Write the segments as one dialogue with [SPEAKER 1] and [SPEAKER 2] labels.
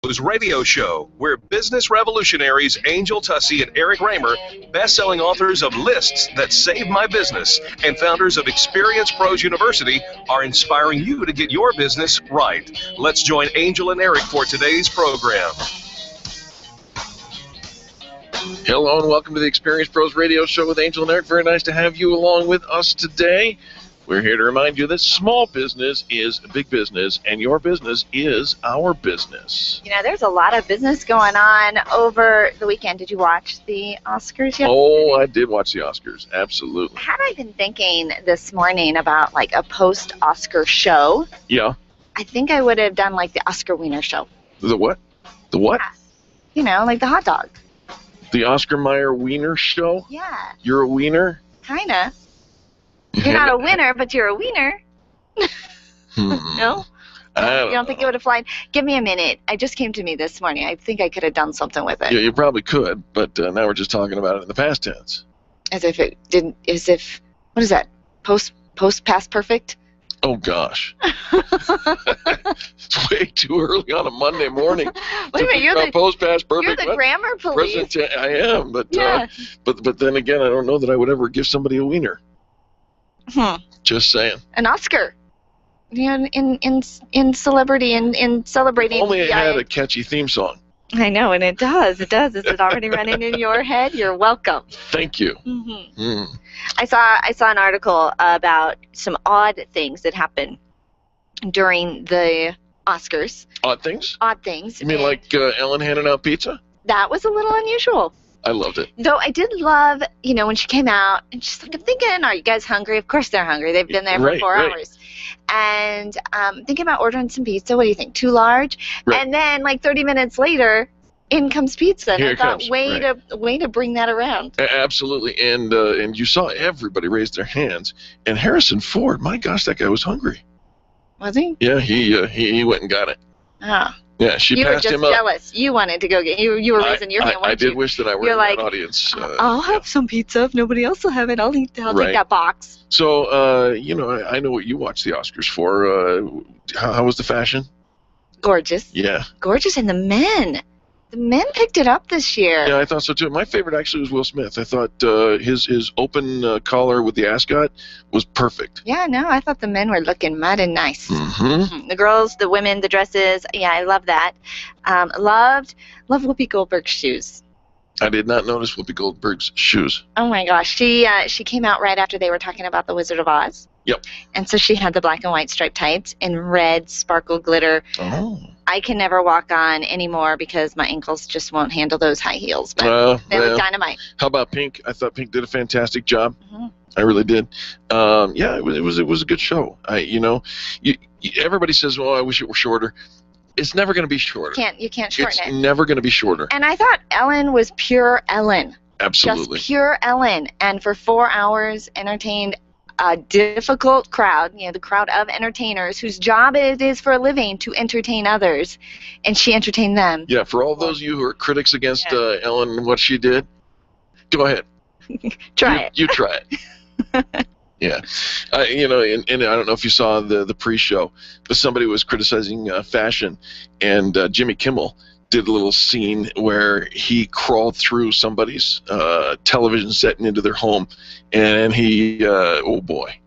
[SPEAKER 1] Radio show, where business revolutionaries Angel Tussey and Eric Raymer, best-selling authors of Lists That Saved My Business and founders of Experience Pros University, are inspiring you to get your business right. Let's join Angel and Eric for today's program.
[SPEAKER 2] Hello and welcome to the Experience Pros Radio Show with Angel and Eric. Very nice to have you along with us today. We're here to remind you that small business is big business, and your business is our business.
[SPEAKER 3] You know, there's a lot of business going on over the weekend. Did you watch the Oscars yet?
[SPEAKER 2] Oh, I did watch the Oscars, absolutely.
[SPEAKER 3] Had I been thinking this morning about, like, a post-Oscar show?
[SPEAKER 2] Yeah.
[SPEAKER 3] I think I would have done, like, the Oscar Wiener show.
[SPEAKER 2] The what? The what?
[SPEAKER 3] Yeah. You know, like the hot dog.
[SPEAKER 2] The Oscar Mayer Wiener show?
[SPEAKER 3] Yeah.
[SPEAKER 2] You're a wiener?
[SPEAKER 3] Kinda. You're not a winner, but you're a wiener. No? You don't think it would have flied? Give me a minute. It just came to me this morning. I think I could have done something with it.
[SPEAKER 2] Yeah, you probably could, but now we're just talking about it in the past tense.
[SPEAKER 3] As if it didn't, what is that? Past perfect?
[SPEAKER 2] Oh, gosh. It's way too early on a Monday morning.
[SPEAKER 3] Wait a minute, you're the grammar police.
[SPEAKER 2] I am, but
[SPEAKER 3] yeah.
[SPEAKER 2] but then again, I don't know that I would ever give somebody a wiener. Just saying.
[SPEAKER 3] An Oscar. You know, in celebrity and in celebrating.
[SPEAKER 2] Only it had a catchy theme song.
[SPEAKER 3] I know, and it does. It does. Is it already running in your head? You're welcome.
[SPEAKER 2] Thank you.
[SPEAKER 3] I saw an article about some odd things that happen during the Oscars.
[SPEAKER 2] Odd things?
[SPEAKER 3] Odd things.
[SPEAKER 2] You mean like Ellen handing out pizza?
[SPEAKER 3] That was a little unusual.
[SPEAKER 2] I loved it.
[SPEAKER 3] Though I did love, you know, when she came out, and she's like, I'm thinking, are you guys hungry? Of course they're hungry. They've been there for 4 hours. And thinking about ordering some pizza. What do you think? Too large? Right. And then, like 30 minutes later, in comes pizza. And I thought, way to bring that around.
[SPEAKER 2] Absolutely. And you saw everybody raise their hands. And Harrison Ford, my gosh, that guy was hungry.
[SPEAKER 3] Was he?
[SPEAKER 2] Yeah, he went and got it.
[SPEAKER 3] Oh.
[SPEAKER 2] Yeah, she passed him up.
[SPEAKER 3] You were just jealous. You wanted to go get. You were raising your hand.
[SPEAKER 2] I did wish that I were in that audience.
[SPEAKER 3] I'll have some pizza if nobody else will have it. I'll take that box.
[SPEAKER 2] So, you know, I know what you watch the Oscars for. How was the fashion?
[SPEAKER 3] Gorgeous.
[SPEAKER 2] Yeah.
[SPEAKER 3] Gorgeous, and the men picked it up this year.
[SPEAKER 2] Yeah, I thought so too. My favorite actually was Will Smith. I thought his open collar with the ascot was perfect.
[SPEAKER 3] Yeah, no, I thought the men were looking mighty nice. The girls, the women, the dresses. Yeah, I love that. Loved Whoopi Goldberg's shoes.
[SPEAKER 2] I did not notice Whoopi Goldberg's shoes.
[SPEAKER 3] Oh my gosh, she came out right after they were talking about the Wizard of Oz.
[SPEAKER 2] Yep. And
[SPEAKER 3] so she had the black and white striped tights in red sparkle glitter.
[SPEAKER 2] Oh.
[SPEAKER 3] I can never walk on anymore because my ankles just won't handle those high heels. But they look dynamite.
[SPEAKER 2] How about Pink? I thought Pink did a fantastic job. I really did. Yeah, it was a good show. Everybody says, "Well, I wish it were shorter." It's never going to be shorter.
[SPEAKER 3] You can't shorten it.
[SPEAKER 2] It's never going to be shorter.
[SPEAKER 3] And I thought Ellen was pure Ellen.
[SPEAKER 2] Absolutely.
[SPEAKER 3] Just pure Ellen. And for 4 hours entertained a difficult crowd, you know, the crowd of entertainers whose job it is for a living to entertain others, and she entertained them.
[SPEAKER 2] Yeah, for all those of you who are critics against Ellen and what she did, go ahead.
[SPEAKER 3] Try it.
[SPEAKER 2] You try it. Yeah. You know, and I don't know if you saw the pre-show, but somebody was criticizing fashion, and Jimmy Kimmel did a little scene where he crawled through somebody's television set and into their home, and he, oh boy,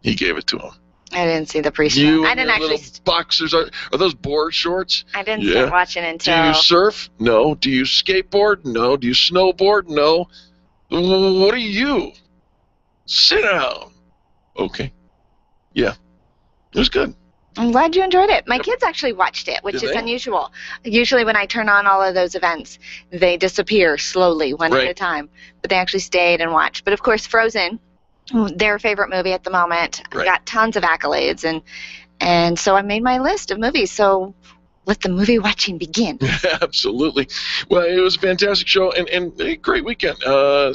[SPEAKER 2] he gave it to him.
[SPEAKER 3] I didn't see the pre-show. I didn't actually.
[SPEAKER 2] Boxers are those board shorts?
[SPEAKER 3] I didn't start watching until.
[SPEAKER 2] Do you surf? No. Do you skateboard? No. Do you snowboard? No. What are you? Sit down. Okay. Yeah. It was good.
[SPEAKER 3] I'm glad you enjoyed it. My kids actually watched it, which is unusual. Usually when I turn on all of those events, they disappear slowly, one at a time. But they actually stayed and watched. But, of course, Frozen, their favorite movie at the moment, got tons of accolades. And so I made my list of movies. So let the movie watching begin.
[SPEAKER 2] Absolutely. Well, it was a fantastic show and a great weekend.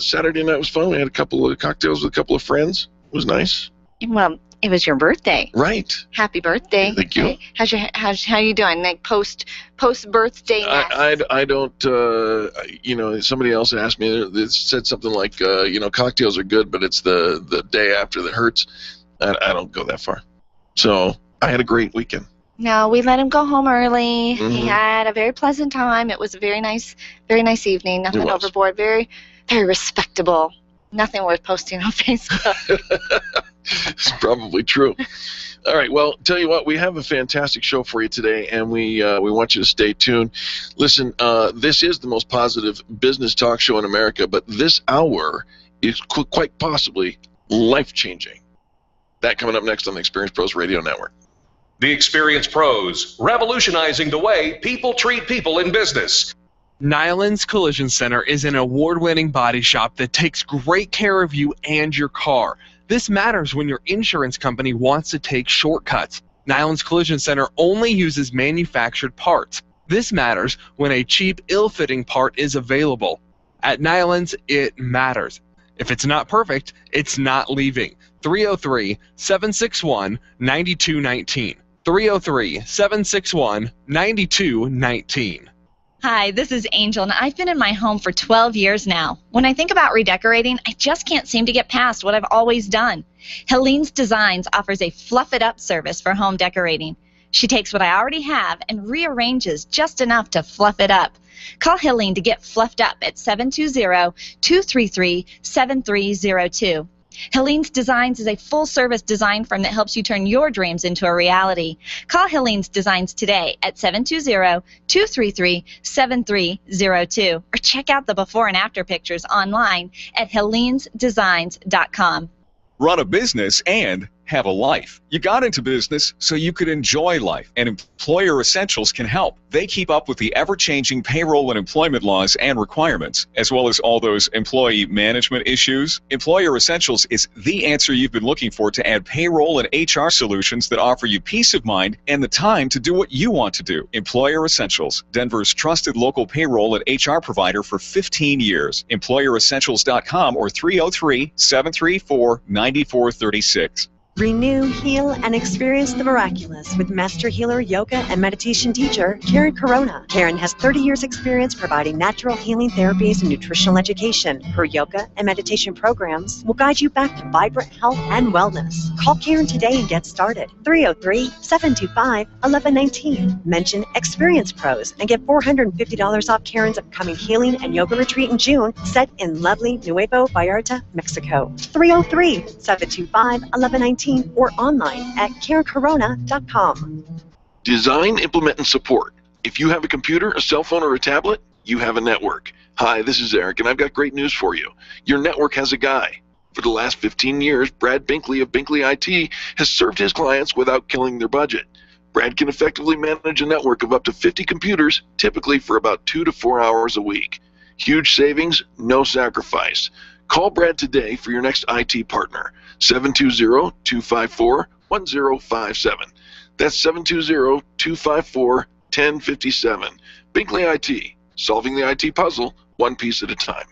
[SPEAKER 2] Saturday night was fun. We had a couple of cocktails with a couple of friends. It was nice.
[SPEAKER 3] Well, it was your birthday.
[SPEAKER 2] Right.
[SPEAKER 3] Happy birthday.
[SPEAKER 2] Thank you.
[SPEAKER 3] How you doing? Like post birthday.
[SPEAKER 2] I don't. You know, somebody else asked me. They said something like, you know, cocktails are good, but it's the day after that hurts. I don't go that far. So I had a great weekend.
[SPEAKER 3] No, we let him go home early. He had a very pleasant time. It was a very nice evening. Nothing overboard. Very, very respectable. Nothing worth posting on Facebook.
[SPEAKER 2] It's probably true. All right, well, tell you what, we have a fantastic show for you today, and we want you to stay tuned. Listen, this is the most positive business talk show in America, but this hour is quite possibly life-changing. That coming up next on the Experience Pros Radio Network.
[SPEAKER 1] The Experience Pros, revolutionizing the way people treat people in business.
[SPEAKER 4] Nyland's Collision Center is an award-winning body shop that takes great care of you and your car. This matters when your insurance company wants to take shortcuts. Nyland's Collision Center only uses manufactured parts. This matters when a cheap, ill-fitting part is available. At Nyland's, it matters. If it's not perfect, it's not leaving. 303-761-9219. 303-761-9219.
[SPEAKER 5] Hi, this is Angel, and I've been in my home for 12 years now. When I think about redecorating, I just can't seem to get past what I've always done. Helene's Designs offers a fluff-it-up service for home decorating. She takes what I already have and rearranges just enough to fluff it up. Call Helene to get fluffed up at 720-233-7302. Helene's Designs is a full-service design firm that helps you turn your dreams into a reality. Call Helene's Designs today at 720-233-7302 or check out the before and after pictures online at helenesdesigns.com.
[SPEAKER 6] Run a business and have a life. You got into business so you could enjoy life, and Employer Essentials can help. They keep up with the ever-changing payroll and employment laws and requirements, as well as all those employee management issues. Employer Essentials is the answer you've been looking for to add payroll and HR solutions that offer you peace of mind and the time to do what you want to do. Employer Essentials, Denver's trusted local payroll and HR provider for 15 years. EmployerEssentials.com or 303-734-9436.
[SPEAKER 7] Renew, heal, and experience the miraculous with Master Healer, Yoga, and Meditation teacher, Karen Corona. Karen has 30 years experience providing natural healing therapies and nutritional education. Her yoga and meditation programs will guide you back to vibrant health and wellness. Call Karen today and get started. 303-725-1119. Mention Experience Pros and get $450 off Karen's upcoming healing and yoga retreat in June, set in lovely Nuevo Vallarta, Mexico. 303-725-1119. Or online at KarenCorona.com.
[SPEAKER 2] Design, implement, and support. If you have a computer, a cell phone, or a tablet, you have a network. Hi, this is Eric, and I've got great news for you. Your network has a guy. For the last 15 years, Brad Binkley of Binkley IT has served his clients without killing their budget. Brad can effectively manage a network of up to 50 computers, typically for about 2 to 4 hours a week. Huge savings, no sacrifice. Call Brad today for your next IT partner. 720-254-1057. That's 720-254-1057. Binkley IT, solving the IT puzzle one piece at a time.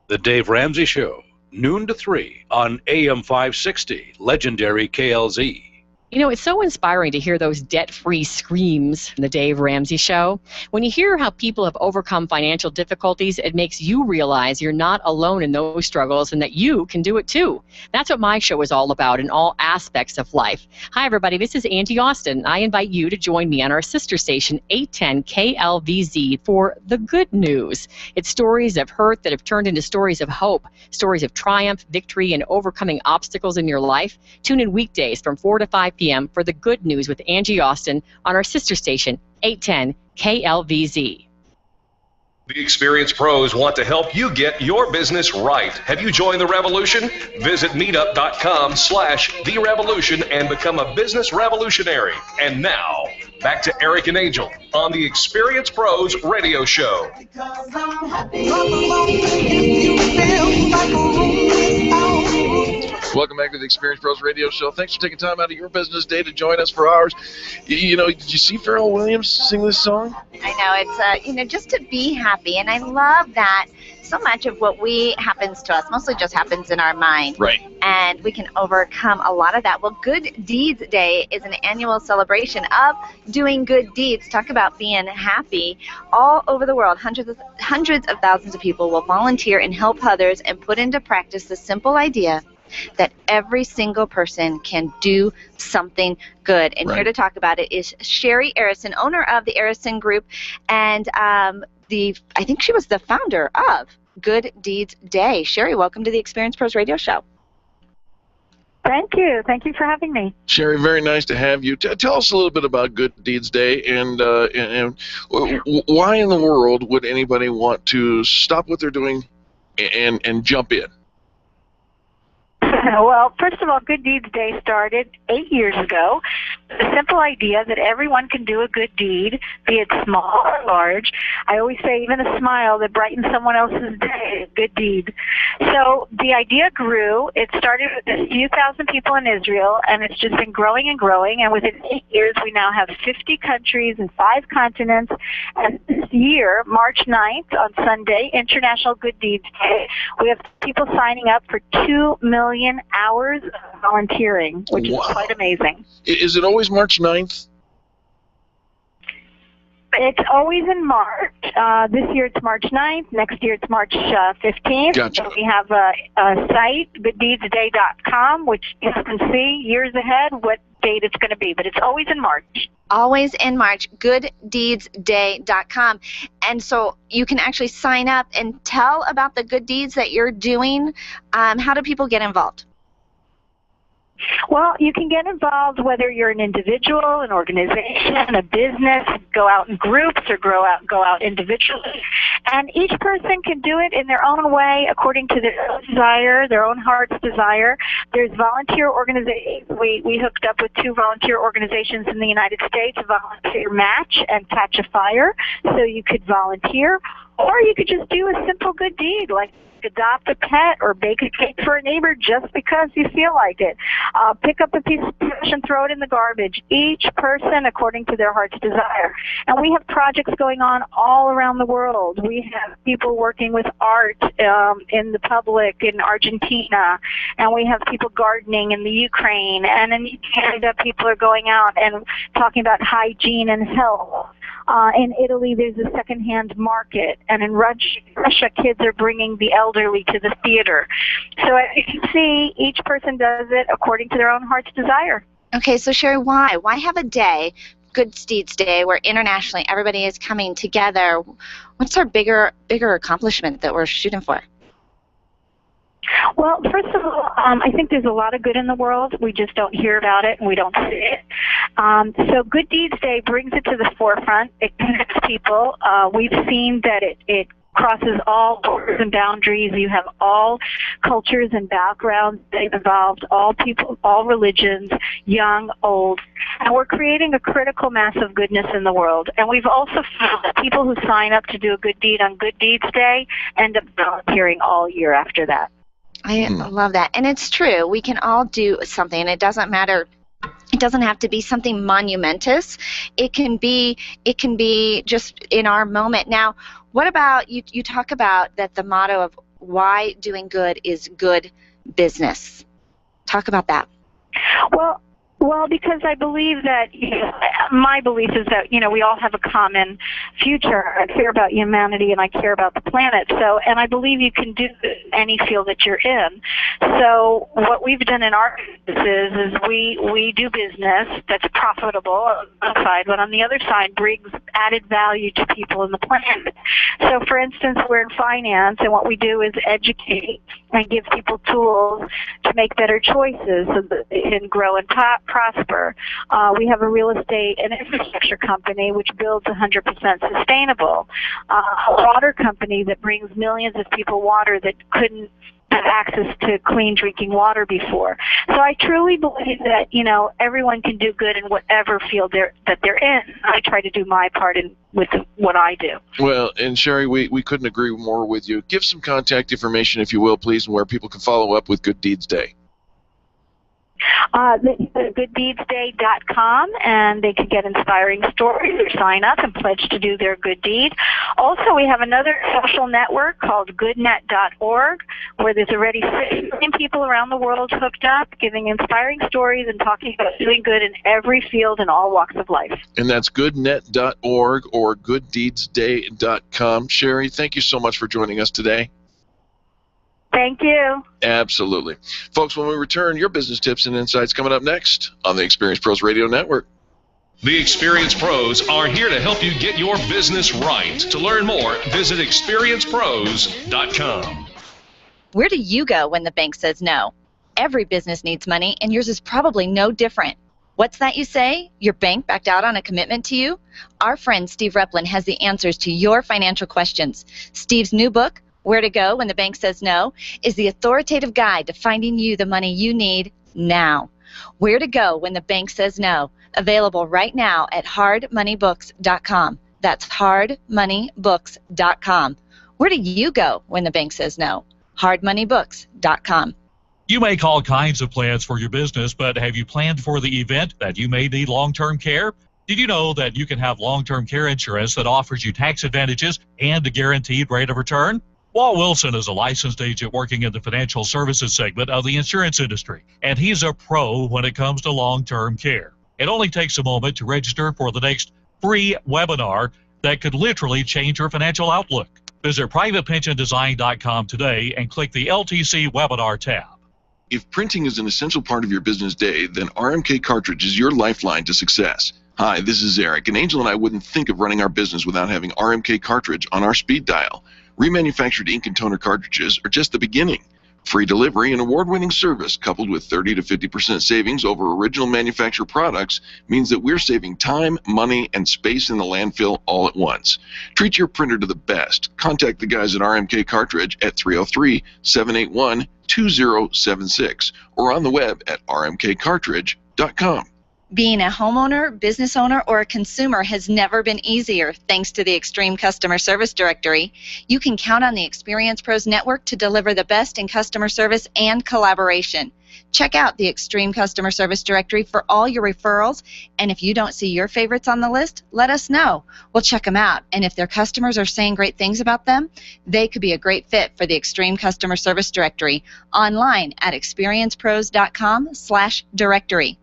[SPEAKER 8] The Dave Ramsey Show, noon to 3 on AM 560, legendary KLZ.
[SPEAKER 9] You know, it's so inspiring to hear those debt-free screams from the Dave Ramsey Show. When you hear how people have overcome financial difficulties, it makes you realize you're not alone in those struggles and that you can do it too. That's what my show is all about in all aspects of life. Hi, everybody. This is Angie Austin. I invite you to join me on our sister station, 810 KLVZ, for The Good News. It's stories of hurt that have turned into stories of hope, stories of triumph, victory, and overcoming obstacles in your life. Tune in weekdays from 4 to 5 p.m. for The Good News with Angie Austin on our sister station, 810 KLVZ.
[SPEAKER 1] The Experience Pros want to help you get your business right. Have you joined the revolution? Visit meetup.com/therevolution and become a business revolutionary. And now, back to Eric and Angel on the Experience Pros radio show.
[SPEAKER 2] Welcome back to the Experience Pros Radio Show. Thanks for taking time out of your business day to join us for ours. You know, did you see Pharrell Williams sing this song?
[SPEAKER 3] I know, it's just to be happy, and I love that so much of what happens to us mostly just happens in our mind.
[SPEAKER 2] Right.
[SPEAKER 3] And we can overcome a lot of that. Well, Good Deeds Day is an annual celebration of doing good deeds. Talk about being happy. All over the world, hundreds of thousands of people will volunteer and help others and put into practice the simple idea that every single person can do something good. And
[SPEAKER 2] Right.
[SPEAKER 3] here to talk about it is Shari Arison, owner of the Arison Group, and I think she was the founder of Good Deeds Day. Shari, welcome to the Experience Pros Radio Show.
[SPEAKER 10] Thank you. Thank you for having me.
[SPEAKER 2] Shari, very nice to have you. Tell us a little bit about Good Deeds Day and why in the world would anybody want to stop what they're doing and jump in?
[SPEAKER 10] Well, first of all, Good Deeds Day started 8 years ago. The simple idea that everyone can do a good deed, be it small or large. I always say even a smile that brightens someone else's day is a good deed. So the idea grew. It started with a few thousand people in Israel, and it's just been growing and growing. And within 8 years, we now have 50 countries and 5 continents. And this year, March 9th, on Sunday, International Good Deeds Day, we have people signing up for 2 million hours of volunteering, which is quite amazing.
[SPEAKER 2] Is it always March 9th?
[SPEAKER 10] It's always in March. This year it's March 9th. Next year it's March 15th.
[SPEAKER 2] Gotcha.
[SPEAKER 10] So we have a site, gooddeedsday.com, which you can see years ahead what date it's going to be. But it's always in March.
[SPEAKER 3] Always in March, gooddeedsday.com. And so you can actually sign up and tell about the good deeds that you're doing. How do people get involved?
[SPEAKER 10] Well, you can get involved whether you're an individual, an organization, a business, go out in groups or go out individually. And each person can do it in their own way according to their own desire, their own heart's desire. There's volunteer organizations. We hooked up with 2 volunteer organizations in the United States, Volunteer Match and Catch a Fire. So you could volunteer, or you could just do a simple good deed like adopt a pet or bake a cake for a neighbor just because you feel like it. Pick up a piece of trash and throw it in the garbage. Each person according to their heart's desire. And we have projects going on all around the world. We have people working with art in the public in Argentina, and we have people gardening in the Ukraine, and in Canada people are going out and talking about hygiene and health. In Italy, there's a secondhand market, and in Russia, kids are bringing the elderly to the theater. So as you can see, each person does it according to their own heart's desire.
[SPEAKER 3] Okay, so Shari, why? Why have a day, Good Deeds Day, where internationally everybody is coming together? What's our bigger accomplishment that we're shooting for?
[SPEAKER 10] Well, first of all, I think there's a lot of good in the world. We just don't hear about it and we don't see it. So Good Deeds Day brings it to the forefront. It connects people. We've seen that it crosses all borders and boundaries. You have all cultures and backgrounds involved, all people, all religions, young, old. And we're creating a critical mass of goodness in the world. And we've also found that people who sign up to do a good deed on Good Deeds Day end up volunteering all year after that.
[SPEAKER 3] I love that. And it's true. We can all do something. It doesn't matter. It doesn't have to be something monumentous. It can be just in our moment. Now, what about you talk about that the motto of why doing good is good business. Talk about that.
[SPEAKER 10] Well, because I believe that, my belief is that, we all have a common future. I care about humanity and I care about the planet. So, and I believe you can do any field that you're in. So what we've done in our business is we do business that's profitable on one side, but on the other side brings added value to people in the planet. So for instance, we're in finance, and what we do is educate and give people tools to make better choices so that they can grow and prosper. We have a real estate and infrastructure company which builds 100% sustainable. A water company that brings millions of people water that couldn't have access to clean drinking water before. So I truly believe that, everyone can do good in whatever field that they're in. I try to do my part with what I do.
[SPEAKER 2] Well, and Shari, we couldn't agree more with you. Give some contact information, if you will, please, and where people can follow up with Good Deeds Day.
[SPEAKER 10] Gooddeedsday.com, and they can get inspiring stories or sign up and pledge to do their good deed. Also, we have another social network called goodnet.org, where there's already 6 million people around the world hooked up, giving inspiring stories and talking about doing good in every field and all walks of life.
[SPEAKER 2] And that's goodnet.org or gooddeedsday.com. Shari, thank you so much for joining us today.
[SPEAKER 10] Thank you.
[SPEAKER 2] Absolutely. Folks, when we return, your business tips and insights coming up next on the Experience Pros Radio Network.
[SPEAKER 1] The Experience Pros are here to help you get your business right. To learn more, visit experiencepros.com.
[SPEAKER 5] Where do you go when the bank says no? Every business needs money, and yours is probably no different. What's that you say? Your bank backed out on a commitment to you? Our friend Steve Replin has the answers to your financial questions. Steve's new book, Where to Go When the Bank Says No, is the authoritative guide to finding you the money you need now. Where to Go When the Bank Says No, available right now at hardmoneybooks.com. That's hardmoneybooks.com. Where do you go when the bank says no? hardmoneybooks.com.
[SPEAKER 8] You make all kinds of plans for your business, but have you planned for the event that you may need long-term care? Did you know that you can have long-term care insurance that offers you tax advantages and a guaranteed rate of return? Walt Wilson is a licensed agent working in the financial services segment of the insurance industry, and he's a pro when it comes to long-term care. It only takes a moment to register for the next free webinar that could literally change your financial outlook. Visit privatepensiondesign.com today and click the LTC webinar tab.
[SPEAKER 2] If printing is an essential part of your business day, then RMK Cartridge is your lifeline to success. Hi, this is Eric, and Angel and I wouldn't think of running our business without having RMK Cartridge on our speed dial. Remanufactured ink and toner cartridges are just the beginning. Free delivery and award-winning service coupled with 30 to 50% savings over original manufacturer products means that we're saving time, money, and space in the landfill all at once. Treat your printer to the best. Contact the guys at RMK Cartridge at 303-781-2076 or on the web at rmkcartridge.com.
[SPEAKER 5] Being a homeowner, business owner, or a consumer has never been easier thanks to the Extreme Customer Service Directory. You can count on the Experience Pros Network to deliver the best in customer service and collaboration. Check out the Extreme Customer Service Directory for all your referrals, and if you don't see your favorites on the list, let us know. We'll check them out, and if their customers are saying great things about them, they could be a great fit for the Extreme Customer Service Directory online at experiencepros.com/directory.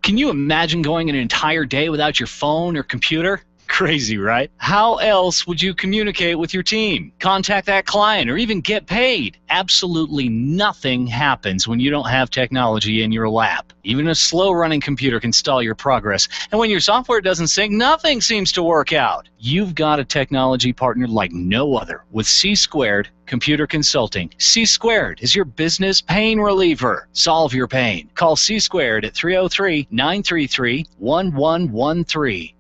[SPEAKER 11] Can you imagine going an entire day without your phone or computer? Crazy, right? How else would you communicate with your team, contact that client, or even get paid? Absolutely nothing happens when you don't have technology in your lap. Even a slow-running computer can stall your progress. And when your software doesn't sync, nothing seems to work out. You've got a technology partner like no other with C² Computer Consulting. C² is your business pain reliever. Solve your pain. Call C² at 303-933-1113.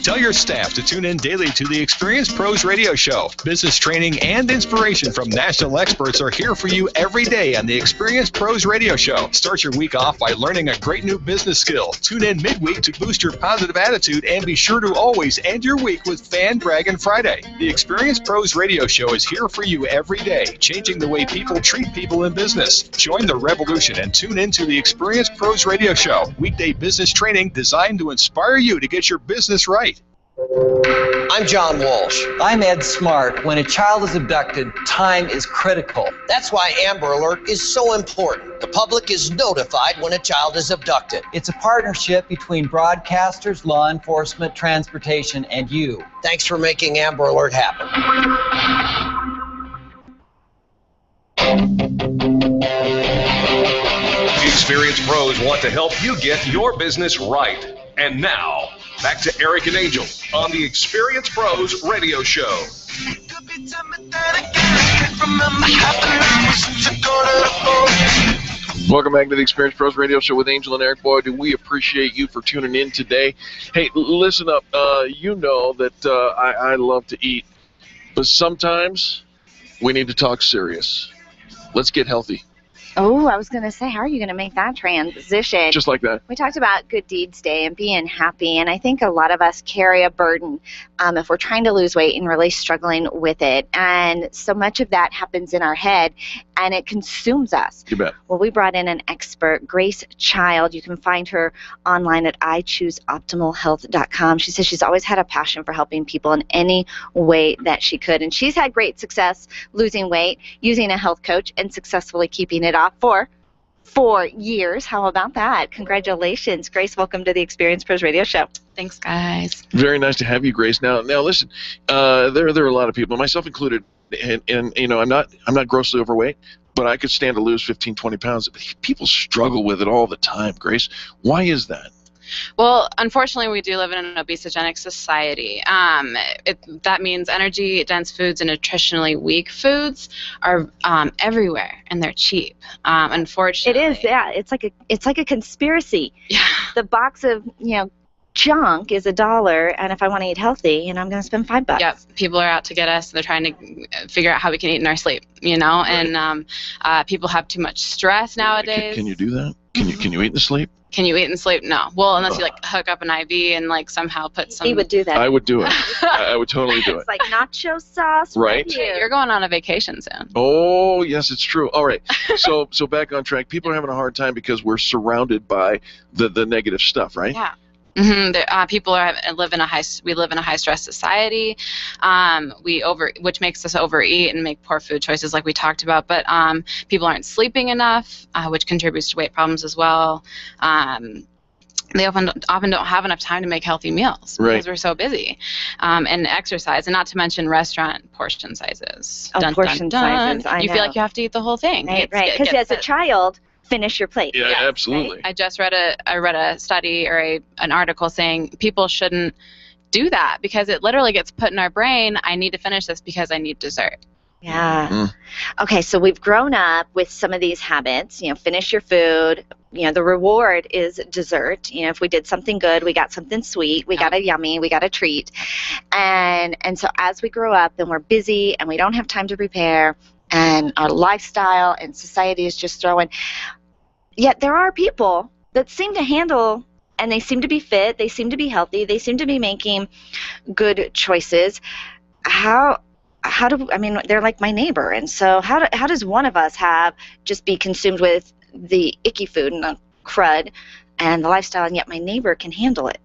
[SPEAKER 1] Tell your staff to tune in daily to the Experience Pros Radio Show. Business training and inspiration from national experts are here for you every day on the Experience Pros Radio Show. Start your week off by learning a great new business skill. Tune in midweek to boost your positive attitude and be sure to always end your week with Fan Dragon Friday. The Experience Pros Radio Show is here for you every day, changing the way people treat people in business. Join the revolution and tune in to the Experience Pros Radio Show. Weekday business training designed to inspire you to get your business right.
[SPEAKER 12] I'm John Walsh. I'm Ed Smart. When a child is abducted, time is critical.
[SPEAKER 13] That's why Amber Alert is so important. The public is notified when a child is abducted.
[SPEAKER 12] It's a partnership between broadcasters, law enforcement, transportation, and you.
[SPEAKER 13] Thanks for making Amber Alert happen.
[SPEAKER 1] The Experience Pros want to help you get your business right. And now, back to Eric and Angel on the Experience Pros Radio Show.
[SPEAKER 2] Welcome back to the Experience Pros Radio Show with Angel and Eric. Boy, do we appreciate you for tuning in today. Hey, listen up. You know that I love to eat, but sometimes we need to talk serious. Let's get healthy.
[SPEAKER 3] Oh, I was going to say, how are you going to make that transition?
[SPEAKER 2] Just like that.
[SPEAKER 3] We talked about Good Deeds Day and being happy, and I think a lot of us carry a burden if we're trying to lose weight and really struggling with it. And so much of that happens in our head, and it consumes us.
[SPEAKER 2] You bet.
[SPEAKER 3] Well, we brought in an expert, Grace Child. You can find her online at ichooseoptimalhealth.com. She says she's always had a passion for helping people in any way that she could, and she's had great success losing weight, using a health coach, and successfully keeping it off for 4 years. How about that? Congratulations. Grace, welcome to the Experience Pros Radio Show.
[SPEAKER 14] Thanks, guys.
[SPEAKER 2] Very nice to have you, Grace. Now listen, there are a lot of people, myself included, and you know, I'm not grossly overweight, but I could stand to lose 15, 20 pounds. People struggle with it all the time, Grace. Why is that?
[SPEAKER 14] Well, unfortunately, we do live in an obesogenic society. That means energy-dense foods and nutritionally weak foods are everywhere, and they're cheap. Unfortunately,
[SPEAKER 3] it is. Yeah, it's like a conspiracy.
[SPEAKER 14] Yeah.
[SPEAKER 3] The box of junk is $1, and if I want to eat healthy, I'm going to spend $5.
[SPEAKER 14] Yep, people are out to get us. They're trying to figure out how we can eat in our sleep. Right. And people have too much stress nowadays.
[SPEAKER 2] Can you do that? Can you eat in the sleep?
[SPEAKER 14] Can you eat and sleep? No. Well, unless you hook up an IV and somehow put some.
[SPEAKER 3] He would do that.
[SPEAKER 2] I would do it. I would totally do it.
[SPEAKER 3] It's like nacho sauce.
[SPEAKER 2] Right.
[SPEAKER 14] You're going on a vacation soon.
[SPEAKER 2] Oh yes, it's true. All right. So back on track. People are having a hard time because we're surrounded by the negative stuff, right?
[SPEAKER 14] Yeah. Mm-hmm. People live in a high stress society, which makes us overeat and make poor food choices, like we talked about. But people aren't sleeping enough, which contributes to weight problems as well. They often don't have enough time to make healthy meals because we're so busy, and exercise, and not to mention restaurant portion sizes.
[SPEAKER 3] Oh, portion sizes. I know.
[SPEAKER 14] You feel like you have to eat the whole thing,
[SPEAKER 3] right? Because as a child. Finish your plate.
[SPEAKER 2] Yeah, absolutely.
[SPEAKER 14] Right? I just read a study or an article saying people shouldn't do that because it literally gets put in our brain. I need to finish this because I need dessert.
[SPEAKER 3] Yeah. Okay, so we've grown up with some of these habits. Finish your food. The reward is dessert. If we did something good, we got something sweet. We got a yummy. We got a treat. And so as we grow up, then we're busy and we don't have time to prepare. And our lifestyle and society is just throwing. Yet there are people that seem to handle, and they seem to be fit, they seem to be healthy, they seem to be making good choices. They're like my neighbor, and so how does one of us just be consumed with the icky food and the crud and the lifestyle, and yet my neighbor can handle it?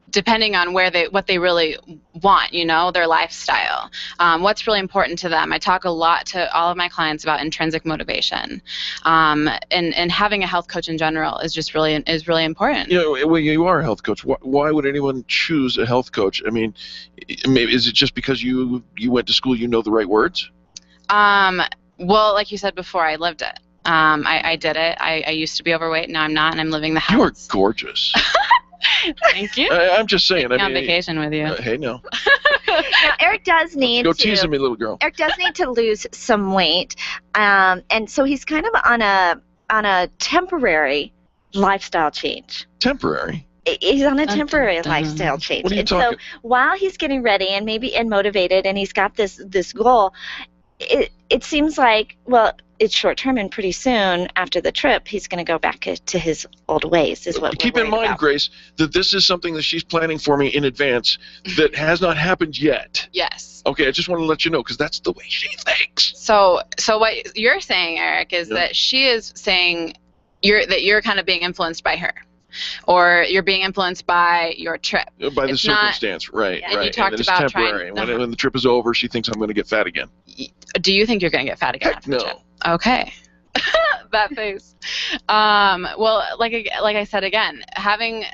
[SPEAKER 14] Depending on what they really want, their lifestyle. What's really important to them. I talk a lot to all of my clients about intrinsic motivation, and having a health coach in general is really important.
[SPEAKER 2] Well, you are a health coach. Why would anyone choose a health coach? I mean, maybe is it just because you went to school, the right words?
[SPEAKER 14] Well, like you said before, I lived it. I did it. I used to be overweight. Now I'm not, and I'm living the house.
[SPEAKER 2] You are gorgeous.
[SPEAKER 14] Thank you.
[SPEAKER 2] I'm just saying.
[SPEAKER 14] On vacation with you.
[SPEAKER 2] Hey, no.
[SPEAKER 3] Now, Eric does need
[SPEAKER 2] Go teasing me, little girl.
[SPEAKER 3] Eric does need to lose some weight, and so he's kind of on a temporary lifestyle change.
[SPEAKER 2] Temporary?
[SPEAKER 3] He's on a temporary lifestyle change.
[SPEAKER 2] What are you talking?
[SPEAKER 3] So while he's getting ready and motivated, and he's got this goal, it seems like, well, it's short term, and pretty soon after the trip, he's going to go back to his old ways. Is what
[SPEAKER 2] keep in mind,
[SPEAKER 3] about.
[SPEAKER 2] Grace, that this is something that she's planning for me in advance that has not happened yet.
[SPEAKER 14] Yes.
[SPEAKER 2] Okay, I just want to let you know because that's the way she thinks.
[SPEAKER 14] So what you're saying, Eric, is that she is saying you're kind of being influenced by her. Or you're being influenced by your trip.
[SPEAKER 2] By the circumstance, right.
[SPEAKER 14] And
[SPEAKER 2] right.
[SPEAKER 14] you talked
[SPEAKER 2] and
[SPEAKER 14] about
[SPEAKER 2] it's temporary. When the trip is over, she thinks I'm going to get fat again.
[SPEAKER 14] Do you think you're going to get fat again?
[SPEAKER 2] Heck no.
[SPEAKER 14] The trip? Okay. That face. Well, like I said again, having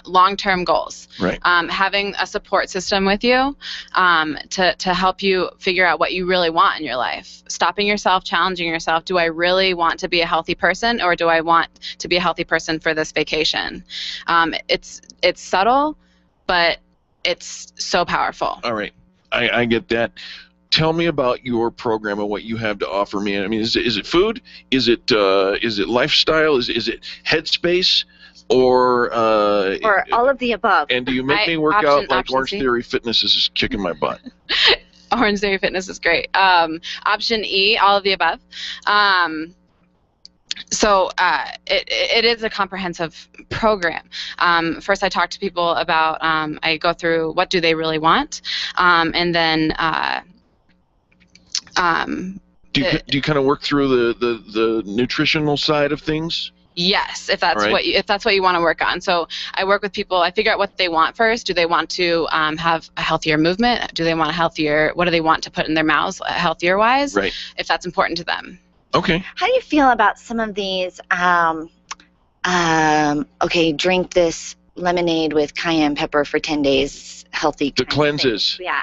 [SPEAKER 14] long-term goals,
[SPEAKER 2] right.
[SPEAKER 14] Having a support system with you to help you figure out what you really want in your life. Stopping yourself, challenging yourself. Do I really want to be a healthy person, or do I want to be a healthy person for this vacation? It's subtle, but it's so powerful.
[SPEAKER 2] All right. I get that. Tell me about your program and what you have to offer me. I mean, is it food? Is it lifestyle? Is it headspace? Or
[SPEAKER 3] all of the above.
[SPEAKER 2] And do you make me work out like Orange Theory Fitness is just kicking my butt?
[SPEAKER 14] Orange Theory Fitness is great. Option E, all of the above. So it is a comprehensive program. First, I talk to people about, I go through what do they really want, and then
[SPEAKER 2] do you kind of work through the nutritional side of things?
[SPEAKER 14] Yes, if that's what you want to work on. So I work with people. I figure out what they want first. Do they want to have a healthier movement? Do they want what do they want to put in their mouths, healthier wise?
[SPEAKER 2] Right.
[SPEAKER 14] If that's important to them.
[SPEAKER 2] Okay.
[SPEAKER 3] How do you feel about some of these? Drink this lemonade with cayenne pepper for 10 days. Healthy.
[SPEAKER 2] The cleanses.
[SPEAKER 3] Yeah.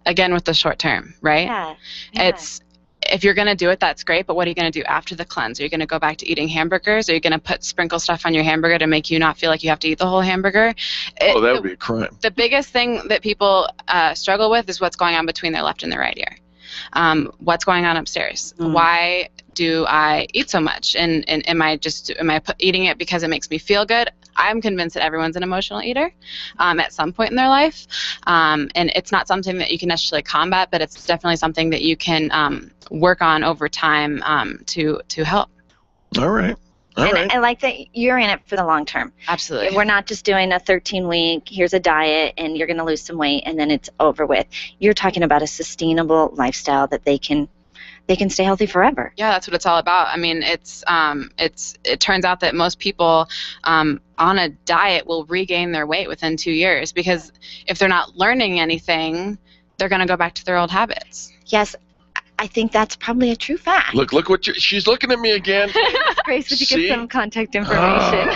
[SPEAKER 14] again with the short term, right?
[SPEAKER 3] Yeah.
[SPEAKER 14] It's if you're going to do it, that's great, but what are you going to do after the cleanse? Are you going to go back to eating hamburgers? Are you going to sprinkle stuff on your hamburger to make you not feel like you have to eat the whole hamburger?
[SPEAKER 2] That would be a crime.
[SPEAKER 14] The biggest thing that people struggle with is what's going on between their left and their right ear. What's going on upstairs? Why do I eat so much? And am I eating it because it makes me feel good? I'm convinced that everyone's an emotional eater at some point in their life. And it's not something that you can necessarily combat, but it's definitely something that you can work on over time to help.
[SPEAKER 2] All right.
[SPEAKER 3] I like that you're in it for the long term.
[SPEAKER 14] Absolutely.
[SPEAKER 3] We're not just doing a 13-week, here's a diet, and you're going to lose some weight, and then it's over with. You're talking about a sustainable lifestyle that they can stay healthy forever.
[SPEAKER 14] Yeah, that's what it's all about. I mean, it turns out that most people on a diet will regain their weight within 2 years, because if they're not learning anything, they're going to go back to their old habits.
[SPEAKER 3] Yes, I think that's probably a true fact.
[SPEAKER 2] Look what she's looking at me again.
[SPEAKER 3] Grace, would you give some contact information?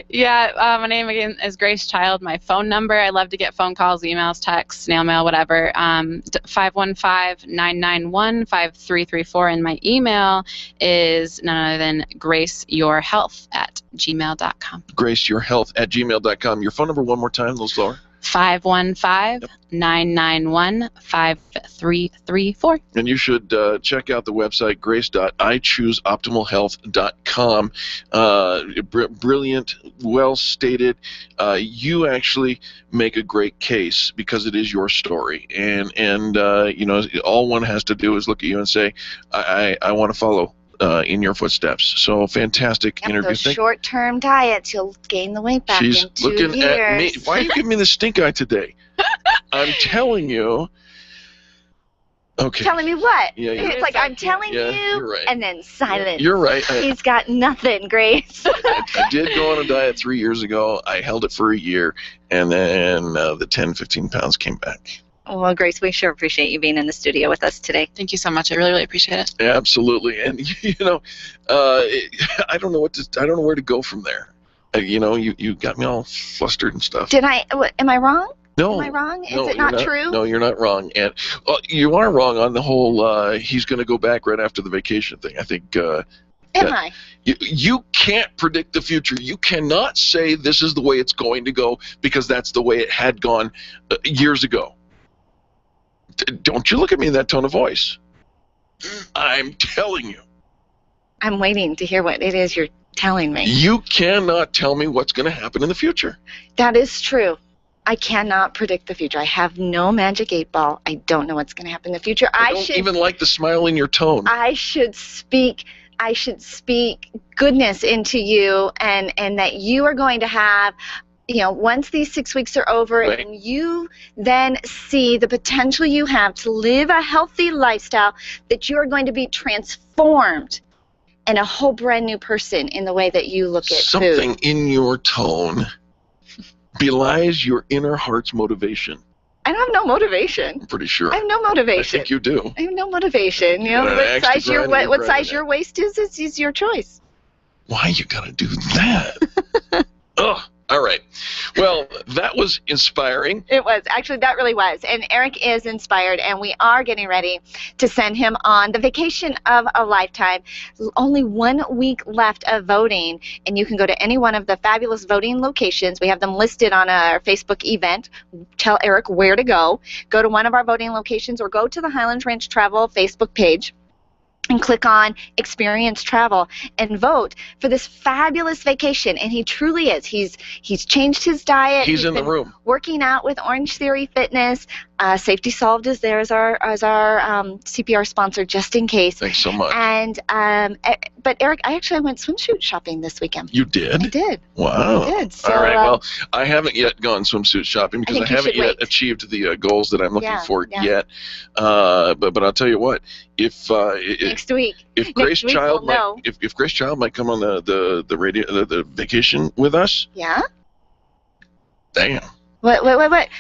[SPEAKER 14] Yeah, my name again is Grace Child. My phone number, I love to get phone calls, emails, texts, snail mail, whatever, 515-991-5334, and my email is none other than graceyourhealth@gmail.com.
[SPEAKER 2] graceyourhealth@gmail.com. Your phone number one more time, a little slower.
[SPEAKER 14] 515-991-5334.
[SPEAKER 2] And you should check out the website, grace.ichooseoptimalhealth.com. Brilliant, well stated. You actually make a great case because it is your story. And you know, all one has to do is look at you and say, I want to follow in your footsteps. So fantastic interview.
[SPEAKER 3] Those short-term diets, you'll gain the weight back
[SPEAKER 2] She's
[SPEAKER 3] in 2
[SPEAKER 2] looking
[SPEAKER 3] years.
[SPEAKER 2] at me. Why are you giving me the stink eye today? I'm telling you. Okay.
[SPEAKER 3] Telling me what?
[SPEAKER 2] Yeah,
[SPEAKER 3] It's like I'm telling you,
[SPEAKER 2] you're right.
[SPEAKER 3] and then silence.
[SPEAKER 2] You're right.
[SPEAKER 3] He's got nothing, Grace.
[SPEAKER 2] I did go on a diet 3 years ago. I held it for a year, and then the 10, 15 pounds came back.
[SPEAKER 3] Well, Grace, we sure appreciate you being in the studio with us today.
[SPEAKER 14] Thank you so much. I really, really appreciate it.
[SPEAKER 2] Absolutely. And you know, I don't know where to go from there. You know, you got me all flustered and stuff.
[SPEAKER 3] Am I wrong?
[SPEAKER 2] No.
[SPEAKER 3] Am I wrong? Is
[SPEAKER 2] No,
[SPEAKER 3] it not
[SPEAKER 2] you're
[SPEAKER 3] true?
[SPEAKER 2] No, you're not wrong. And you are wrong on the whole he's going to go back right after the vacation thing. I think
[SPEAKER 3] Am I?
[SPEAKER 2] You can't predict the future. You cannot say this is the way it's going to go because that's the way it had gone years ago. Don't you look at me in that tone of voice. I'm telling you.
[SPEAKER 3] I'm waiting to hear what it is you're telling me.
[SPEAKER 2] You cannot tell me what's going to happen in the future.
[SPEAKER 3] That is true. I cannot predict the future. I have no magic 8-ball. I don't know what's going to happen in the future.
[SPEAKER 2] I don't even like the smile in your tone.
[SPEAKER 3] I should speak goodness into you, and that you are going to have, you know, once these 6 weeks are over,
[SPEAKER 2] right,
[SPEAKER 3] and you then see the potential you have to live a healthy lifestyle, that you are going to be transformed and a whole brand new person in the way that you look at
[SPEAKER 2] something
[SPEAKER 3] food.
[SPEAKER 2] In your tone belies your inner heart's motivation.
[SPEAKER 3] I don't have no motivation.
[SPEAKER 2] I'm pretty sure.
[SPEAKER 3] I have no motivation.
[SPEAKER 2] I think you do.
[SPEAKER 3] I have no motivation. You know, what size your waist is your choice.
[SPEAKER 2] Why you gotta do that? Ugh. All right. Well, that was inspiring.
[SPEAKER 3] It was. Actually, that really was. And Eric is inspired, and we are getting ready to send him on the vacation of a lifetime. Only 1 week left of voting, and you can go to any one of the fabulous voting locations. We have them listed on our Facebook event. Tell Eric where to go. Go to one of our voting locations or go to the Highlands Ranch Travel Facebook page and click on Experience Travel and vote for this fabulous vacation. And he truly is. He's changed his diet.
[SPEAKER 2] He's in the room.
[SPEAKER 3] Working out with Orange Theory Fitness. Safety Solved is there as our CPR sponsor, just in case.
[SPEAKER 2] Thanks so much.
[SPEAKER 3] And but Eric, I went swimsuit shopping this weekend.
[SPEAKER 2] You did?
[SPEAKER 3] I did.
[SPEAKER 2] Wow.
[SPEAKER 3] I did. So,
[SPEAKER 2] all right. Well, I haven't yet gone swimsuit shopping because I haven't yet
[SPEAKER 3] wait.
[SPEAKER 2] achieved the goals that I'm looking for
[SPEAKER 3] Yeah.
[SPEAKER 2] yet. But I'll tell you what. If
[SPEAKER 3] next week.
[SPEAKER 2] If Grace
[SPEAKER 3] week
[SPEAKER 2] Child
[SPEAKER 3] we'll know.
[SPEAKER 2] if Grace Child might come on the radio the vacation with us.
[SPEAKER 3] Yeah.
[SPEAKER 2] Damn.
[SPEAKER 3] Wait.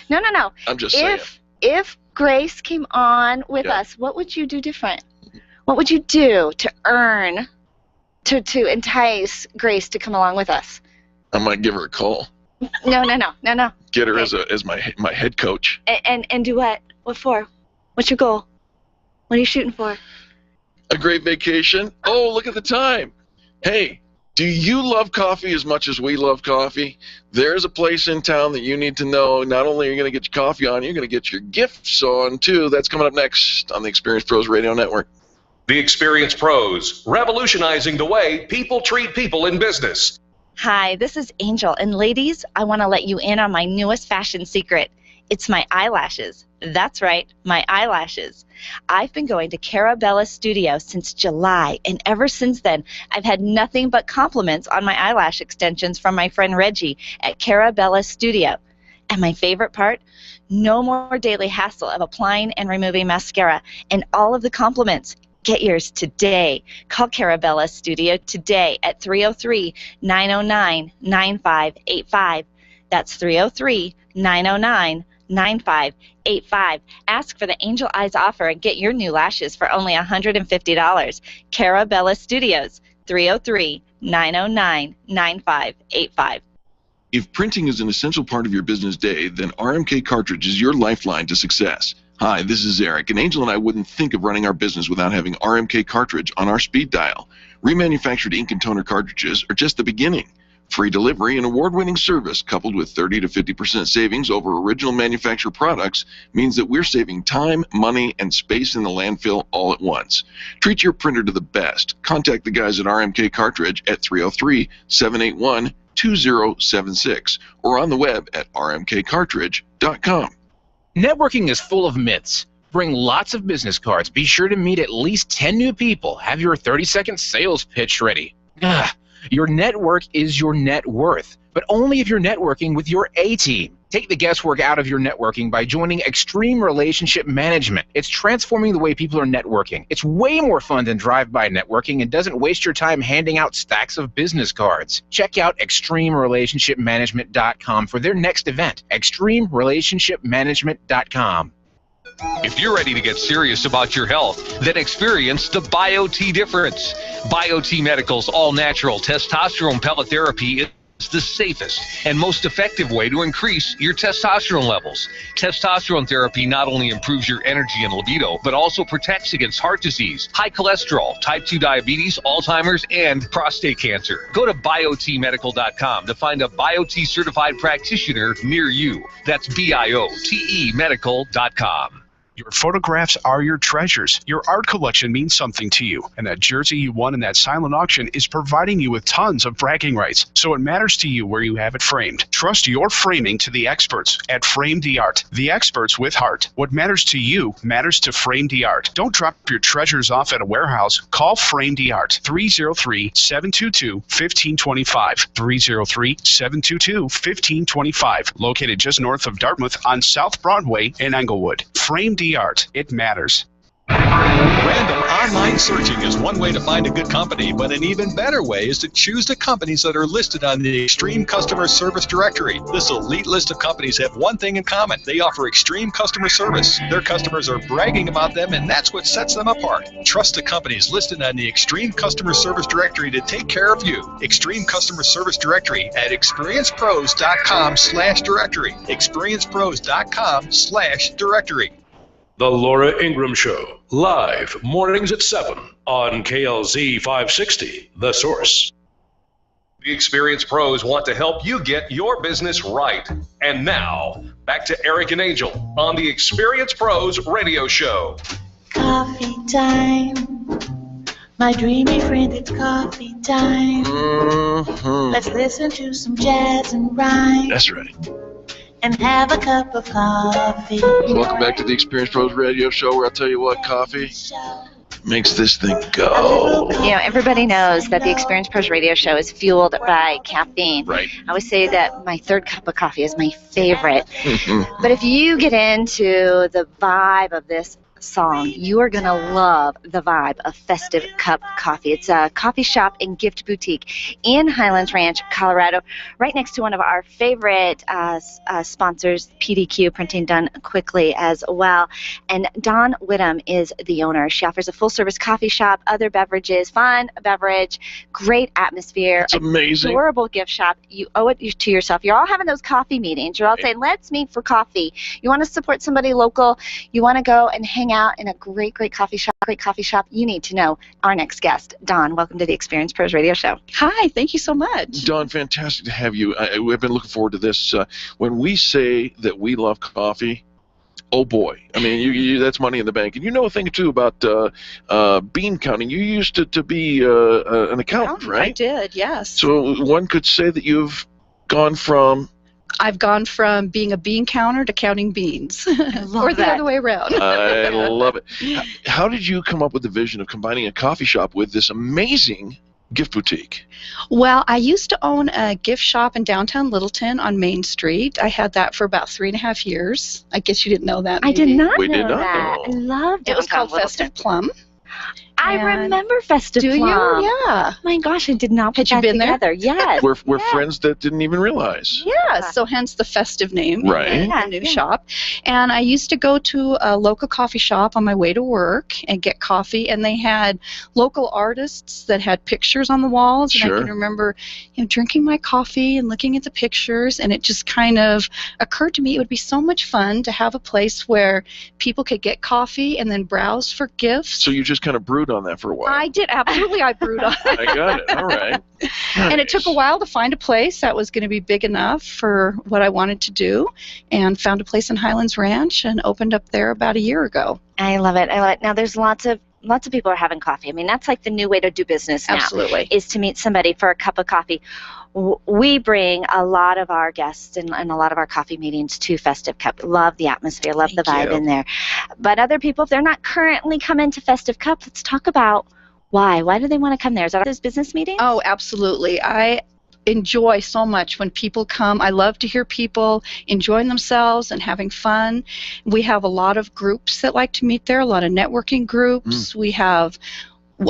[SPEAKER 3] No.
[SPEAKER 2] I'm just saying.
[SPEAKER 3] If Grace came on with us, what would you do different? What would you do to earn, to entice Grace to come along with us?
[SPEAKER 2] I might give her a call.
[SPEAKER 3] No.
[SPEAKER 2] Get her as my head coach.
[SPEAKER 3] And do what? What for? What's your goal? What are you shooting for?
[SPEAKER 2] A great vacation. Oh, look at the time. Hey, do you love coffee as much as we love coffee? There's a place in town that you need to know. Not only are you going to get your coffee on, you're going to get your gifts on, too. That's coming up next on the Experience Pros Radio Network.
[SPEAKER 1] The Experience Pros, revolutionizing the way people treat people in business.
[SPEAKER 5] Hi, this is Angel, and ladies, I want to let you in on my newest fashion secret. It's my eyelashes. That's right, my eyelashes. I've been going to Carabella Studio since July, and ever since then, I've had nothing but compliments on my eyelash extensions from my friend Reggie at Carabella Studio. And my favorite part? No more daily hassle of applying and removing mascara, and all of the compliments. Get yours today. Call Carabella Studio today at 303-909-9585. That's 303-909-9585. Ask for the Angel Eyes offer and get your new lashes for only $150. Carabella Studios, 303-909-9585.
[SPEAKER 2] If printing is an essential part of your business day, then RMK Cartridge is your lifeline to success. Hi, this is Eric, and Angel and I wouldn't think of running our business without having RMK Cartridge on our speed dial. Remanufactured ink and toner cartridges are just the beginning. Free delivery and award-winning service coupled with 30 to 50% savings over original manufacturer products means that we're saving time, money, and space in the landfill all at once. Treat your printer to the best. Contact the guys at RMK Cartridge at 303-781-2076 or on the web at rmkcartridge.com.
[SPEAKER 15] Networking is full of myths. Bring lots of business cards. Be sure to meet at least 10 new people. Have your 30-second sales pitch ready. Your network is your net worth, but only if you're networking with your A-team. Take the guesswork out of your networking by joining Extreme Relationship Management. It's transforming the way people are networking. It's way more fun than drive-by networking and doesn't waste your time handing out stacks of business cards. Check out ExtremeRelationshipManagement.com for their next event. ExtremeRelationshipManagement.com.
[SPEAKER 1] If you're ready to get serious about your health, then experience the BioT difference. BioT Medical's all-natural testosterone pellet therapy is the safest and most effective way to increase your testosterone levels. Testosterone therapy not only improves your energy and libido, but also protects against heart disease, high cholesterol, type 2 diabetes, Alzheimer's, and prostate cancer. Go to biotmedical.com to find a BioT certified practitioner near you. That's BIOTE medical.com.
[SPEAKER 16] Your photographs are your treasures. Your art collection means something to you, and that jersey you won in that silent auction is providing you with tons of bragging rights, so it matters to you where you have it framed. Trust your framing to the experts at Frame the Art, the experts with heart. What matters to you matters to Frame the Art. Don't drop your treasures off at a warehouse. Call Frame the Art, 303-722-1525, 303-722-1525, located just north of Dartmouth on South Broadway in Englewood. Frame the Art. It matters.
[SPEAKER 6] Random online searching is one way to find a good company, but an even better way is to choose the companies that are listed on the Extreme Customer Service Directory. This elite list of companies have one thing in common. They offer extreme customer service. Their customers are bragging about them, and that's what sets them apart. Trust the companies listed on the Extreme Customer Service Directory to take care of you. Extreme Customer Service Directory at experiencepros.com/directory. experiencepros.com/directory.
[SPEAKER 17] The Laura Ingraham Show, live mornings at 7 on KLZ 560, The Source.
[SPEAKER 1] The Experience Pros want to help you get your business right. And now, back to Eric and Angel on the Experience Pros Radio Show.
[SPEAKER 18] Coffee time. My dreamy friend, it's coffee time. Let's listen to some jazz and rhyme.
[SPEAKER 2] That's right.
[SPEAKER 18] And have a cup of coffee.
[SPEAKER 2] Welcome back to the Experience Pros Radio Show, where I'll tell you what, coffee makes this thing go.
[SPEAKER 3] You know, everybody knows that the Experience Pros Radio Show is fueled by caffeine.
[SPEAKER 2] Right.
[SPEAKER 3] I always say that my third cup of coffee is my favorite. But if you get into the vibe of this song, you are going to love the vibe of Festive Cup Coffee. It's a coffee shop and gift boutique in Highlands Ranch, Colorado, right next to one of our favorite sponsors, PDQ, Printing Done Quickly as well. And Dawn Witham is the owner. She offers a full-service coffee shop, other beverages, fun beverage, great atmosphere.
[SPEAKER 2] It's amazing.
[SPEAKER 3] Adorable gift shop. You owe it to yourself. You're all having those coffee meetings. You're all saying, let's meet for coffee. You want to support somebody local. You want to go and hang hang out in a great coffee shop, you need to know our next guest. Dawn, welcome to the Experience Pros Radio Show.
[SPEAKER 19] Hi, thank you so much.
[SPEAKER 2] Dawn, fantastic to have you. We've been looking forward to this. When we say that we love coffee, oh boy, I mean, that's money in the bank. And you know a thing or two about bean counting. You used to be an accountant, right?
[SPEAKER 19] I did, yes.
[SPEAKER 2] So one could say that you've gone from...
[SPEAKER 19] I've gone from being a bean counter to counting beans, or the other way around.
[SPEAKER 2] I love it. How did you come up with the vision of combining a coffee shop with this amazing gift boutique?
[SPEAKER 19] Well, I used to own a gift shop in downtown Littleton on Main Street. I had that for about 3.5 years. I guess you didn't know that.
[SPEAKER 3] I did not
[SPEAKER 2] We
[SPEAKER 3] know
[SPEAKER 2] did not
[SPEAKER 3] that. I love
[SPEAKER 19] It was called
[SPEAKER 3] Littleton.
[SPEAKER 19] Festive Plum.
[SPEAKER 3] I remember Festive
[SPEAKER 19] Do
[SPEAKER 3] Plum.
[SPEAKER 19] you? Yeah.
[SPEAKER 3] Oh my gosh, I did not put
[SPEAKER 19] Had you
[SPEAKER 3] that
[SPEAKER 19] been there?
[SPEAKER 3] together. Yes.
[SPEAKER 2] We're friends that didn't even realize.
[SPEAKER 19] Yeah, so hence the Festive name,
[SPEAKER 2] Right.
[SPEAKER 19] the new shop. And I used to go to a local coffee shop on my way to work and get coffee, and they had local artists that had pictures on the walls. And
[SPEAKER 2] Sure.
[SPEAKER 19] I can remember drinking my coffee and looking at the pictures, and it just kind of occurred to me it would be so much fun to have a place where people could get coffee and then browse for gifts.
[SPEAKER 2] So you just kind of brewed on that for a while.
[SPEAKER 19] I did, absolutely. I brewed on it.
[SPEAKER 2] I got it. All right.
[SPEAKER 19] And it took a while to find a place that was going to be big enough for what I wanted to do, and found a place in Highlands Ranch and opened up there about a year ago.
[SPEAKER 3] I love it. I love it. Now, there's lots of people are having coffee. I mean, that's like the new way to do business now.
[SPEAKER 19] Absolutely.
[SPEAKER 3] Is to meet somebody for a cup of coffee. We bring a lot of our guests and a lot of our coffee meetings to Festive Cup. Love the atmosphere, love the vibe in there. But other people, if they're not currently coming to Festive Cup, let's talk about why. Why do they want to come there? Is that those business meetings?
[SPEAKER 19] Oh, absolutely. I enjoy so much when people come. I love to hear people enjoying themselves and having fun. We have a lot of groups that like to meet there, a lot of networking groups. We have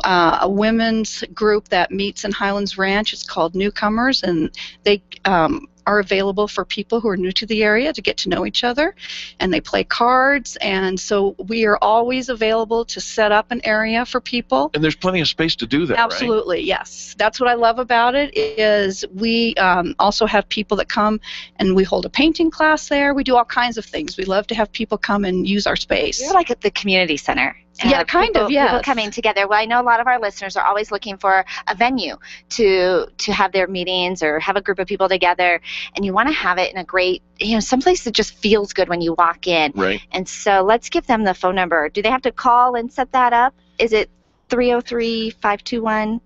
[SPEAKER 19] a women's group that meets in Highlands Ranch. It's called Newcomers, and they are available for people who are new to the area to get to know each other, and they play cards, and so we are always available to set up an area for people.
[SPEAKER 2] And there's plenty of space to do that,
[SPEAKER 19] Absolutely, yes. That's what I love about it, is we also have people that come, and we hold a painting class there. We do all kinds of things. We love to have people come and use our space.
[SPEAKER 3] You're like at the community center.
[SPEAKER 19] Yeah, kind of, yes.
[SPEAKER 3] People coming together. Well, I know a lot of our listeners are always looking for a venue to have their meetings or have a group of people together, and you want to have it in a great, someplace that just feels good when you walk in.
[SPEAKER 2] Right.
[SPEAKER 3] And so let's give them the phone number. Do they have to call and set that up? Is it 303-521?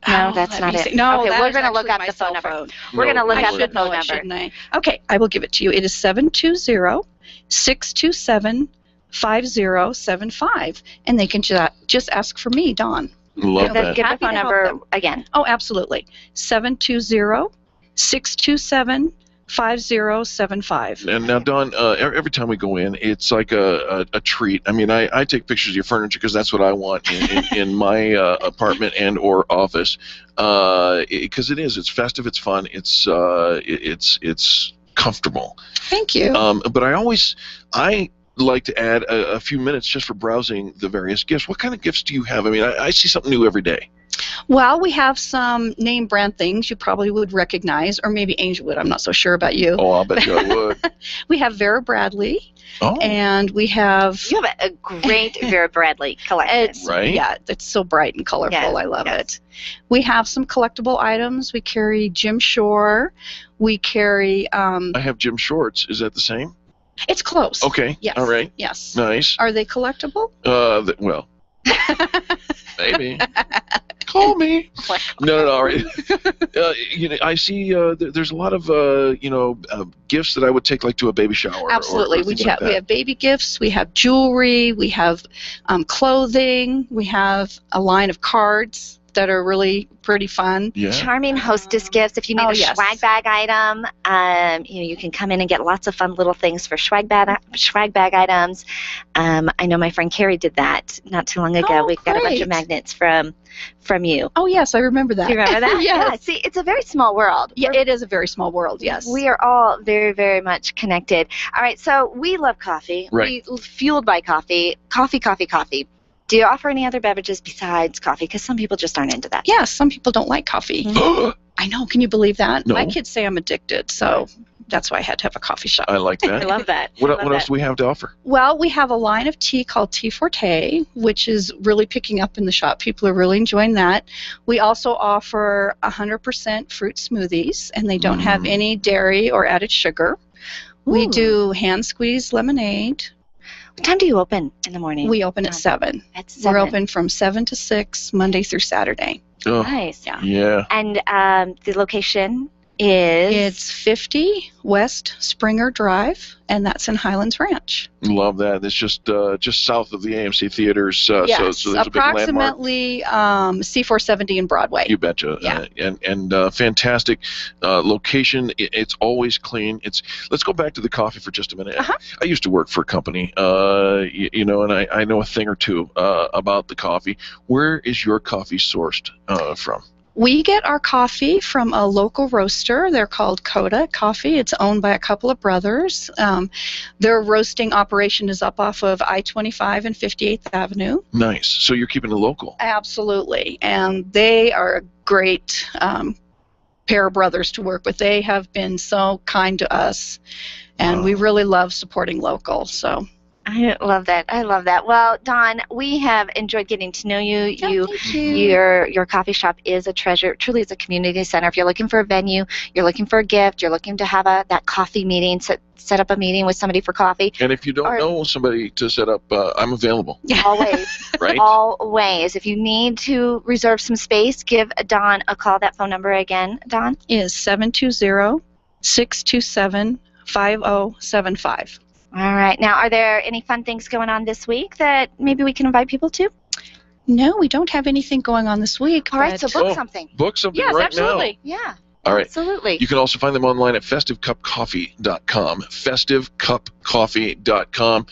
[SPEAKER 3] No, that's not it.
[SPEAKER 19] No,
[SPEAKER 3] okay,
[SPEAKER 19] that
[SPEAKER 3] we're
[SPEAKER 19] is
[SPEAKER 3] going to look
[SPEAKER 19] actually
[SPEAKER 3] up
[SPEAKER 19] my
[SPEAKER 3] the phone
[SPEAKER 19] cell
[SPEAKER 3] number.
[SPEAKER 19] phone.
[SPEAKER 3] We're going to look
[SPEAKER 19] I
[SPEAKER 3] up the
[SPEAKER 19] should know
[SPEAKER 3] phone
[SPEAKER 19] it,
[SPEAKER 3] number.
[SPEAKER 19] shouldn't I? Okay, I will give it to you. It is 720-627-5075, and they can just ask for me, Dawn.
[SPEAKER 2] Love that.
[SPEAKER 3] Give the phone number again.
[SPEAKER 19] Oh, absolutely. 720-627-5075.
[SPEAKER 2] And now, Dawn, every time we go in, it's like a treat. I mean, I take pictures of your furniture because that's what I want in my apartment and or office. Because it's festive, it's fun, it's comfortable.
[SPEAKER 19] Thank you.
[SPEAKER 2] But I like to add a few minutes just for browsing the various gifts. What kind of gifts do you have? I mean, I see something new every day.
[SPEAKER 19] Well, we have some name brand things you probably would recognize, or maybe Angel would. I'm not so sure about you.
[SPEAKER 2] Oh, I'll bet you I would.
[SPEAKER 19] We have Vera Bradley.
[SPEAKER 2] Oh.
[SPEAKER 19] And we have...
[SPEAKER 3] You have a great Vera Bradley collection.
[SPEAKER 2] Right?
[SPEAKER 19] Yeah, it's so bright and colorful.
[SPEAKER 3] Yes,
[SPEAKER 19] I love it. We have some collectible items. We carry Jim Shore. We carry...
[SPEAKER 2] I have Jim Shorts. Is that the same?
[SPEAKER 19] It's close.
[SPEAKER 2] Okay.
[SPEAKER 19] Yes.
[SPEAKER 2] All right.
[SPEAKER 19] Yes.
[SPEAKER 2] Nice.
[SPEAKER 19] Are they collectible?
[SPEAKER 2] Well, maybe. Call me. No. All right. I see. There's a lot of gifts that I would take like to a baby shower.
[SPEAKER 19] Absolutely.
[SPEAKER 2] Or
[SPEAKER 19] we
[SPEAKER 2] things like
[SPEAKER 19] have baby gifts. We have jewelry. We have clothing. We have a line of cards that are really pretty fun.
[SPEAKER 2] Yeah.
[SPEAKER 3] Charming hostess gifts. If you need a swag bag item, you can come in and get lots of fun little things for swag bag items. I know my friend Carrie did that not too long ago.
[SPEAKER 19] Oh,
[SPEAKER 3] We've got a bunch
[SPEAKER 19] great.
[SPEAKER 3] of magnets from you.
[SPEAKER 19] Oh, yes, I remember that.
[SPEAKER 3] Do you remember that?
[SPEAKER 19] Yes.
[SPEAKER 3] Yeah. See, it's a very small world.
[SPEAKER 19] Yeah, it is a very small world, yes.
[SPEAKER 3] We are all very, very much connected. All right, so we love coffee.
[SPEAKER 2] Right.
[SPEAKER 3] We fueled by coffee. Coffee. Do you offer any other beverages besides coffee? Because some people just aren't into that.
[SPEAKER 19] Yes, some people don't like coffee. I know. Can you believe that?
[SPEAKER 2] No.
[SPEAKER 19] My kids say I'm addicted, so that's why I had to have a coffee shop.
[SPEAKER 2] I like that.
[SPEAKER 3] I love that.
[SPEAKER 2] What else do we have to offer?
[SPEAKER 19] Well, we have a line of tea called Tea Forte, which is really picking up in the shop. People are really enjoying that. We also offer 100% fruit smoothies, and they don't have any dairy or added sugar. We do hand squeezed lemonade.
[SPEAKER 3] What time do you open in the morning?
[SPEAKER 19] We open at 7.
[SPEAKER 3] At 7.
[SPEAKER 19] We're open from 7 to 6, Monday through Saturday.
[SPEAKER 2] Oh,
[SPEAKER 3] nice.
[SPEAKER 2] Yeah.
[SPEAKER 3] And the location is?
[SPEAKER 19] It's 50 West Springer Drive, and that's in Highlands Ranch.
[SPEAKER 2] Love that. It's just south of the AMC theaters.
[SPEAKER 19] Yes,
[SPEAKER 2] so there's a big landmark.
[SPEAKER 19] approximately C470 and Broadway.
[SPEAKER 2] You betcha.
[SPEAKER 19] Yeah.
[SPEAKER 2] And fantastic location. It's always clean. Let's go back to the coffee for just a minute. I used to work for a company, and I know a thing or two about the coffee. Where is your coffee sourced from?
[SPEAKER 19] We get our coffee from a local roaster. They're called Coda Coffee. It's owned by a couple of brothers. Their roasting operation is up off of I-25 and 58th Avenue.
[SPEAKER 2] Nice. So you're keeping it local.
[SPEAKER 19] Absolutely. And they are a great pair of brothers to work with. They have been so kind to us, and we really love supporting local. So.
[SPEAKER 3] I love that. I love that. Well, Dawn, we have enjoyed getting to know you.
[SPEAKER 19] Thank you.
[SPEAKER 3] Your coffee shop is a treasure. Truly, it's a community center. If you're looking for a venue, you're looking for a gift, you're looking to have that coffee meeting, set up a meeting with somebody for coffee.
[SPEAKER 2] And if you don't know somebody to set up, I'm available.
[SPEAKER 3] Always.
[SPEAKER 2] Right?
[SPEAKER 3] Always. If you need to reserve some space, give Dawn a call. That phone number again, Dawn?
[SPEAKER 19] Is 720-627-5075.
[SPEAKER 3] All right. Now, are there any fun things going on this week that maybe we can invite people to?
[SPEAKER 19] No, we don't have anything going on this week.
[SPEAKER 3] All right, so book something.
[SPEAKER 2] Book something
[SPEAKER 19] yes,
[SPEAKER 2] right
[SPEAKER 19] absolutely.
[SPEAKER 2] now.
[SPEAKER 3] Yeah.
[SPEAKER 2] All right.
[SPEAKER 3] Absolutely.
[SPEAKER 2] You can also find them online at festivecupcoffee.com. Festivecupcoffee.com.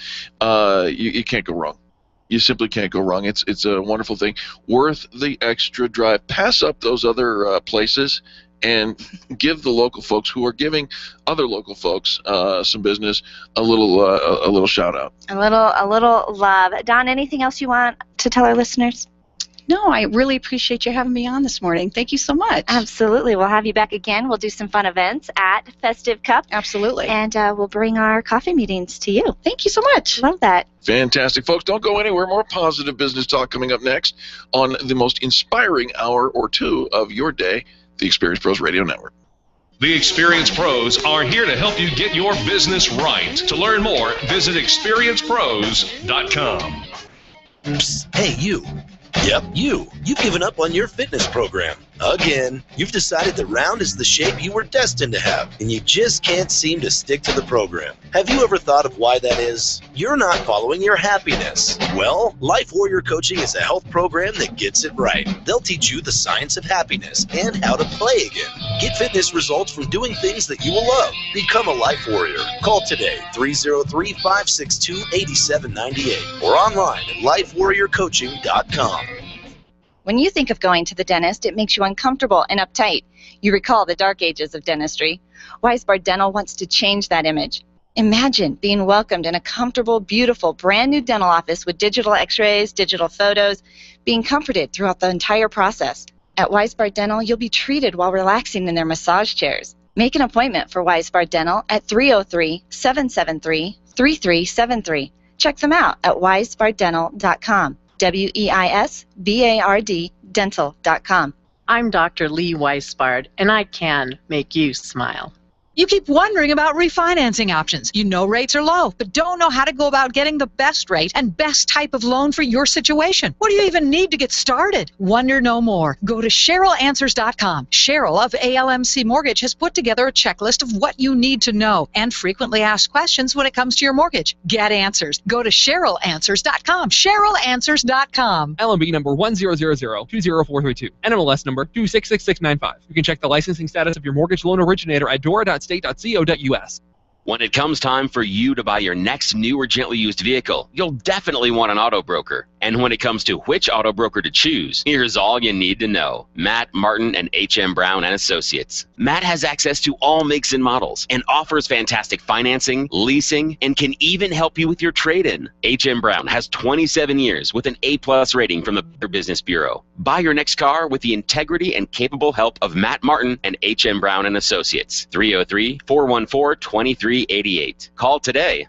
[SPEAKER 2] You can't go wrong. You simply can't go wrong. It's a wonderful thing. Worth the extra drive. Pass up those other places and give the local folks who are giving other local folks some business a little shout out.
[SPEAKER 3] A little love. Dawn, anything else you want to tell our listeners?
[SPEAKER 19] No, I really appreciate you having me on this morning. Thank you so much.
[SPEAKER 3] Absolutely. We'll have you back again. We'll do some fun events at Festive Cup.
[SPEAKER 19] Absolutely.
[SPEAKER 3] And we'll bring our coffee meetings to you.
[SPEAKER 19] Thank you so much.
[SPEAKER 3] Love that.
[SPEAKER 2] Fantastic. Folks, don't go anywhere. More positive business talk coming up next on the most inspiring hour or two of your day, the Experience Pros Radio Network.
[SPEAKER 1] The Experience Pros are here to help you get your business right. To learn more, visit experiencepros.com.
[SPEAKER 20] Psst, hey, you. Yep, you. You've given up on your fitness program. Again, you've decided that round is the shape you were destined to have, and you just can't seem to stick to the program. Have you ever thought of why that is? You're not following your happiness. Well, Life Warrior Coaching is a health program that gets it right. They'll teach you the science of happiness and how to play again. Get fitness results from doing things that you will love. Become a Life Warrior. Call today, 303-562-8798, or online at lifewarriorcoaching.com.
[SPEAKER 5] When you think of going to the dentist, it makes you uncomfortable and uptight. You recall the dark ages of dentistry. Weisbard Dental wants to change that image. Imagine being welcomed in a comfortable, beautiful, brand new dental office with digital x-rays, digital photos, being comforted throughout the entire process. At Weisbard Dental, you'll be treated while relaxing in their massage chairs. Make an appointment for Weisbard Dental at 303-773-3373. Check them out at weisbarddental.com. WEISBARD dental.com.
[SPEAKER 21] I'm Dr. Lee Weisbard, and I can make you smile.
[SPEAKER 22] You keep wondering about refinancing options. You know rates are low, but don't know how to go about getting the best rate and best type of loan for your situation. What do you even need to get started? Wonder no more. Go to CherylAnswers.com. Cheryl of ALMC Mortgage has put together a checklist of what you need to know and frequently asked questions when it comes to your mortgage. Get answers. Go to CherylAnswers.com. CherylAnswers.com.
[SPEAKER 4] LMB number 100020432. NMLS number 266695. You can check the licensing status of your mortgage loan originator at dora.state.co.us.
[SPEAKER 23] When it comes time for you to buy your next new or gently used vehicle, you'll definitely want an auto broker.
[SPEAKER 7] And when it comes to which auto broker to choose, here's all you need to know. Matt Martin and H.M. Brown and Associates. Matt has access to all makes and models and offers fantastic financing, leasing, and can even help you with your trade-in. H.M. Brown has 27 years with an A+ rating from the Better Business Bureau. Buy your next car with the integrity and capable help of Matt Martin and H.M. Brown and Associates. 303-414-2388. Call today.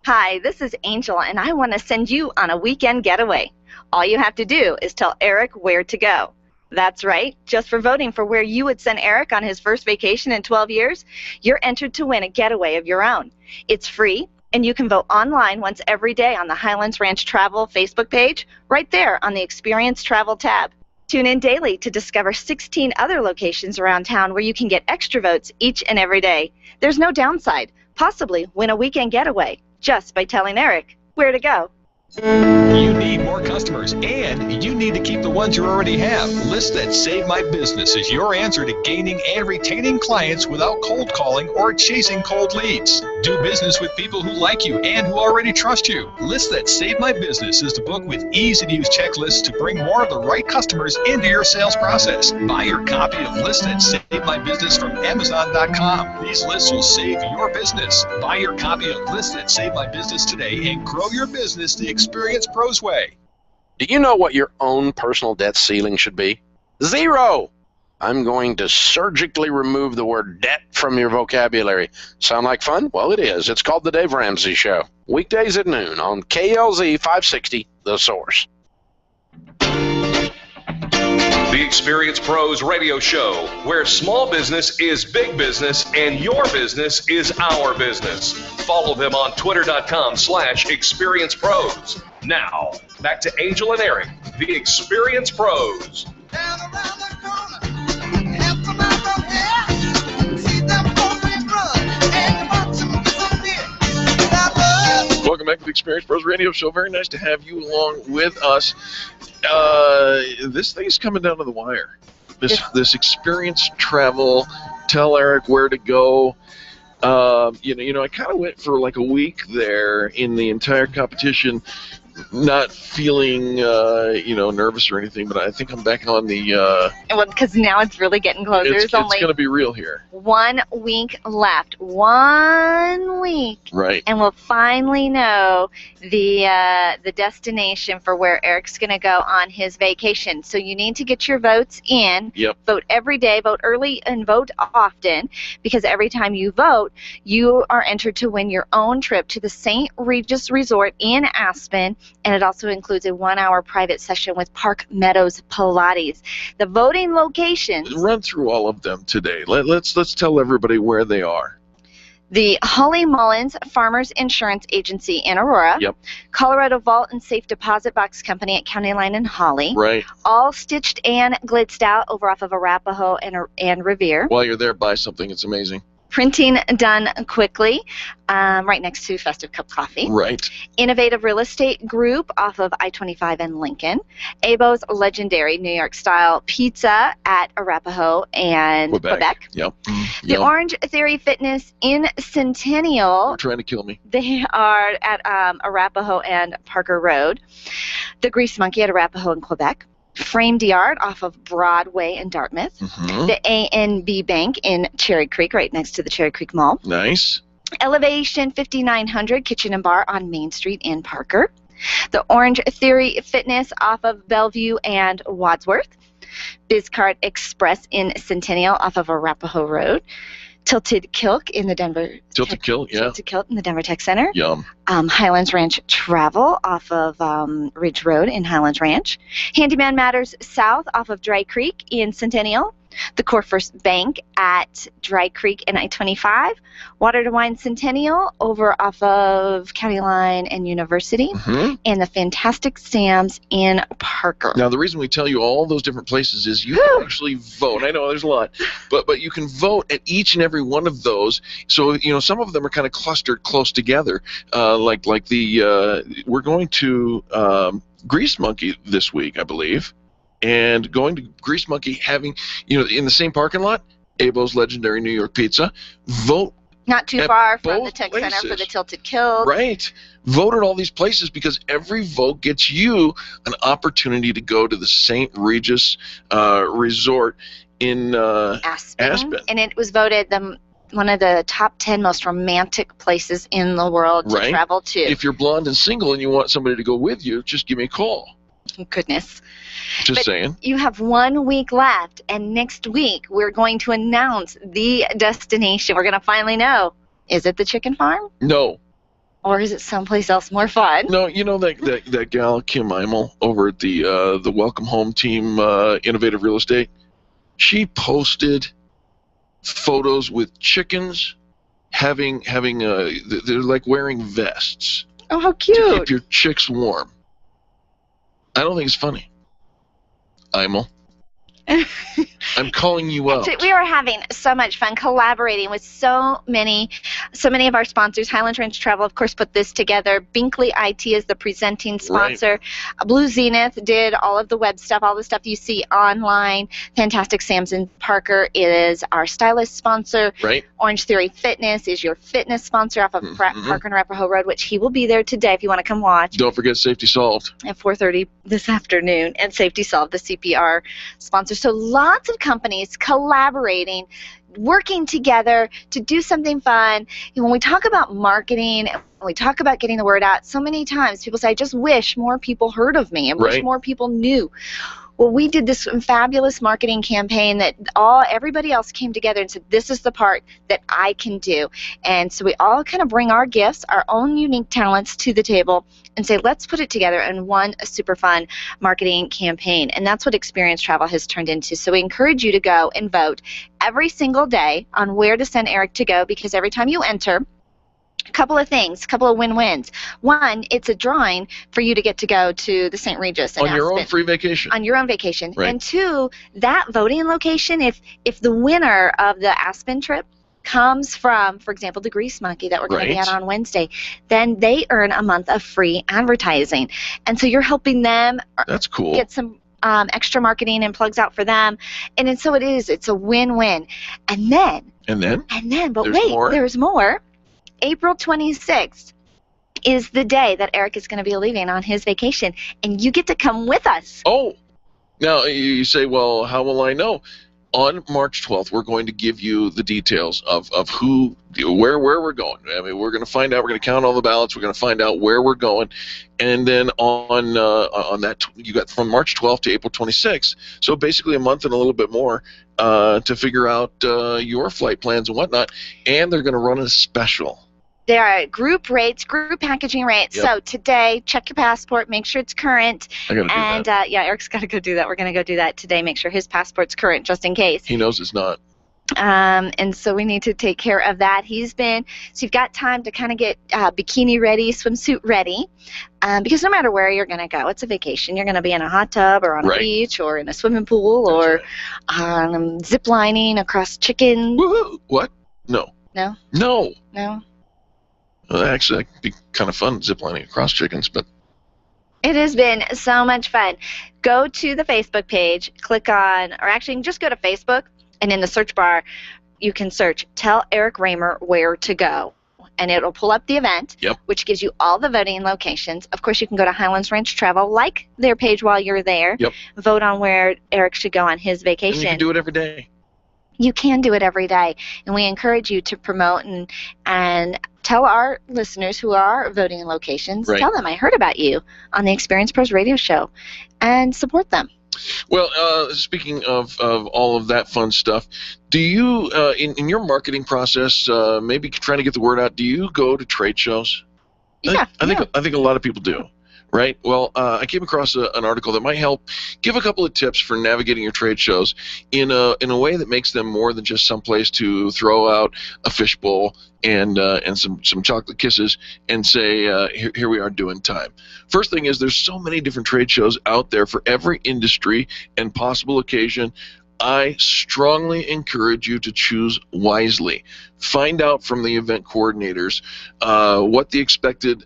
[SPEAKER 3] Hi, this is Angel, and I want to send you on a weekend getaway. All you have to do is tell Eric where to go. That's right. Just for voting for where you would send Eric on his first vacation in 12 years, you're entered to win a getaway of your own. It's free, and you can vote online once every day on the Highlands Ranch Travel Facebook page, right there on the Experience Travel tab. Tune in daily to discover 16 other locations around town where you can get extra votes each and every day. There's no downside. Possibly win a weekend getaway just by telling Eric where to go.
[SPEAKER 1] You need more customers, and you need to keep the ones you already have. Lists That Save My Business is your answer to gaining and retaining clients without cold calling or chasing cold leads. Do business with people who like you and who already trust you. Lists That Save My Business is the book with easy-to-use checklists to bring more of the right customers into your sales process. Buy your copy of Lists That Save My Business from Amazon.com. These lists will save your business. Buy your copy of Lists That Save My Business today and grow your business the Experience Pros way.
[SPEAKER 9] Do you know what your own personal debt ceiling should be? 0! I'm going to surgically remove the word debt from your vocabulary. Sound like fun? Well, it is. It's called The Dave Ramsey Show. Weekdays at noon on KLZ 560, The Source.
[SPEAKER 1] The Experience Pros radio show, where small business is big business and your business is our business. Follow them on twitter.com/experiencepros. Now, back to Angel and Eric, the Experience Pros.
[SPEAKER 2] Welcome back to the Experience Pros Radio Show. Very nice to have you along with us. This thing's coming down to the wire. This experience travel, tell Eric where to go. I kind of went for like a week there in the entire competition, not feeling, nervous or anything, but I think I'm back on the...
[SPEAKER 3] Well, because now it's really getting closer.
[SPEAKER 2] It's going to be real here.
[SPEAKER 3] 1 week left. 1 week.
[SPEAKER 2] Right.
[SPEAKER 3] And we'll finally know the destination for where Eric's going to go on his vacation. So you need to get your votes in.
[SPEAKER 2] Yep.
[SPEAKER 3] Vote every day, vote early, and vote often, because every time you vote, you are entered to win your own trip to the St. Regis Resort in Aspen, and it also includes a 1-hour private session with Park Meadows Pilates. The voting locations...
[SPEAKER 2] Run through all of them today. Let's tell everybody where they are.
[SPEAKER 3] The Holly Mullins Farmers Insurance Agency in Aurora.
[SPEAKER 2] Yep.
[SPEAKER 3] Colorado Vault and Safe Deposit Box Company at County Line in Holly.
[SPEAKER 2] Right.
[SPEAKER 3] All stitched and glitzed out over off of Arapahoe and Revere.
[SPEAKER 2] While you're there, buy something. It's amazing.
[SPEAKER 3] Printing done quickly, right next to Festive Cup Coffee.
[SPEAKER 2] Right.
[SPEAKER 3] Innovative Real Estate Group off of I-25 and Lincoln. Abo's legendary New York style pizza at Arapahoe and Quebec.
[SPEAKER 2] Yep.
[SPEAKER 3] The Orange Theory Fitness in Centennial.
[SPEAKER 2] You're trying to kill me.
[SPEAKER 3] They are at Arapahoe and Parker Road. The Grease Monkey at Arapahoe and Quebec. Framed Yard off of Broadway in Dartmouth.
[SPEAKER 2] Mm-hmm.
[SPEAKER 3] The A&B Bank in Cherry Creek, right next to the Cherry Creek Mall.
[SPEAKER 2] Nice.
[SPEAKER 3] Elevation 5900 Kitchen and Bar on Main Street in Parker. The Orange Theory Fitness off of Bellevue and Wadsworth. BizCard Express in Centennial off of Arapahoe Road. Tilted Kilt in the Denver...
[SPEAKER 2] Tilted Kilt, yeah.
[SPEAKER 3] Tilted Kilt in the Denver Tech Center.
[SPEAKER 2] Yum.
[SPEAKER 3] Highlands Ranch Travel off of Ridge Road in Highlands Ranch. Handyman Matters South off of Dry Creek in Centennial. The Core First Bank at Dry Creek and I-25. Water to Wine Centennial over off of County Line and University.
[SPEAKER 2] Mm-hmm.
[SPEAKER 3] And the Fantastic Sam's in Parker.
[SPEAKER 2] Now, the reason we tell you all those different places is you can actually vote. I know there's a lot, but you can vote at each and every one of those. So, some of them are kind of clustered close together. We're going to Grease Monkey this week, I believe. And going to Grease Monkey, having, in the same parking lot, Abo's legendary New York pizza. Vote
[SPEAKER 3] Not too
[SPEAKER 2] At
[SPEAKER 3] far from the
[SPEAKER 2] both
[SPEAKER 3] tech center for
[SPEAKER 2] places.
[SPEAKER 3] the Tilted Kilt.
[SPEAKER 2] Right. Vote at all these places because every vote gets you an opportunity to go to the St. Regis Resort in Aspen.
[SPEAKER 3] And it was voted one of the top 10 most romantic places in the world to travel to.
[SPEAKER 2] If you're blonde and single and you want somebody to go with you, just give me a call.
[SPEAKER 3] Goodness.
[SPEAKER 2] Just saying.
[SPEAKER 3] You have 1 week left, and next week we're going to announce the destination. We're going to finally know. Is it the chicken farm?
[SPEAKER 2] No.
[SPEAKER 3] Or is it someplace else more fun?
[SPEAKER 2] No, you know that gal Kim Eimel over at the Welcome Home Team Innovative Real Estate? She posted photos with chickens having they're like wearing vests.
[SPEAKER 3] Oh, how cute.
[SPEAKER 2] To keep your chicks warm. I don't think it's funny. Eimel. I'm calling you out.
[SPEAKER 3] We are having so much fun collaborating with so many of our sponsors. Highlands Ranch Travel, of course, put this together. Binkley IT is the presenting sponsor. Right. Blue Zenith did all of the web stuff, all the stuff you see online. Fantastic Samson Parker is our stylist sponsor.
[SPEAKER 2] Right.
[SPEAKER 3] Orange Theory Fitness is your fitness sponsor off of Parker and Arapahoe Road, which he will be there today if you want to come watch.
[SPEAKER 2] Don't forget Safety Solved.
[SPEAKER 3] At 4:30 this afternoon. And Safety Solved, the CPR sponsor. So lots of companies collaborating, working together to do something fun. When we talk about marketing, when we talk about getting the word out, so many times people say, I just wish more people heard of me. I wish more people knew. Well, we did this fabulous marketing campaign that everybody else came together and said, this is the part that I can do. And so we all kind of bring our gifts, our own unique talents to the table and say, let's put it together in one super fun marketing campaign. And that's what Experience Travel has turned into. So we encourage you to go and vote every single day on where to send Eric to go, because every time you enter, a couple of things, a couple of win-wins. One, it's a drawing for you to get to go to the St. Regis in
[SPEAKER 2] on your
[SPEAKER 3] Aspen.
[SPEAKER 2] own free vacation.
[SPEAKER 3] On your own vacation.
[SPEAKER 2] Right.
[SPEAKER 3] And two, that voting location, if the winner of the Aspen trip comes from, for example, the Grease Monkey that we're going to be at on Wednesday, then they earn a month of free advertising. And so you're helping them
[SPEAKER 2] That's cool.
[SPEAKER 3] get some extra marketing and plugs out for them. And so it's a win-win. And then, but
[SPEAKER 2] There's
[SPEAKER 3] wait,
[SPEAKER 2] more?
[SPEAKER 3] there's more. April 26th is the day that Eric is going to be leaving on his vacation, and you get to come with us.
[SPEAKER 2] Oh, now you say, well, how will I know? On March 12th, we're going to give you the details of where we're going. I mean, we're going to find out. We're going to count all the ballots. We're going to find out where we're going, and then on that, you got from March 12th to April 26th. So basically, a month and a little bit more to figure out your flight plans and whatnot. And they're going to run a special.
[SPEAKER 3] There are group rates, group packaging rates.
[SPEAKER 2] Yep.
[SPEAKER 3] So today, check your passport, make sure it's current.
[SPEAKER 2] I gotta do
[SPEAKER 3] and
[SPEAKER 2] that.
[SPEAKER 3] Eric's got to go do that. We're going to go do that today. Make sure his passport's current, just in case.
[SPEAKER 2] He knows it's not.
[SPEAKER 3] And so we need to take care of that. So you've got time to kind of get bikini ready, swimsuit ready, because no matter where you're going to go, it's a vacation. You're going to be in a hot tub or on a beach or in a swimming pool or zip lining across chicken.
[SPEAKER 2] Woohoo! What? No.
[SPEAKER 3] No?
[SPEAKER 2] No.
[SPEAKER 3] No?
[SPEAKER 2] Well, actually, that could be kind of fun, ziplining across chickens, but...
[SPEAKER 3] It has been so much fun. Go to the Facebook page, click on, or actually just go to Facebook, and in the search bar, you can search Tell Eric Raymer Where to Go. And it'll pull up the event, which gives you all the voting locations. Of course, you can go to Highlands Ranch Travel, like their page while you're there, vote on where Eric should go on his vacation.
[SPEAKER 2] And you can do it every day.
[SPEAKER 3] You can do it every day, and we encourage you to promote and tell our listeners who are voting locations, tell them I heard about you on the Experience Pros radio show, and support them.
[SPEAKER 2] Well, speaking of all of that fun stuff, do you, in your marketing process, maybe trying to get the word out, do you go to trade shows?
[SPEAKER 3] Yeah.
[SPEAKER 2] I think a lot of people do. Right. Well, I came across an article that might help give a couple of tips for navigating your trade shows in a way that makes them more than just some place to throw out a fishbowl and some chocolate kisses and say, here we are doing time. First thing is there's so many different trade shows out there for every industry and possible occasion. I strongly encourage you to choose wisely. Find out from the event coordinators what the expected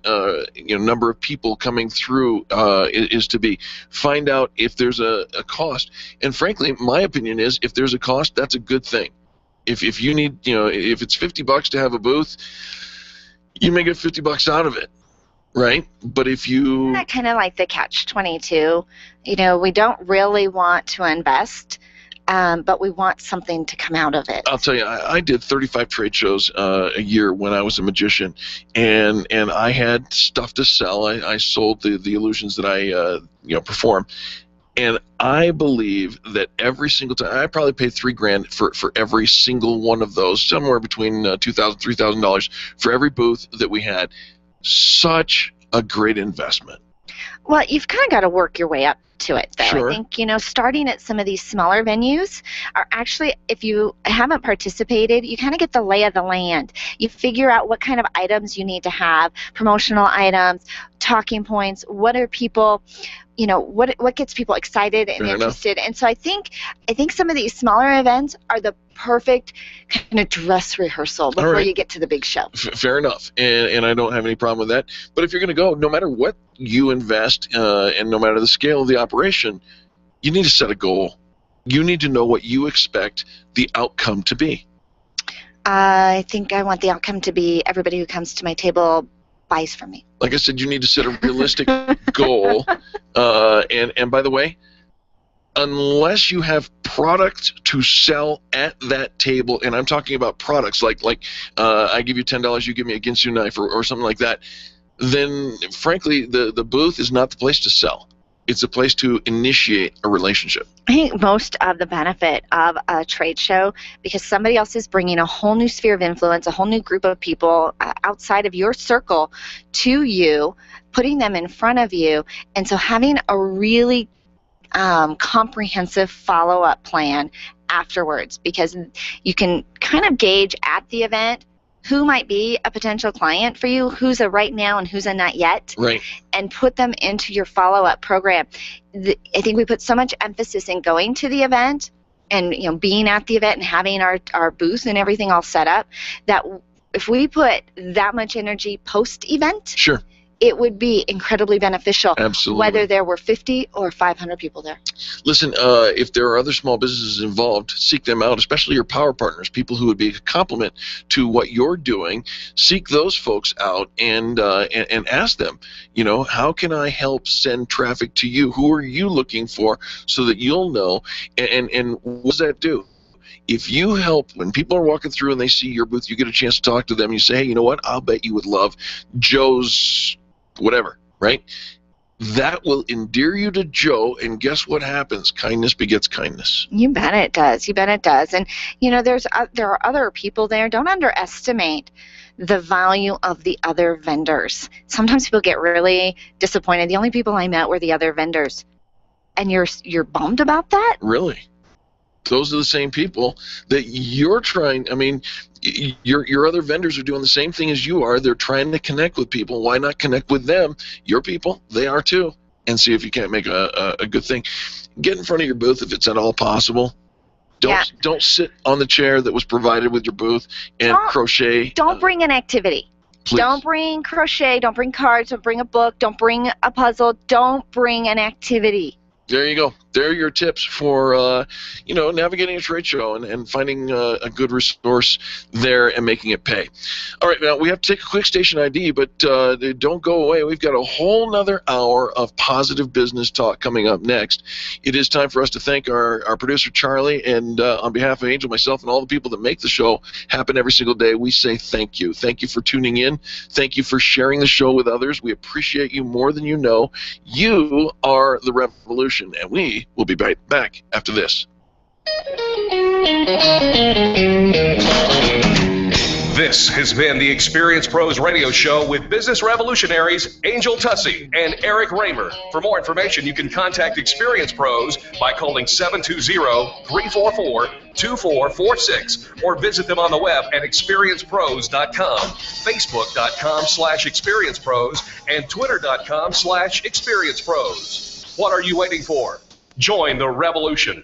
[SPEAKER 2] number of people coming through is to be. Find out if there's a cost. And frankly, my opinion is if there's a cost, that's a good thing. If you need, if it's $50 to have a booth, you may get $50 out of it, right? But if you...
[SPEAKER 3] That kind of like the catch-22. We don't really want to invest, but we want something to come out of it.
[SPEAKER 2] I'll tell you, I did 35 trade shows a year when I was a magician, and I had stuff to sell. I sold the illusions that I perform, and I believe that every single time I probably paid $3,000 for every single one of those, somewhere between $2,000, $3,000 for every booth that we had. Such a great investment.
[SPEAKER 3] Well, you've kind of got to work your way up to it, though.
[SPEAKER 2] Sure.
[SPEAKER 3] I think, starting at some of these smaller venues are actually, if you haven't participated, you kind of get the lay of the land. You figure out what kind of items you need to have, promotional items, talking points, what are people, what gets people excited and interested. And so I think some of these smaller events are the perfect kind of dress rehearsal before you get to the big show.
[SPEAKER 2] Fair enough, and I don't have any problem with that. But if you're going to go, no matter what you invest and no matter the scale of the operation, you need to set a goal. You need to know what you expect the outcome to be.
[SPEAKER 3] I think I want the outcome to be everybody who comes to my table buys from me.
[SPEAKER 2] Like I said, you need to set a realistic goal. And by the way, unless you have product to sell at that table, and I'm talking about products like I give you $10, you give me a Ginsu knife or something like that, then frankly the booth is not the place to sell. It's a place to initiate a relationship.
[SPEAKER 3] I think most of the benefit of a trade show, because somebody else is bringing a whole new sphere of influence, a whole new group of people outside of your circle to you, putting them in front of you, and so having a really comprehensive follow-up plan afterwards, because you can kind of gauge at the event who might be a potential client for you, who's a right now and who's a not yet,
[SPEAKER 2] right,
[SPEAKER 3] and put them into your follow-up program. I think we put so much emphasis in going to the event and being at the event and having our booth and everything all set up, that if we put that much energy post-event,
[SPEAKER 2] sure,
[SPEAKER 3] it would be incredibly beneficial.
[SPEAKER 2] Absolutely.
[SPEAKER 3] Whether there were 50 or 500 people there.
[SPEAKER 2] Listen, if there are other small businesses involved, seek them out, especially your power partners, people who would be a complement to what you're doing. Seek those folks out and ask them, how can I help send traffic to you? Who are you looking for, so that you'll know? And what does that do? If you help, when people are walking through and they see your booth, you get a chance to talk to them. You say, hey, you know what? I'll bet you would love Joe's whatever, right? That will endear you to Joe, and guess what happens? Kindness begets kindness.
[SPEAKER 3] You bet it does. You bet it does. And, there are other people there. Don't underestimate the value of the other vendors. Sometimes people get really disappointed. The only people I met were the other vendors. And you're bummed about that?
[SPEAKER 2] Really? Those are the same people that you're trying. I mean, your other vendors are doing the same thing as you are. They're trying to connect with people. Why not connect with them? Your people, they are too. And see if you can't make a good thing. Get in front of your booth if it's at all possible. Don't sit on the chair that was provided with your booth and crochet.
[SPEAKER 3] Don't bring an activity.
[SPEAKER 2] Please.
[SPEAKER 3] Don't bring crochet. Don't bring cards. Don't bring a book. Don't bring a puzzle. Don't bring an activity.
[SPEAKER 2] There you go. There are your tips for, navigating a trade show and finding a good resource there and making it pay. All right, now we have to take a quick station ID, but don't go away. We've got a whole nother hour of positive business talk coming up next. It is time for us to thank our producer, Charlie, and on behalf of Angel, myself, and all the people that make the show happen every single day, we say thank you. Thank you for tuning in. Thank you for sharing the show with others. We appreciate you more than you know. You are the revolution, and we will be right back after this.
[SPEAKER 1] This has been the Experience Pros Radio Show with business revolutionaries Angel Tussey and Eric Raymer. For more information, you can contact Experience Pros by calling 720-344-2446 or visit them on the web at experiencepros.com, facebook.com/experiencepros, and twitter.com/experiencepros. What are you waiting for? Join the revolution.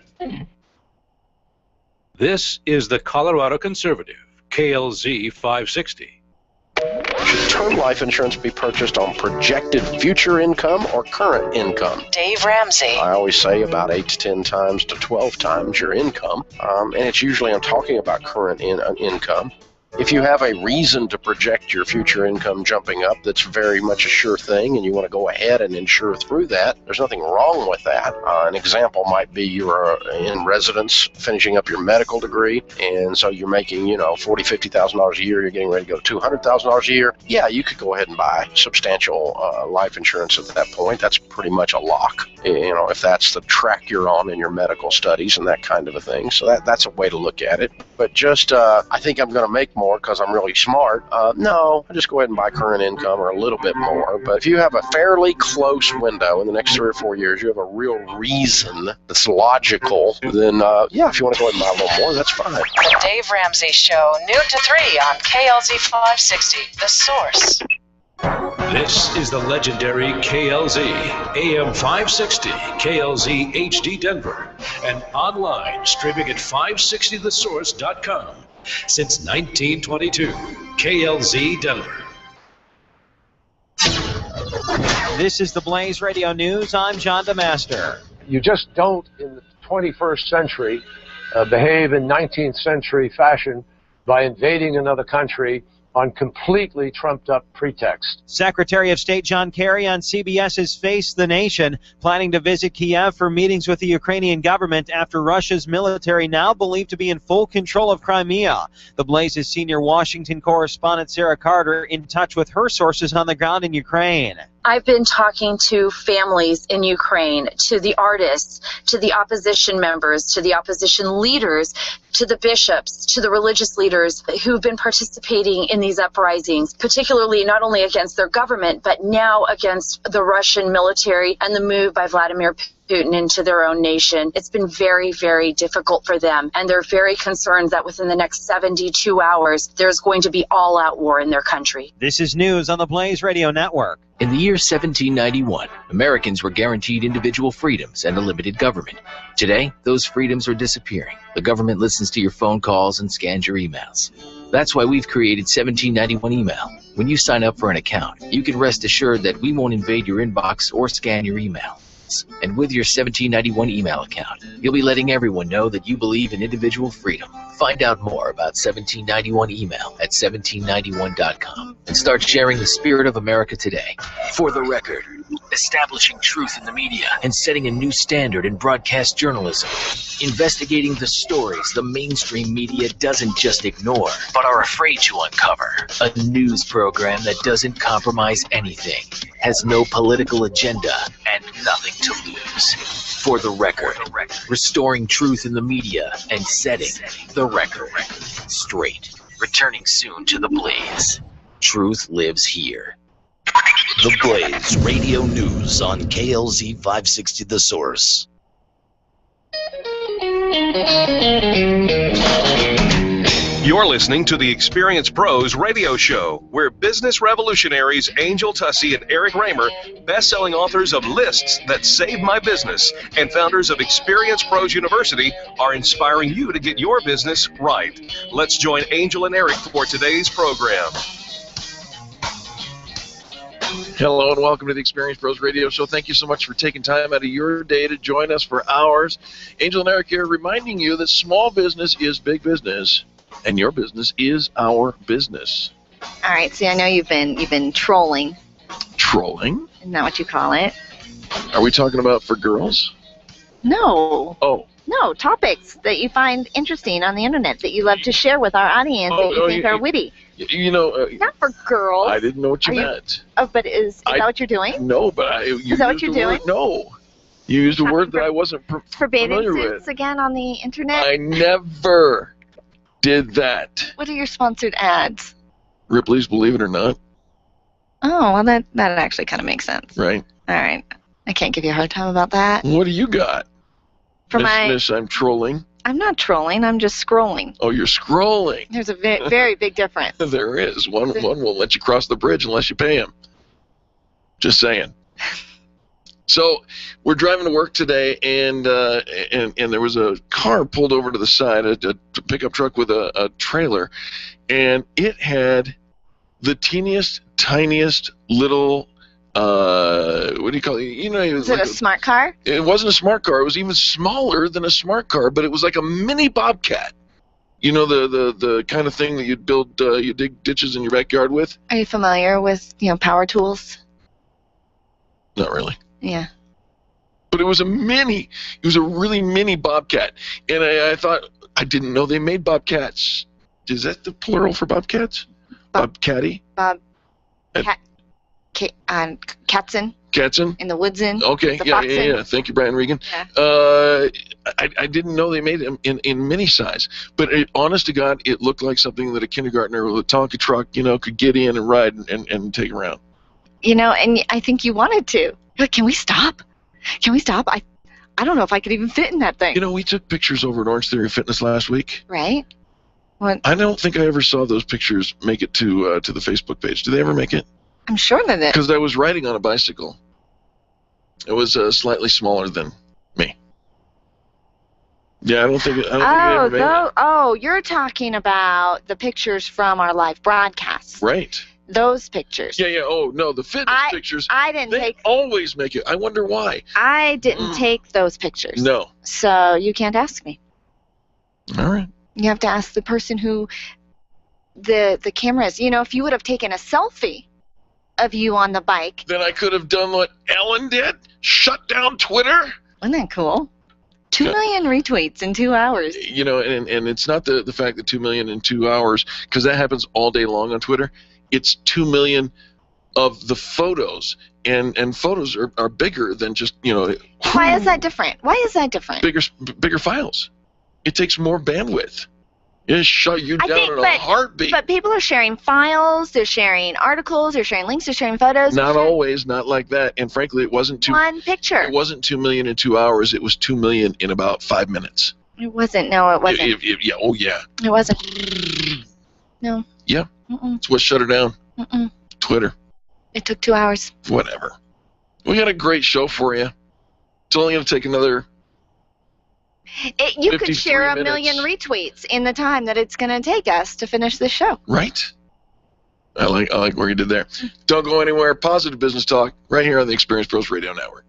[SPEAKER 17] This is the Colorado Conservative, KLZ 560.
[SPEAKER 9] Should term life insurance be purchased on projected future income or current income?
[SPEAKER 22] Dave Ramsey.
[SPEAKER 9] I always say about 8 to 10 times to 12 times your income, and it's usually I'm talking about current income. If you have a reason to project your future income jumping up, that's very much a sure thing, and you want to go ahead and insure through that, there's nothing wrong with that. An example might be you're in residence finishing up your medical degree, and so you're making, $40,000, $50,000 a year, you're getting ready to go to $200,000 a year. Yeah, you could go ahead and buy substantial life insurance at that point. That's pretty much a lock, if that's the track you're on in your medical studies and that kind of a thing. So that's a way to look at it. But just, I think I'm going to make more because I'm really smart. No, I just go ahead and buy current income or a little bit more. But if you have a fairly close window in the next 3 or 4 years, you have a real reason that's logical, then if you want to go ahead and buy a little more, that's fine.
[SPEAKER 22] The Dave Ramsey Show, noon to 3 on KLZ 560, The Source.
[SPEAKER 17] This is the legendary KLZ, AM 560, KLZ HD Denver, and online streaming at 560thesource.com. Since 1922, KLZ Denver.
[SPEAKER 8] This is the Blaze Radio News. I'm John DeMaster.
[SPEAKER 10] You just don't, in the 21st century, behave in 19th century fashion by invading another country on completely trumped-up pretext.
[SPEAKER 8] Secretary of State John Kerry on CBS's Face the Nation, planning to visit Kiev for meetings with the Ukrainian government after Russia's military now believed to be in full control of Crimea. The Blaze's senior Washington correspondent Sarah Carter in touch with her sources on the ground in Ukraine.
[SPEAKER 23] I've been talking to families in Ukraine, to the artists, to the opposition members, to the opposition leaders, to the bishops, to the religious leaders who've been participating in these uprisings, particularly not only against their government, but now against the Russian military and the move by Vladimir Putin into their own nation. It's been very, very difficult for them, and they're very concerned that within the next 72 hours, there's going to be all-out war in their country.
[SPEAKER 8] This is news on the Blaze Radio Network.
[SPEAKER 24] In the year 1791, Americans were guaranteed individual freedoms and a limited government. Today, those freedoms are disappearing. The government listens to your phone calls and scans your emails. That's why we've created 1791 Email. When you sign up for an account, you can rest assured that we won't invade your inbox or scan your email. And with your 1791 email account, you'll be letting everyone know that you believe in individual freedom. Find out more about 1791 email at 1791.com and start sharing the spirit of America today. For the record, establishing truth in the media and setting a new standard in broadcast journalism. Investigating the stories the mainstream media doesn't just ignore, but are afraid to uncover. A news program that doesn't compromise anything, has no political agenda, and nothing to lose. For the record, restoring truth in the media and setting the record straight. Returning soon to the Blaze. Truth lives here.
[SPEAKER 20] The Blaze Radio News on KLZ 560 The Source.
[SPEAKER 1] You're listening to the Experience Pros radio show, where business revolutionaries Angel Tussey and Eric Raymer, best-selling authors of Lists That Saved My Business, and founders of Experience Pros University, are inspiring you to get your business right. Let's join Angel and Eric for today's program.
[SPEAKER 2] Hello and welcome to the Experience Pros Radio Show. Thank you so much for taking time out of your day to join us for ours. Angel and Eric here reminding you that small business is big business. And your business is our business.
[SPEAKER 3] All right. See, I know you've been trolling.
[SPEAKER 2] Trolling?
[SPEAKER 3] Isn't that what you call it?
[SPEAKER 2] Are we talking about for girls?
[SPEAKER 3] No.
[SPEAKER 2] Oh.
[SPEAKER 3] No, topics that you find interesting on the internet that you love to share with our audience that you think are witty.
[SPEAKER 2] You know.
[SPEAKER 3] Not for girls.
[SPEAKER 2] I didn't know what you meant.
[SPEAKER 3] Oh, but is that what you're doing?
[SPEAKER 2] No, but
[SPEAKER 3] is that what you're doing?
[SPEAKER 2] No. You used a word that I wasn't
[SPEAKER 3] for bathing
[SPEAKER 2] familiar
[SPEAKER 3] suits
[SPEAKER 2] with.
[SPEAKER 3] again on the internet?
[SPEAKER 2] I never did that.
[SPEAKER 3] What are your sponsored ads?
[SPEAKER 2] Ripley's Believe It or Not.
[SPEAKER 3] Oh, well, that actually kind of makes sense.
[SPEAKER 2] Right.
[SPEAKER 3] All right. I can't give you a hard time about that.
[SPEAKER 2] What do you got?
[SPEAKER 3] For
[SPEAKER 2] Miss, I'm trolling.
[SPEAKER 3] I'm not trolling. I'm just scrolling.
[SPEAKER 2] Oh, you're scrolling.
[SPEAKER 3] There's a very big difference.
[SPEAKER 2] There is. One won't let you cross the bridge unless you pay him. Just saying. So we're driving to work today, and there was a car pulled over to the side, a pickup truck with a trailer, and it had the teeniest, tiniest little, what do you call it? You know,
[SPEAKER 3] Is it a smart car?
[SPEAKER 2] It wasn't a smart car. It was even smaller than a smart car, but it was like a mini Bobcat. You know, the kind of thing that you'd build, you dig ditches in your backyard with?
[SPEAKER 3] Are you familiar with, power tools?
[SPEAKER 2] Not really.
[SPEAKER 3] Yeah.
[SPEAKER 2] But it was a really mini Bobcat. And I thought, I didn't know they made Bobcats. Is that the plural for Bobcats? Bobcatty?
[SPEAKER 3] Katzen.
[SPEAKER 2] Katzen?
[SPEAKER 3] In the Woodsin.
[SPEAKER 2] Okay, yeah. Thank you, Brian Regan.
[SPEAKER 3] Yeah.
[SPEAKER 2] I didn't know they made them in mini size. But honest to God, it looked like something that a kindergartner with a Tonka truck, could get in and ride and take around.
[SPEAKER 3] And I think you wanted to. Like, can we stop? Can we stop? I don't know if I could even fit in that thing.
[SPEAKER 2] We took pictures over at Orange Theory Fitness last week.
[SPEAKER 3] Right. What?
[SPEAKER 2] I don't think I ever saw those pictures make it to the Facebook page. Did they ever make it?
[SPEAKER 3] I'm sure that it.
[SPEAKER 2] Because I was riding on a bicycle. It was slightly smaller than me. Yeah, I don't think it ever made it.
[SPEAKER 3] Oh, you're talking about the pictures from our live broadcast.
[SPEAKER 2] Right.
[SPEAKER 3] Those pictures.
[SPEAKER 2] Yeah. Oh, no, the fitness pictures.
[SPEAKER 3] They
[SPEAKER 2] always make it. I wonder why.
[SPEAKER 3] I didn't take those pictures.
[SPEAKER 2] No.
[SPEAKER 3] So you can't ask me.
[SPEAKER 2] All right.
[SPEAKER 3] You have to ask the person who the camera is. If you would have taken a selfie of you on the bike.
[SPEAKER 2] Then I could have done what Ellen did. Shut down Twitter.
[SPEAKER 3] Wasn't that cool? 2 million retweets in 2 hours.
[SPEAKER 2] And it's not the fact that 2 million in 2 hours, because that happens all day long on Twitter. It's 2 million of the photos, and photos are bigger than just,
[SPEAKER 3] Why is that different?
[SPEAKER 2] Bigger files. It takes more bandwidth. It shut you down in a heartbeat.
[SPEAKER 3] But people are sharing files, they're sharing articles, they're sharing links, they're sharing photos.
[SPEAKER 2] Not always, not like that. And frankly, it wasn't
[SPEAKER 3] one picture.
[SPEAKER 2] It wasn't 2 million in 2 hours. It was 2 million in about 5 minutes.
[SPEAKER 3] It wasn't. No, it wasn't.
[SPEAKER 2] Yeah.
[SPEAKER 3] It wasn't. No.
[SPEAKER 2] Yeah. It's what shut her down. Twitter.
[SPEAKER 3] It took 2 hours.
[SPEAKER 2] Whatever. We got a great show for you. It's only going to take another.
[SPEAKER 3] You could share a million retweets in the time that it's going to take us to finish this show.
[SPEAKER 2] Right. I like what you did there. Don't go anywhere. Positive business talk right here on the Experience Pros Radio Network.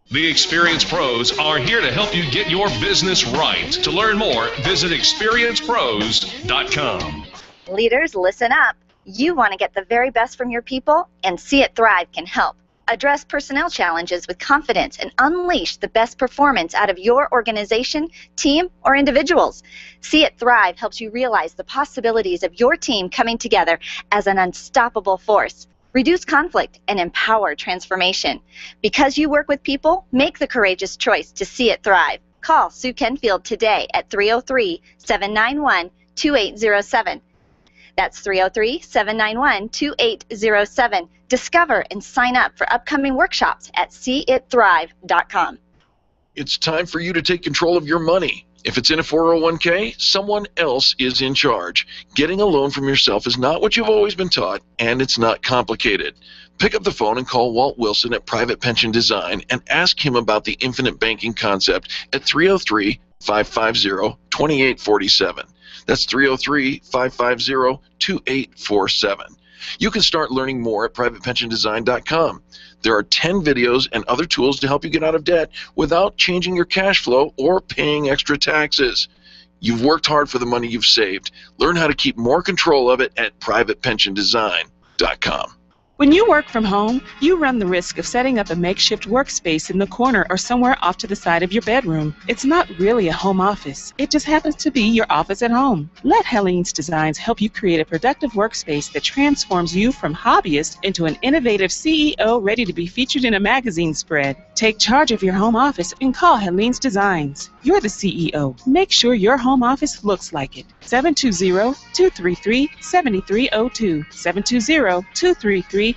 [SPEAKER 17] The Experience Pros are here to help you get your business right. To learn more, visit experiencepros.com.
[SPEAKER 11] Leaders, listen up. You want to get the very best from your people, and See It Thrive can help. Address personnel challenges with confidence and unleash the best performance out of your organization, team, or individuals. See It Thrive helps you realize the possibilities of your team coming together as an unstoppable force. Reduce conflict and empower transformation. Because you work with people, make the courageous choice to see it thrive. Call Sue Kenfield today at 303-791-2807. That's 303-791-2807. Discover and sign up for upcoming workshops at seeitthrive.com.
[SPEAKER 2] It's time for you to take control of your money. If it's in a 401k, someone else is in charge. Getting a loan from yourself is not what you've always been taught, and it's not complicated. Pick up the phone and call Walt Wilson at Private Pension Design and ask him about the infinite banking concept at 303-550-2847. That's 303-550-2847. You can start learning more at privatepensiondesign.com. There are 10 videos and other tools to help you get out of debt without changing your cash flow or paying extra taxes. You've worked hard for the money you've saved. Learn how to keep more control of it at privatepensiondesign.com.
[SPEAKER 12] When you work from home, you run the risk of setting up a makeshift workspace in the corner or somewhere off to the side of your bedroom. It's not really a home office. It just happens to be your office at home. Let Helene's Designs help you create a productive workspace that transforms you from hobbyist into an innovative CEO ready to be featured in a magazine spread. Take charge of your home office and call Helene's Designs. You're the CEO. Make sure your home office looks like it. 720-233-7302. 720-233-7302.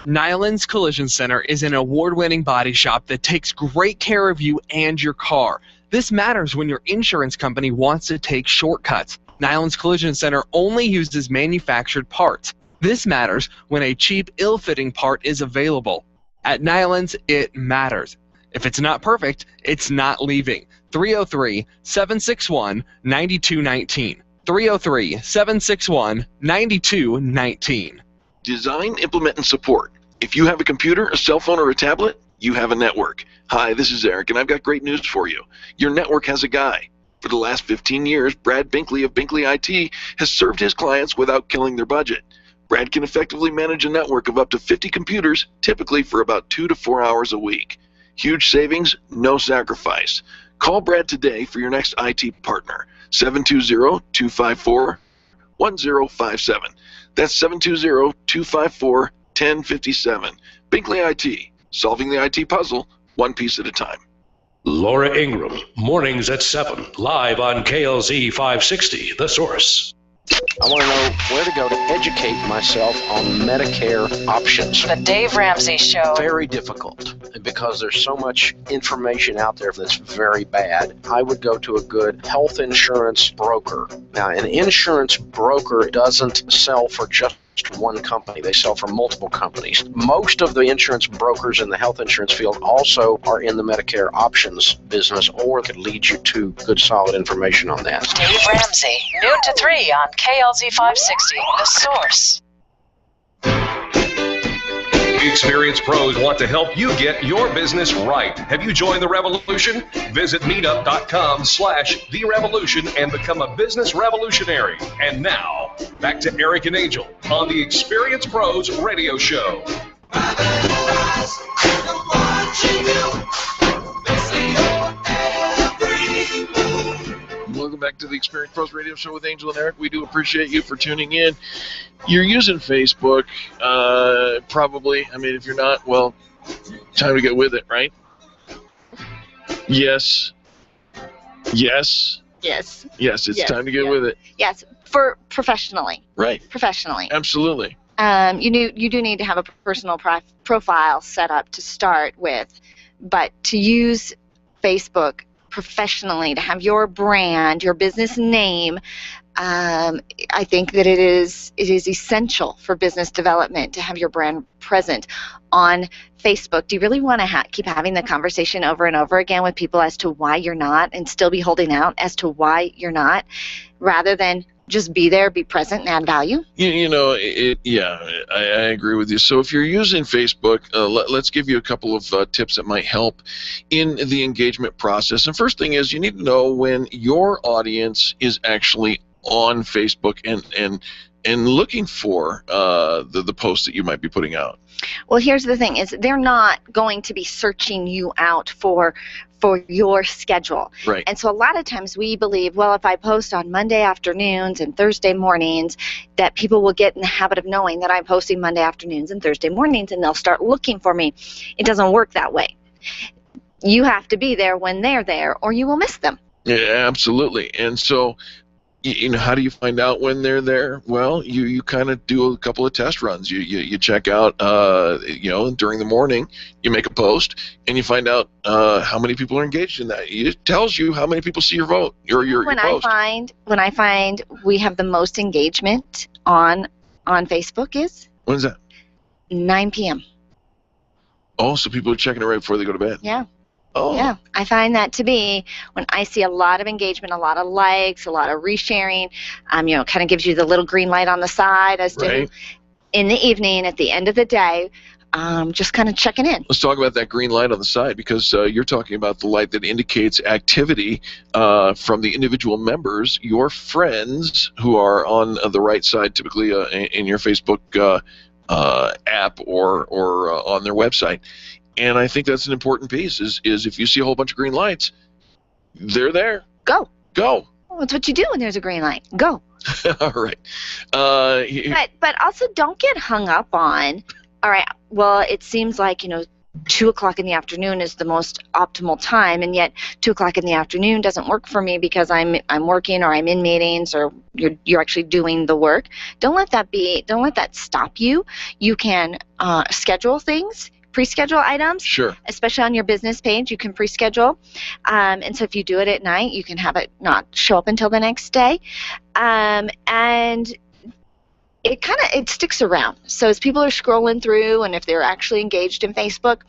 [SPEAKER 4] Nyland's Collision Center is an award-winning body shop that takes great care of you and your car. This matters when your insurance company wants to take shortcuts. Nyland's Collision Center only uses manufactured parts. This matters when a cheap, ill-fitting part is available. At Nyland's, it matters. If it's not perfect, it's not leaving. 303-761-9219. 303-761-9219.
[SPEAKER 2] Design, implement, and support. If you have a computer, a cell phone, or a tablet, you have a network. Hi, this is Eric, and I've got great news for you. Your network has a guy. For the last 15 years, Brad Binkley of Binkley IT has served his clients without killing their budget. Brad can effectively manage a network of up to 50 computers, typically for about 2 to 4 hours a week. Huge savings, no sacrifice. Call Brad today for your next IT partner, 720-254-1057. That's 720-254-1057. Binkley IT, solving the IT puzzle, one piece at a time.
[SPEAKER 17] Laura Ingram, mornings at 7, live on KLZ 560, The Source.
[SPEAKER 9] I want to know where to go to educate myself on Medicare options.
[SPEAKER 22] The Dave Ramsey Show.
[SPEAKER 9] Very difficult because there's so much information out there that's very bad. I would go to a good health insurance broker. Now, an insurance broker doesn't sell for just one company. They sell for multiple companies. Most of the insurance brokers in the health insurance field also are in the Medicare options business, or could lead you to good solid information on that.
[SPEAKER 22] Dave Ramsey, noon to 3 on KLZ 560, The Source.
[SPEAKER 1] Experienced pros want to help you get your business right. Have you joined the revolution? Visit meetup.com/The Revolution and become a business revolutionary. And now, back to Eric and Angel on the Experienced Pros Radio Show.
[SPEAKER 2] Welcome back to the Experience Pros Radio Show with Angel and Eric. We do appreciate you for tuning in. You're using Facebook, probably. I mean, if you're not, well, time to get with it, right? Yes. Yes.
[SPEAKER 3] Yes.
[SPEAKER 2] Yes, it's time to get with it.
[SPEAKER 3] Yes, for professionally.
[SPEAKER 2] Right.
[SPEAKER 3] Professionally.
[SPEAKER 2] Absolutely.
[SPEAKER 3] You do need to have a personal profile set up to start with, but to use Facebook professionally, to have your brand, your business name, I think that it is essential for business development to have your brand present on Facebook. Do you really want to keep having the conversation over and over again with people as to why you're not, and still be holding out as to why you're not, rather than just be there, be present, and add value?
[SPEAKER 2] I agree with you. So if you're using Facebook, let's give you a couple of tips that might help in the engagement process. And first thing is, you need to know when your audience is actually on Facebook and looking for the posts that you might be putting out.
[SPEAKER 3] Well, here's the thing: is they're not going to be searching you out for your schedule.
[SPEAKER 2] Right.
[SPEAKER 3] And so a lot of times we believe, well, if I post on Monday afternoons and Thursday mornings, that people will get in the habit of knowing that I'm posting Monday afternoons and Thursday mornings, and they'll start looking for me. It doesn't work that way. You have to be there when they're there, or you will miss them.
[SPEAKER 2] Yeah, absolutely. And so, how do you find out when they're there? Well, you kind of do a couple of test runs. You check out, during the morning, you make a post, and you find out how many people are engaged in that. It tells you how many people see your vote, your post.
[SPEAKER 3] When I find we have the most engagement on Facebook is?
[SPEAKER 2] When's that?
[SPEAKER 3] 9 p.m.
[SPEAKER 2] Oh, so people are checking it right before they go to bed.
[SPEAKER 3] Yeah.
[SPEAKER 2] Oh.
[SPEAKER 3] Yeah, I find that to be when I see a lot of engagement, a lot of likes, a lot of resharing, kind of gives you the little green light on the side as to in the evening, at the end of the day, just kind of checking in.
[SPEAKER 2] Let's talk about that green light on the side, because you're talking about the light that indicates activity from the individual members, your friends who are on the right side, typically in your Facebook app or on their website. And I think that's an important piece, is if you see a whole bunch of green lights, they're there.
[SPEAKER 3] Go.
[SPEAKER 2] Go.
[SPEAKER 3] Well, that's what you do when there's a green light. Go.
[SPEAKER 2] All right.
[SPEAKER 3] But also don't get hung up on, all right, well, it seems like, 2 o'clock in the afternoon is the most optimal time, and yet 2 o'clock in the afternoon doesn't work for me because I'm working, or I'm in meetings, or you're actually doing the work. Don't let that stop you. You can schedule things. Pre-schedule items,
[SPEAKER 2] sure.
[SPEAKER 3] Especially on your business page, you can pre-schedule, and so if you do it at night, you can have it not show up until the next day, and it sticks around. So as people are scrolling through, and if they're actually engaged in Facebook,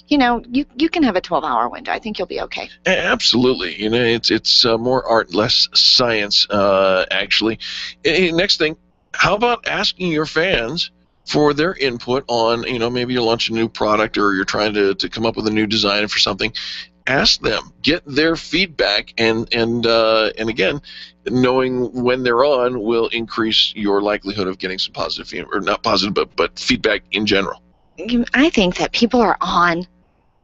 [SPEAKER 3] you can have a 12-hour window. I think you'll be okay.
[SPEAKER 2] Absolutely. It's more art, less science, actually. Next thing, how about asking your fans for their input on, maybe you're launching a new product or you're trying to come up with a new design for something. Ask them, get their feedback, and again, knowing when they're on will increase your likelihood of getting some positive feedback, or not positive, but feedback in general.
[SPEAKER 3] I think that people are on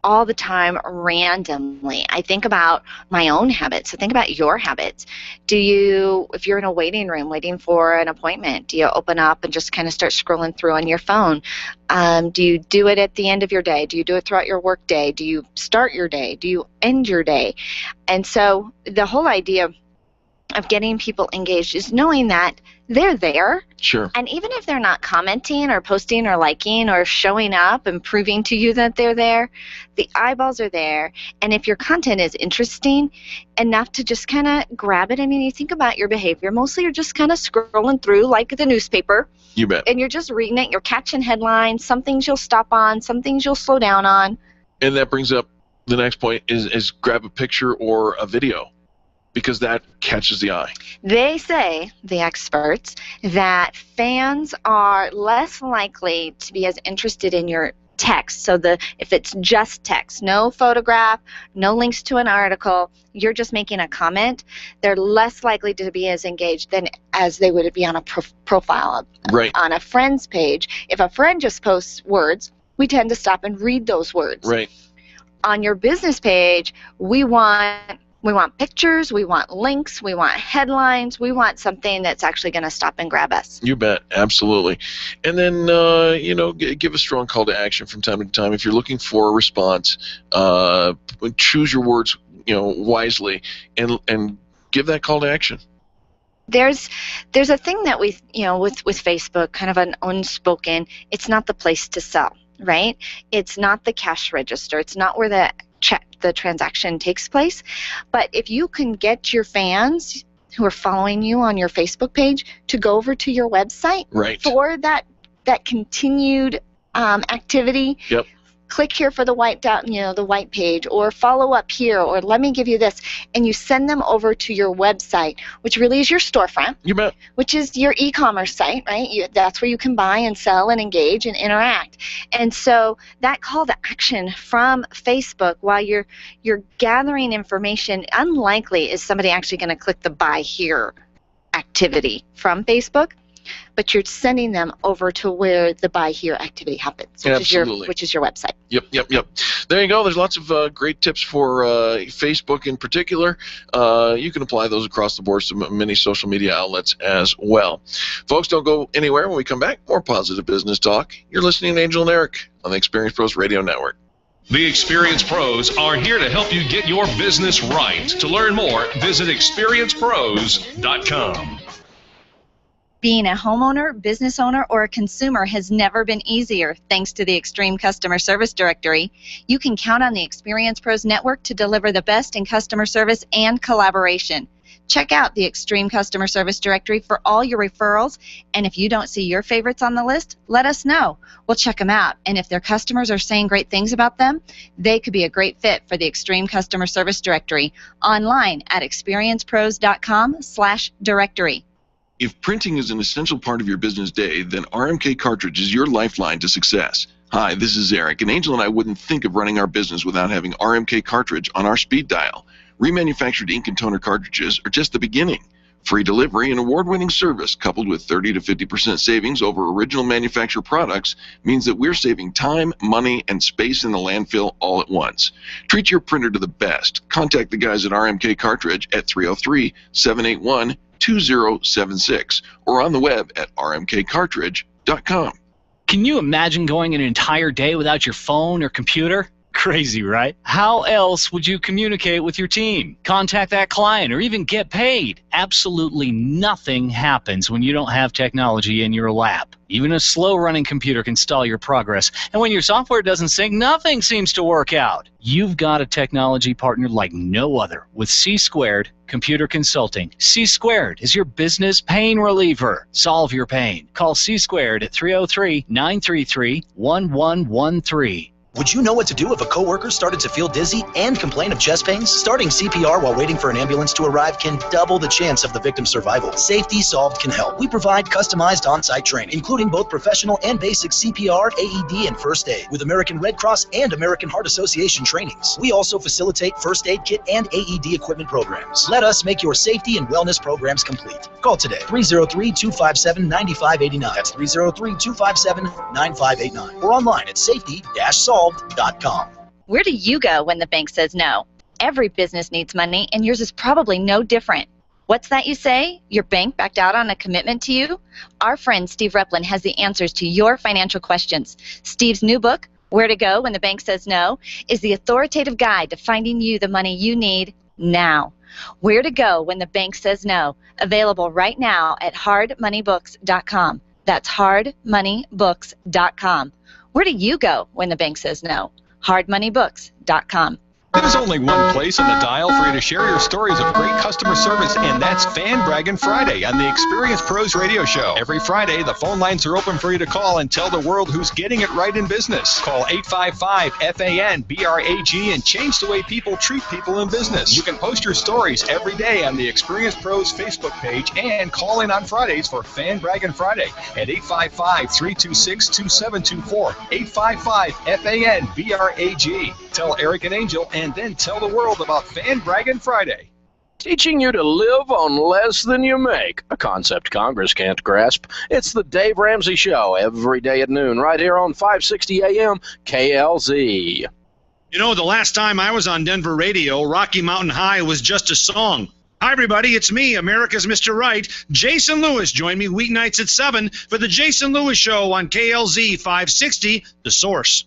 [SPEAKER 3] all the time randomly. I think about my own habits. So think about your habits. If you're in a waiting room waiting for an appointment, do you open up and just kind of start scrolling through on your phone? Do you do it at the end of your day? Do you do it throughout your work day? Do you start your day? Do you end your day? And so the whole idea of getting people engaged is knowing that they're there.
[SPEAKER 2] Sure.
[SPEAKER 3] And even if they're not commenting or posting or liking or showing up and proving to you that they're there, the eyeballs are there. And if your content is interesting enough to just kind of grab it, I mean, you think about your behavior. Mostly you're just kind of scrolling through like the newspaper.
[SPEAKER 2] You bet.
[SPEAKER 3] And you're just reading it. You're catching headlines. Some things you'll stop on. Some things you'll slow down on.
[SPEAKER 2] And that brings up the next point is grab a picture or a video, because that catches the eye.
[SPEAKER 3] They say, the experts, that fans are less likely to be as interested in your text. So if it's just text, no photograph, no links to an article, you're just making a comment, they're less likely to be as engaged than as they would be on a profile,
[SPEAKER 2] right,
[SPEAKER 3] on a friend's page. If a friend just posts words, we tend to stop and read those words.
[SPEAKER 2] Right.
[SPEAKER 3] On your business page, we want pictures, we want links, we want headlines, we want something that's actually going to stop and grab us.
[SPEAKER 2] You bet, absolutely. And then, give a strong call to action from time to time. If you're looking for a response, choose your words, wisely, and give that call to action.
[SPEAKER 3] There's a thing that with Facebook, kind of an unspoken, it's not the place to sell, right? It's not the cash register. It's not where the transaction takes place. But if you can get your fans who are following you on your Facebook page to go over to your website,
[SPEAKER 2] right,
[SPEAKER 3] for that continued activity.
[SPEAKER 2] Yep.
[SPEAKER 3] Click here for the white dot, the white page, or follow up here, or let me give you this, and you send them over to your website, which really is your storefront.
[SPEAKER 2] You bet.
[SPEAKER 3] Which is your e-commerce site, right? That's where you can buy and sell and engage and interact. And so that call to action from Facebook, while you're gathering information, unlikely is somebody actually going to click the buy here activity from Facebook. But you're sending them over to where the buy here activity happens, which is your website.
[SPEAKER 2] Yep. There you go. There's lots of great tips for Facebook in particular. You can apply those across the board to many social media outlets as well. Folks, don't go anywhere. When we come back, more positive business talk. You're listening to Angel and Eric on the Experience Pros Radio Network.
[SPEAKER 1] The Experience Pros are here to help you get your business right. To learn more, visit experiencepros.com.
[SPEAKER 5] Being a homeowner, business owner, or a consumer has never been easier thanks to the Extreme Customer Service Directory. You can count on the Experience Pros Network to deliver the best in customer service and collaboration. Check out the Extreme Customer Service Directory for all your referrals, and if you don't see your favorites on the list, let us know. We'll check them out, and if their customers are saying great things about them, they could be a great fit for the Extreme Customer Service Directory. Online at experiencepros.com/directory.
[SPEAKER 2] If printing is an essential part of your business day, then RMK Cartridge is your lifeline to success. Hi, this is Eric, and Angel and I wouldn't think of running our business without having RMK Cartridge on our speed dial. Remanufactured ink and toner cartridges are just the beginning. Free delivery and award-winning service coupled with 30 to 50% savings over original manufacturer products means that we're saving time, money, and space in the landfill all at once. Treat your printer to the best. Contact the guys at RMK Cartridge at 303-781-2076 or on the web at rmkcartridge.com.
[SPEAKER 13] Can you imagine going an entire day without your phone or computer? Crazy, right? How else would you communicate with your team, contact that client, or even get paid? Absolutely nothing happens when you don't have technology in your lap. Even a slow-running computer can stall your progress, and when your software doesn't sync, nothing seems to work out. You've got a technology partner like no other with C² Computer Consulting. C² is your business pain reliever. Solve your pain. Call C² at 303-933-1113.
[SPEAKER 6] Would you know what to do if a coworker started to feel dizzy and complain of chest pains? Starting CPR while waiting for an ambulance to arrive can double the chance of the victim's survival. Safety Solved can help. We provide customized on-site training, including both professional and basic CPR, AED, and first aid, with American Red Cross and American Heart Association trainings. We also facilitate first aid kit and AED equipment programs. Let us make your safety and wellness programs complete. Call today, 303-257-9589. That's 303-257-9589. Or online at safety-solved.com.
[SPEAKER 11] Where do you go when the bank says no? Every business needs money, and yours is probably no different. What's that you say? Your bank backed out on a commitment to you? Our friend Steve Replin has the answers to your financial questions. Steve's new book, Where to Go When the Bank Says No, is the authoritative guide to finding you the money you need now. Where to Go When the Bank Says No, available right now at hardmoneybooks.com. That's hardmoneybooks.com. Where do you go when the bank says no? hardmoneybooks.com.
[SPEAKER 14] There's only one place on the dial for you to share your stories of great customer service, and that's Fan Braggin' Friday on the Experience Pros Radio Show. Every Friday, the phone lines are open for you to call and tell the world who's getting it right in business. Call 855-FAN-BRAG and change the way people treat people in business. You can post your stories every day on the Experience Pros Facebook page and call in on Fridays for Fan Braggin' Friday at 855-326-2724. 855-FAN-BRAG. Tell Eric and Angel and then tell the world about Fan Braggin' Friday.
[SPEAKER 9] Teaching you to live on less than you make, a concept Congress can't grasp. It's the Dave Ramsey Show every day at noon right here on 560 AM KLZ.
[SPEAKER 15] You know, the last time I was on Denver radio, Rocky Mountain High was just a song. Hi, everybody. It's me, America's Mr. Right. Jason Lewis. Join me weeknights at 7 for the Jason Lewis Show on KLZ 560, The Source.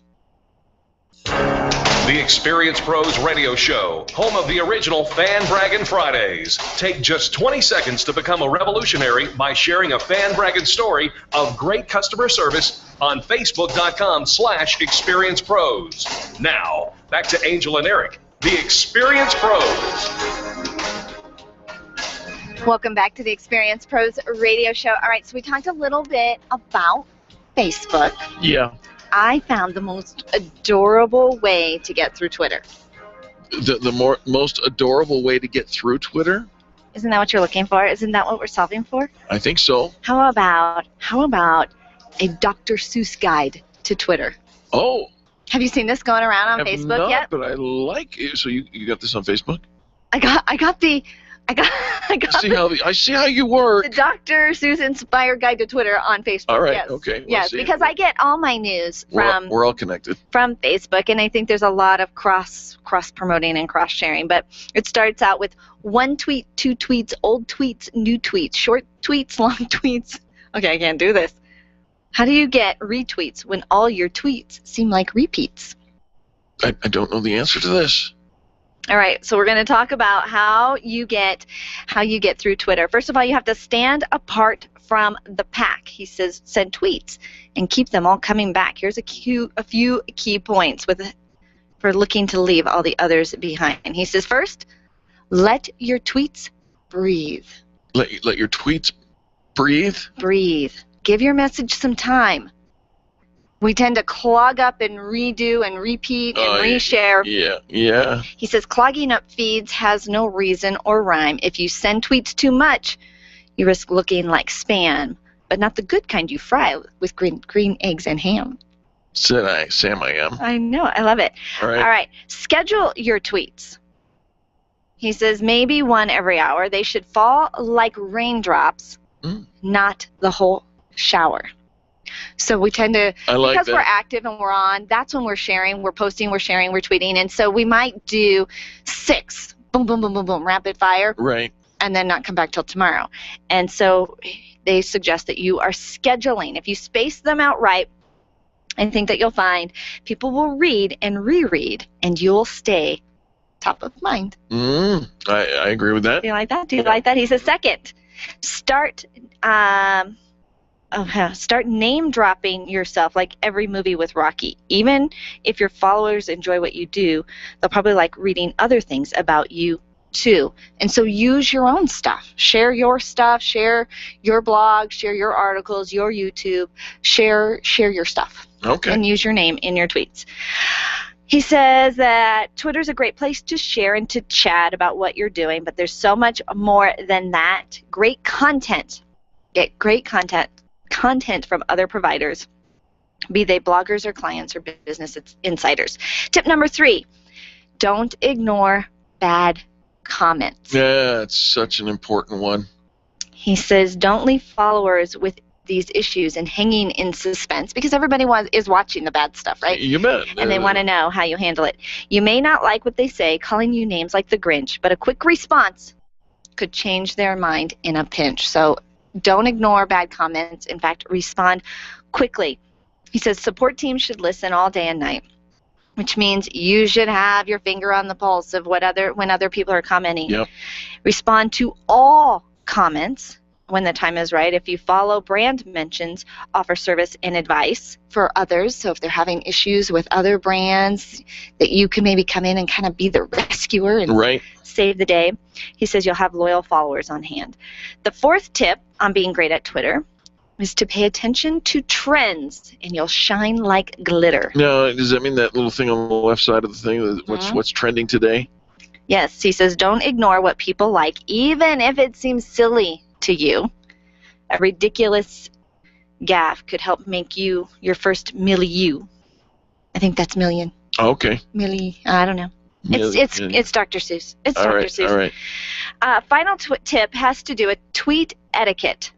[SPEAKER 1] The Experience Pros Radio Show, home of the original Fan Braggin' Fridays. Take just 20 seconds to become a revolutionary by sharing a Fan Braggin' story of great customer service on Facebook.com/Experience Pros. Now, back to Angel and Eric, the Experience Pros.
[SPEAKER 3] Welcome back to the Experience Pros Radio Show. All right, so we talked a little bit about Facebook.
[SPEAKER 2] Yeah.
[SPEAKER 3] I found the most adorable way to get through Twitter.
[SPEAKER 2] The most adorable way to get through Twitter?
[SPEAKER 3] Isn't that what you're looking for? Isn't that what we're solving for?
[SPEAKER 2] I think so.
[SPEAKER 3] How about a Dr. Seuss guide to Twitter?
[SPEAKER 2] Oh.
[SPEAKER 3] Have you seen this going around on Facebook yet?
[SPEAKER 2] But I like it. So you got this on Facebook?
[SPEAKER 3] I got
[SPEAKER 2] I see how you work.
[SPEAKER 3] The Dr. Seuss inspired guide to Twitter on Facebook.
[SPEAKER 2] All right.
[SPEAKER 3] Yes.
[SPEAKER 2] Okay.
[SPEAKER 3] Yes, because I get all my news from
[SPEAKER 2] we're all connected
[SPEAKER 3] from Facebook, and I think there's a lot of cross promoting and cross sharing. But it starts out with one tweet, two tweets, old tweets, new tweets, short tweets, long tweets. Okay, I can't do this. How do you get retweets when all your tweets seem like repeats?
[SPEAKER 2] I don't know the answer to this.
[SPEAKER 3] All right, so we're going to talk about how you get through Twitter. First of all, you have to stand apart from the pack. He says send tweets and keep them all coming back. Here's a few key points for looking to leave all the others behind. And he says first, let your tweets breathe.
[SPEAKER 2] Let your tweets breathe?
[SPEAKER 3] Breathe. Give your message some time. We tend to clog up and redo and repeat and reshare.
[SPEAKER 2] Yeah.
[SPEAKER 3] He says clogging up feeds has no reason or rhyme. If you send tweets too much, you risk looking like spam, but not the good kind you fry with green eggs and ham.
[SPEAKER 2] Sam, I am.
[SPEAKER 3] I know. I love it.
[SPEAKER 2] All right.
[SPEAKER 3] All right. Schedule your tweets. He says maybe one every hour. They should fall like raindrops, not the whole shower. So we tend to, because we're active and we're on, that's when we're sharing, we're posting, we're sharing, we're tweeting. And so we might do 6, boom, boom, boom, boom, boom, rapid fire.
[SPEAKER 2] Right.
[SPEAKER 3] And then not come back till tomorrow. And so they suggest that you are scheduling. If you space them out right, I think that you'll find people will read and reread, and you'll stay top of mind.
[SPEAKER 2] I agree with that.
[SPEAKER 3] Do you like that? Do you like that? He says second, start name dropping yourself like every movie with Rocky. Even if your followers enjoy what you do, they'll probably like reading other things about you too. And so use your own stuff. Share your blog, share your articles, your YouTube. Share your stuff.
[SPEAKER 2] Okay.
[SPEAKER 3] And use your name in your tweets. He says that Twitter's a great place to share and to chat about what you're doing, but there's so much more than that. Great content. Get great content from other providers, be they bloggers or clients or business insiders. Tip number 3, don't ignore bad comments.
[SPEAKER 2] Yeah, it's such an important one.
[SPEAKER 3] He says don't leave followers with these issues and hanging in suspense, because everybody is watching the bad stuff, right?
[SPEAKER 2] You bet.
[SPEAKER 3] And they want to know how you handle it. You may not like what they say, calling you names like the Grinch, but a quick response could change their mind in a pinch. So don't ignore bad comments. In fact, respond quickly. He says support teams should listen all day and night, which means you should have your finger on the pulse of when other people are commenting.
[SPEAKER 2] Yep.
[SPEAKER 3] Respond to all comments when the time is right. If you follow brand mentions, offer service and advice for others. So if they're having issues with other brands, that you can maybe come in and kind of be the rescuer and save the day. He says you'll have loyal followers on hand. The 4th tip on being great at Twitter is to pay attention to trends, and you'll shine like glitter.
[SPEAKER 2] Now, does that mean that little thing on the left side of the thing, what's trending today?
[SPEAKER 3] Yes, he says don't ignore what people like, even if it seems silly to you. A ridiculous gaffe could help make you your first million. I think that's million.
[SPEAKER 2] Okay.
[SPEAKER 3] I don't know. It's Dr. Seuss. It's Dr. Seuss.
[SPEAKER 2] All right.
[SPEAKER 3] Final tip has to do with tweet etiquette.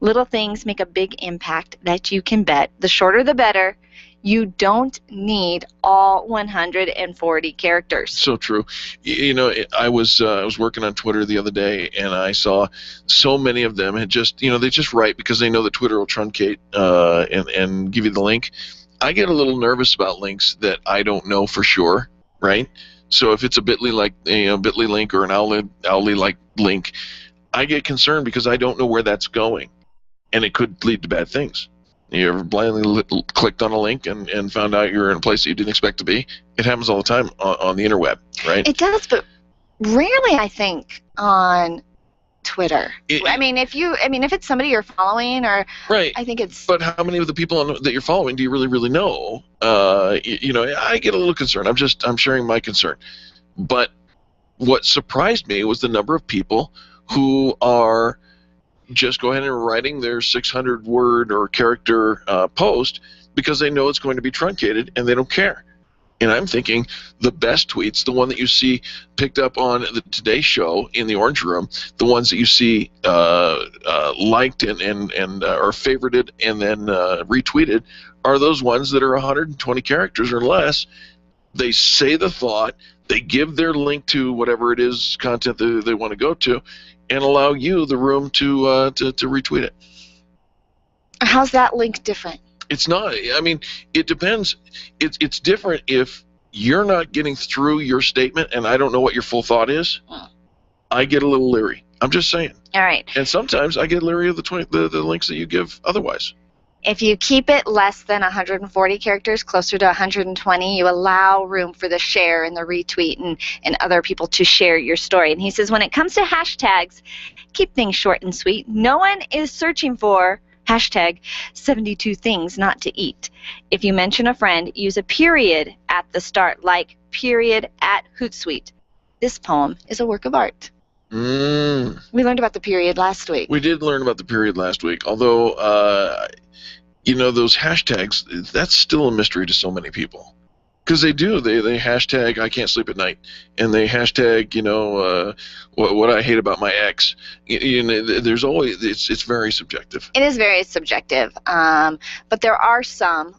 [SPEAKER 3] Little things make a big impact that you can bet. The shorter the better. You don't need all 140 characters.
[SPEAKER 2] So true. You know, I was working on Twitter the other day, and I saw so many of them had just, they just write because they know that Twitter will truncate and give you the link. I get a little nervous about links that I don't know for sure, right? So if it's a Bitly Bitly link or an Owly like link, I get concerned because I don't know where that's going, and it could lead to bad things. You ever blindly clicked on a link and found out you're in a place that you didn't expect to be? It happens all the time on the interweb, right?
[SPEAKER 3] It does, but rarely, I think, on Twitter. If it's somebody you're following, or
[SPEAKER 2] right,
[SPEAKER 3] I think it's.
[SPEAKER 2] But how many of the people that you're following do you really know? I get a little concerned. I'm sharing my concern. But what surprised me was the number of people who are just go ahead and writing their 600-word or character post because they know it's going to be truncated and they don't care. And I'm thinking the best tweets, the one that you see picked up on the Today Show in the Orange Room, the ones that you see liked and or favorited and then retweeted, are those ones that are 120 characters or less. They say the thought, they give their link to whatever it is content that they want to go to, and allow you the room to retweet it.
[SPEAKER 3] How's that link different?
[SPEAKER 2] It's not. I mean, it depends. It's different if you're not getting through your statement and I don't know what your full thought is. I get a little leery. I'm just saying.
[SPEAKER 3] All right.
[SPEAKER 2] And sometimes I get leery of the links that you give otherwise.
[SPEAKER 3] If you keep it less than 140 characters, closer to 120, you allow room for the share and the retweet and other people to share your story. And he says when it comes to hashtags, keep things short and sweet. No one is searching for hashtag 72 things not to eat. If you mention a friend, use a period at the start, like period at Hootsuite. This poem is a work of art. We learned about the period last week.
[SPEAKER 2] We did learn about the period last week, although those hashtags, that's still a mystery to so many people. Because they hashtag I can't sleep at night, and they hashtag what I hate about my ex. There's always it's very subjective.
[SPEAKER 3] It is very subjective, but there are some.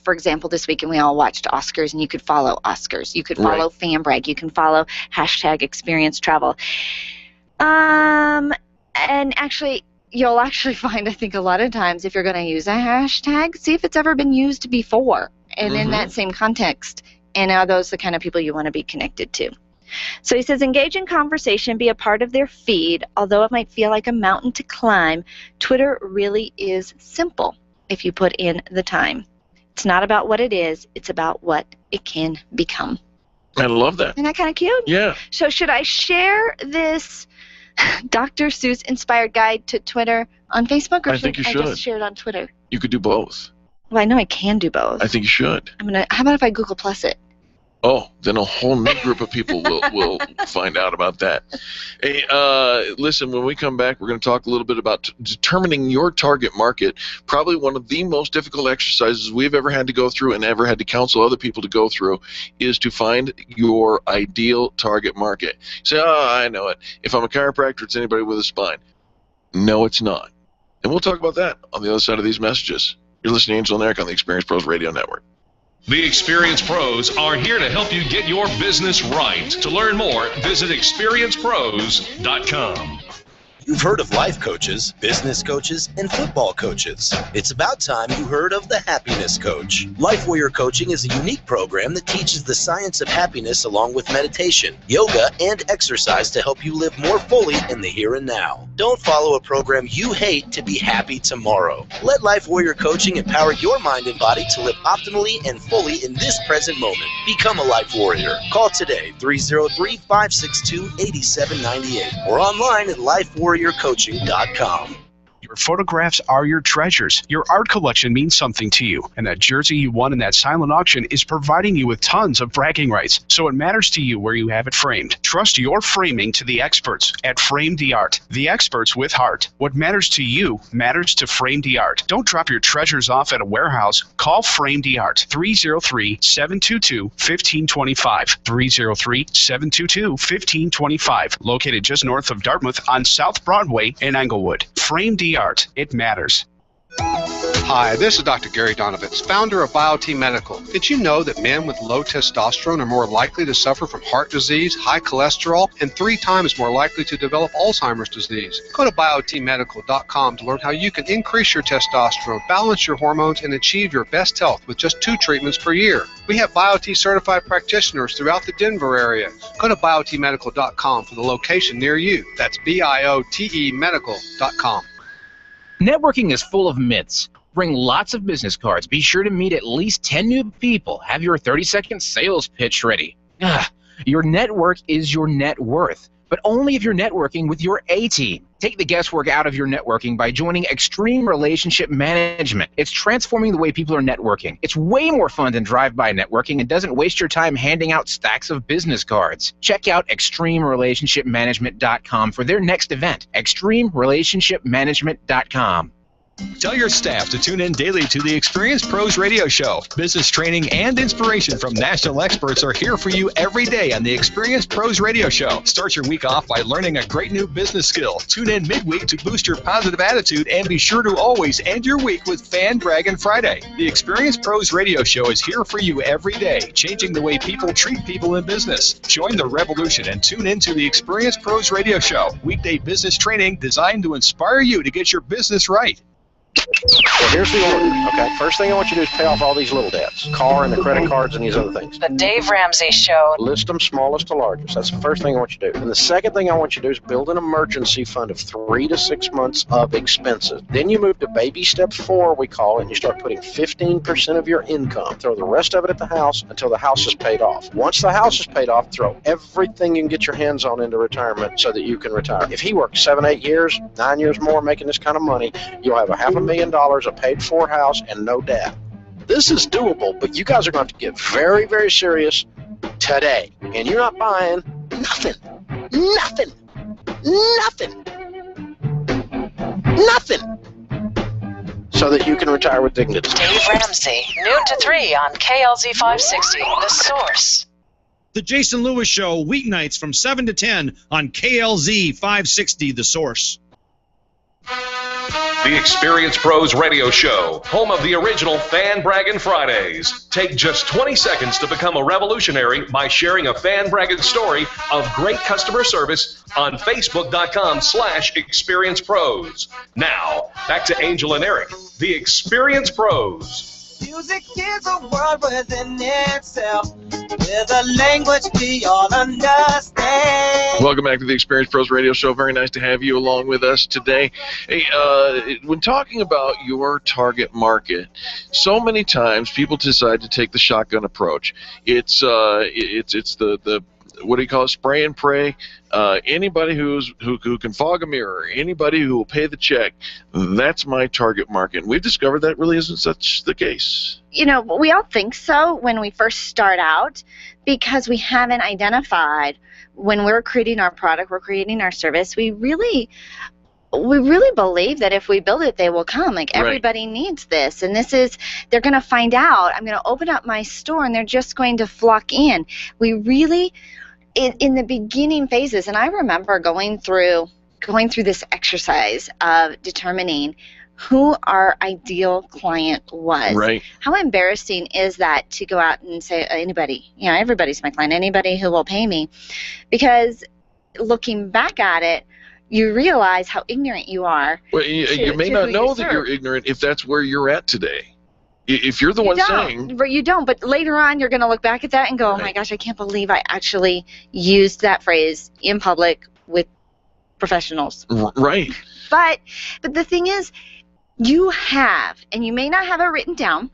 [SPEAKER 3] For example, this weekend we all watched Oscars, and you could follow Oscars. You could follow FanBrag. You can follow hashtag Experience Travel. And actually, you'll actually find, I think, a lot of times if you're going to use a hashtag, see if it's ever been used before and in that same context. And are those the kind of people you want to be connected to? So he says, engage in conversation, be a part of their feed. Although it might feel like a mountain to climb, Twitter really is simple if you put in the time. It's not about what it is, it's about what it can become.
[SPEAKER 2] I love that.
[SPEAKER 3] Isn't that kind of cute?
[SPEAKER 2] Yeah.
[SPEAKER 3] So should I share this Dr. Seuss inspired guide to Twitter on Facebook, or
[SPEAKER 2] I think you should.
[SPEAKER 3] I just share it on Twitter?
[SPEAKER 2] You could do both.
[SPEAKER 3] Well, I know I can do both.
[SPEAKER 2] I think you should.
[SPEAKER 3] How about if I Google Plus it?
[SPEAKER 2] Oh, then a whole new group of people will find out about that. Hey, listen, when we come back, we're going to talk a little bit about determining your target market. Probably one of the most difficult exercises we've ever had to go through and ever had to counsel other people to go through is to find your ideal target market. You say, I know it. If I'm a chiropractor, it's anybody with a spine. No, it's not. And we'll talk about that on the other side of these messages. You're listening to Angel and Eric on the Experience Pros Radio Network.
[SPEAKER 1] The Experience Pros are here to help you get your business right. To learn more, visit experiencepros.com.
[SPEAKER 20] You've heard of life coaches, business coaches, and football coaches. It's about time you heard of the Happiness Coach. Life Warrior Coaching is a unique program that teaches the science of happiness along with meditation, yoga, and exercise to help you live more fully in the here and now. Don't follow a program you hate to be happy tomorrow. Let Life Warrior Coaching empower your mind and body to live optimally and fully in this present moment. Become a Life Warrior. Call today, 303-562-8798, or online at lifewarriorcoaching.com.
[SPEAKER 16] Your photographs are your treasures. Your art collection means something to you, and that jersey you won in that silent auction is providing you with tons of bragging rights, so it matters to you where you have it framed. Trust your framing to the experts at Frame the Art, the experts with heart. What matters to you matters to Frame the Art. Don't drop your treasures off at a warehouse. Call Frame the Art, 303-722-1525, 303-722-1525, located just north of Dartmouth on South Broadway in Englewood. Frame the Art. It matters.
[SPEAKER 18] Hi, this is Dr. Gary Donovitz, founder of BioT Medical. Did you know that men with low testosterone are more likely to suffer from heart disease, high cholesterol, and 3 times more likely to develop Alzheimer's disease? Go to biotmedical.com to learn how you can increase your testosterone, balance your hormones, and achieve your best health with just 2 treatments per year. We have BioT certified practitioners throughout the Denver area. Go to biotmedical.com for the location near you. That's biotmedical.com.
[SPEAKER 19] Networking is full of myths. Bring lots of business cards. Be sure to meet at least 10 new people. Have your 30-second sales pitch ready. Your network is your net worth, but only if you're networking with your A-team. Take the guesswork out of your networking by joining Extreme Relationship Management. It's transforming the way people are networking. It's way more fun than drive-by networking and doesn't waste your time handing out stacks of business cards. Check out ExtremeRelationshipManagement.com for their next event. ExtremeRelationshipManagement.com.
[SPEAKER 14] Tell your staff to tune in daily to the Experience Pros Radio Show. Business training and inspiration from national experts are here for you every day on the Experience Pros Radio Show. Start your week off by learning a great new business skill. Tune in midweek to boost your positive attitude and be sure to always end your week with Fan Bragging Friday. The Experience Pros Radio Show is here for you every day, changing the way people treat people in business. Join the revolution and tune in to the Experience Pros Radio Show. Weekday business training designed to inspire you to get your business right.
[SPEAKER 9] So here's the order, okay? First thing I want you to do is pay off all these little debts. Car and the credit cards and these other things.
[SPEAKER 22] The Dave Ramsey Show.
[SPEAKER 9] List them smallest to largest. That's the first thing I want you to do. And the second thing I want you to do is build an emergency fund of 3 to 6 months of expenses. Then you move to baby step 4, we call it, and you start putting 15% of your income. Throw the rest of it at the house until the house is paid off. Once the house is paid off, throw everything you can get your hands on into retirement so that you can retire. If he works 7, 8 years, 9 years more making this kind of money, you'll have $500,000, a paid-for house, and no debt. This is doable, but you guys are going to have to get very, very serious today. And you're not buying nothing. Nothing. Nothing. Nothing. So that you can retire with dignity.
[SPEAKER 22] Dave Ramsey, noon to 3 on KLZ 560, The Source.
[SPEAKER 15] The Jason Lewis Show, weeknights from 7 to 10 on KLZ 560, The Source.
[SPEAKER 1] The Experience Pros Radio Show, home of the original Fan Bragging Fridays. Take just 20 seconds to become a revolutionary by sharing a fan bragging story of great customer service on Facebook.com/ExperiencePros. Now, back to Angel and Eric, the Experience Pros.
[SPEAKER 21] Music is a world within itself, with a language we all understand.
[SPEAKER 2] Welcome back to the Experience Pros Radio Show. Very nice to have you along with us today. Hey, when talking about your target market, so many times people decide to take the shotgun approach. It's the what do you call it? Spray and pray. Anybody who can fog a mirror, anybody who will pay the check, that's my target market. And we've discovered that really isn't such the case.
[SPEAKER 3] You know, we all think so when we first start out, because we haven't identified when we're creating our product, we're creating our service. We really believe that if we build it, they will come. Like, everybody needs this, and they're going to find out. I'm going to open up my store, and they're just going to flock in. We really, in the beginning phases, and I remember going through this exercise of determining who our ideal client was.
[SPEAKER 2] Right.
[SPEAKER 3] How embarrassing is that to go out and say, anybody, everybody's my client, anybody who will pay me? Because looking back at it, you realize how ignorant you are.
[SPEAKER 2] Well, you may not know that you're ignorant if that's where you're at today. If you're the one saying...
[SPEAKER 3] You don't, but later on you're going to look back at that and go, oh my gosh, I can't believe I actually used that phrase in public with professionals.
[SPEAKER 2] Right.
[SPEAKER 3] But the thing is, you have, and you may not have it written down,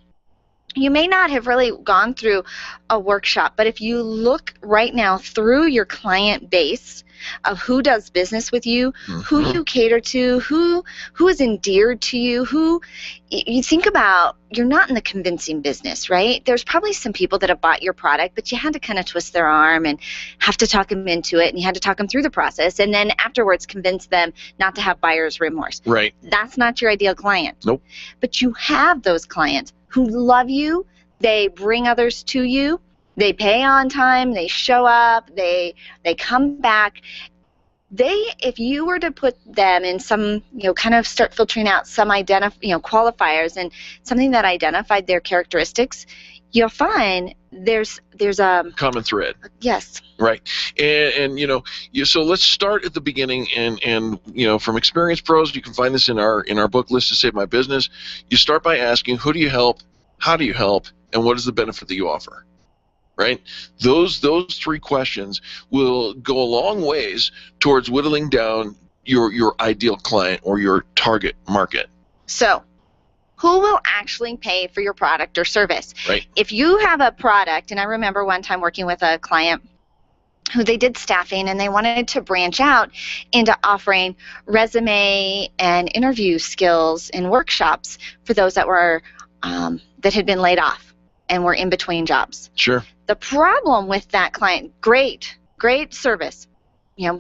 [SPEAKER 3] you may not have really gone through a workshop, but if you look right now through your client base of who does business with you, who you cater to, who is endeared to you, who you think about, you're not in the convincing business, right? There's probably some people that have bought your product, but you had to kind of twist their arm and have to talk them into it, and you had to talk them through the process, and then afterwards convince them not to have buyer's remorse.
[SPEAKER 2] Right.
[SPEAKER 3] That's not your ideal client.
[SPEAKER 2] Nope.
[SPEAKER 3] But you have those clients who love you, they bring others to you, they pay on time, they show up, they come back. If you were to put them in some, kind of start filtering out some qualifiers and something that identified their characteristics, you'll find there's a
[SPEAKER 2] common thread.
[SPEAKER 3] Yes.
[SPEAKER 2] Right. And so let's start at the beginning, and from Experience Pros, you can find this in our book, List to Save My Business. You start by asking, who do you help, how do you help, and what is the benefit that you offer? Right? Those three questions will go a long ways towards whittling down your ideal client or your target market.
[SPEAKER 3] So, who will actually pay for your product or service?
[SPEAKER 2] Right.
[SPEAKER 3] If you have a product, and I remember one time working with a client who they did staffing, and they wanted to branch out into offering resume and interview skills and workshops for those that were that had been laid off and were in between jobs.
[SPEAKER 2] Sure.
[SPEAKER 3] The problem with that client, great service,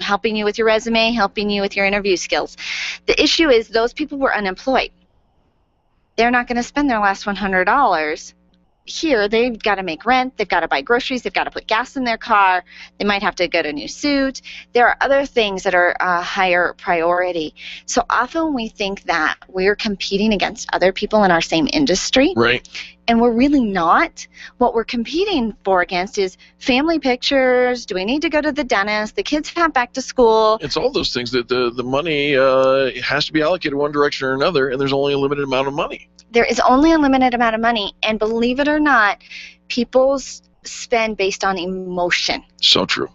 [SPEAKER 3] helping you with your resume, helping you with your interview skills. The issue is those people were unemployed. They're not going to spend their last $100 here. They've got to make rent, they've got to buy groceries, they've got to put gas in their car, they might have to get a new suit. There are other things that are a higher priority. So often we think that we're competing against other people in our same industry.
[SPEAKER 2] Right.
[SPEAKER 3] And we're really not. What we're competing for against is family pictures. Do we need to go to the dentist? The kids have back to school.
[SPEAKER 2] It's all those things that the money has to be allocated one direction or another, and there's only a limited amount of money.
[SPEAKER 3] There is only a limited amount of money, and believe it or not, people spend based on emotion.
[SPEAKER 2] So true.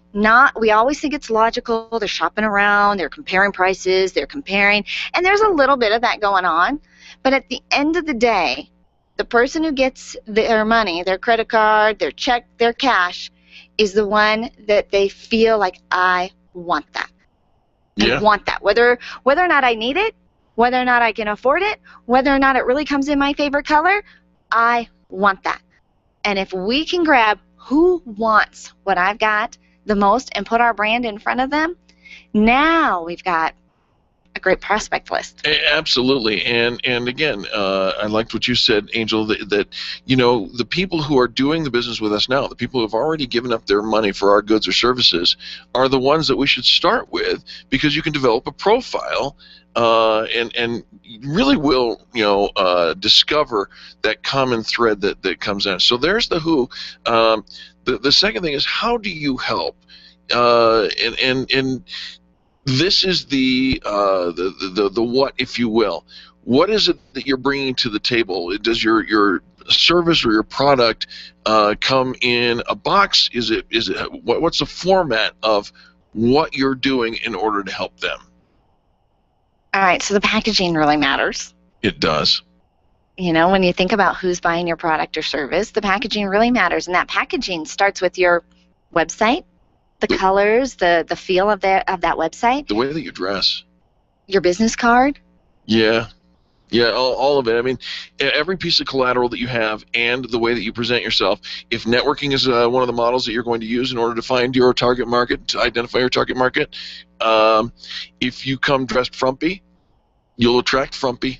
[SPEAKER 3] We always think it's logical. They're shopping around, they're comparing prices, and there's a little bit of that going on. But at the end of the day, the person who gets their money, their credit card, their check, their cash, is the one that they feel like, I want that.
[SPEAKER 2] Yeah.
[SPEAKER 3] I want that. Whether or not I need it, whether or not I can afford it, whether or not it really comes in my favorite color, I want that. And if we can grab who wants what I've got the most and put our brand in front of them, now we've got a great prospect list.
[SPEAKER 2] Absolutely. And again, I liked what you said, Angel, that the people who are doing the business with us now, the people who have already given up their money for our goods or services, are the ones that we should start with, because you can develop a profile and really will discover that common thread that comes in. So there's the who. The second thing is, how do you help? And this is the what, if you will. What is it that you're bringing to the table? Does your service or your product come in a box? Is it what's the format of what you're doing in order to help them?
[SPEAKER 3] All right, so the packaging really matters.
[SPEAKER 2] It does.
[SPEAKER 3] When you think about who's buying your product or service, the packaging really matters, and that packaging starts with your website, the colors, the feel of that website,
[SPEAKER 2] the way that you dress,
[SPEAKER 3] your business card.
[SPEAKER 2] Yeah, all of it. I mean, every piece of collateral that you have and the way that you present yourself. If networking is one of the models that you're going to use in order to find your target market, to identify your target market, if you come dressed frumpy, you'll attract frumpy.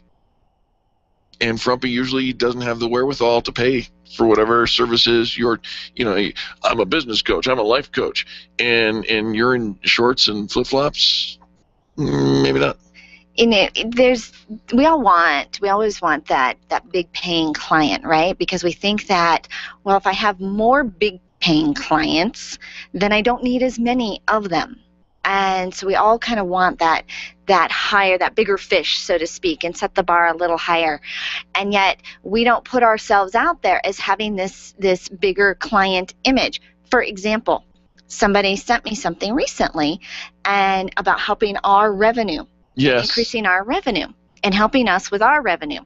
[SPEAKER 2] And frumpy usually doesn't have the wherewithal to pay for whatever services I'm a business coach, I'm a life coach, and you're in shorts and flip-flops, maybe not.
[SPEAKER 3] We always want that big paying client, right? Because we think that, well, if I have more big paying clients, then I don't need as many of them. And so we all kind of want that higher, that bigger fish, so to speak, and set the bar a little higher. And yet we don't put ourselves out there as having this bigger client image. For example, somebody sent me something recently and about helping our revenue.
[SPEAKER 2] Yes.
[SPEAKER 3] Increasing our revenue and helping us with our revenue.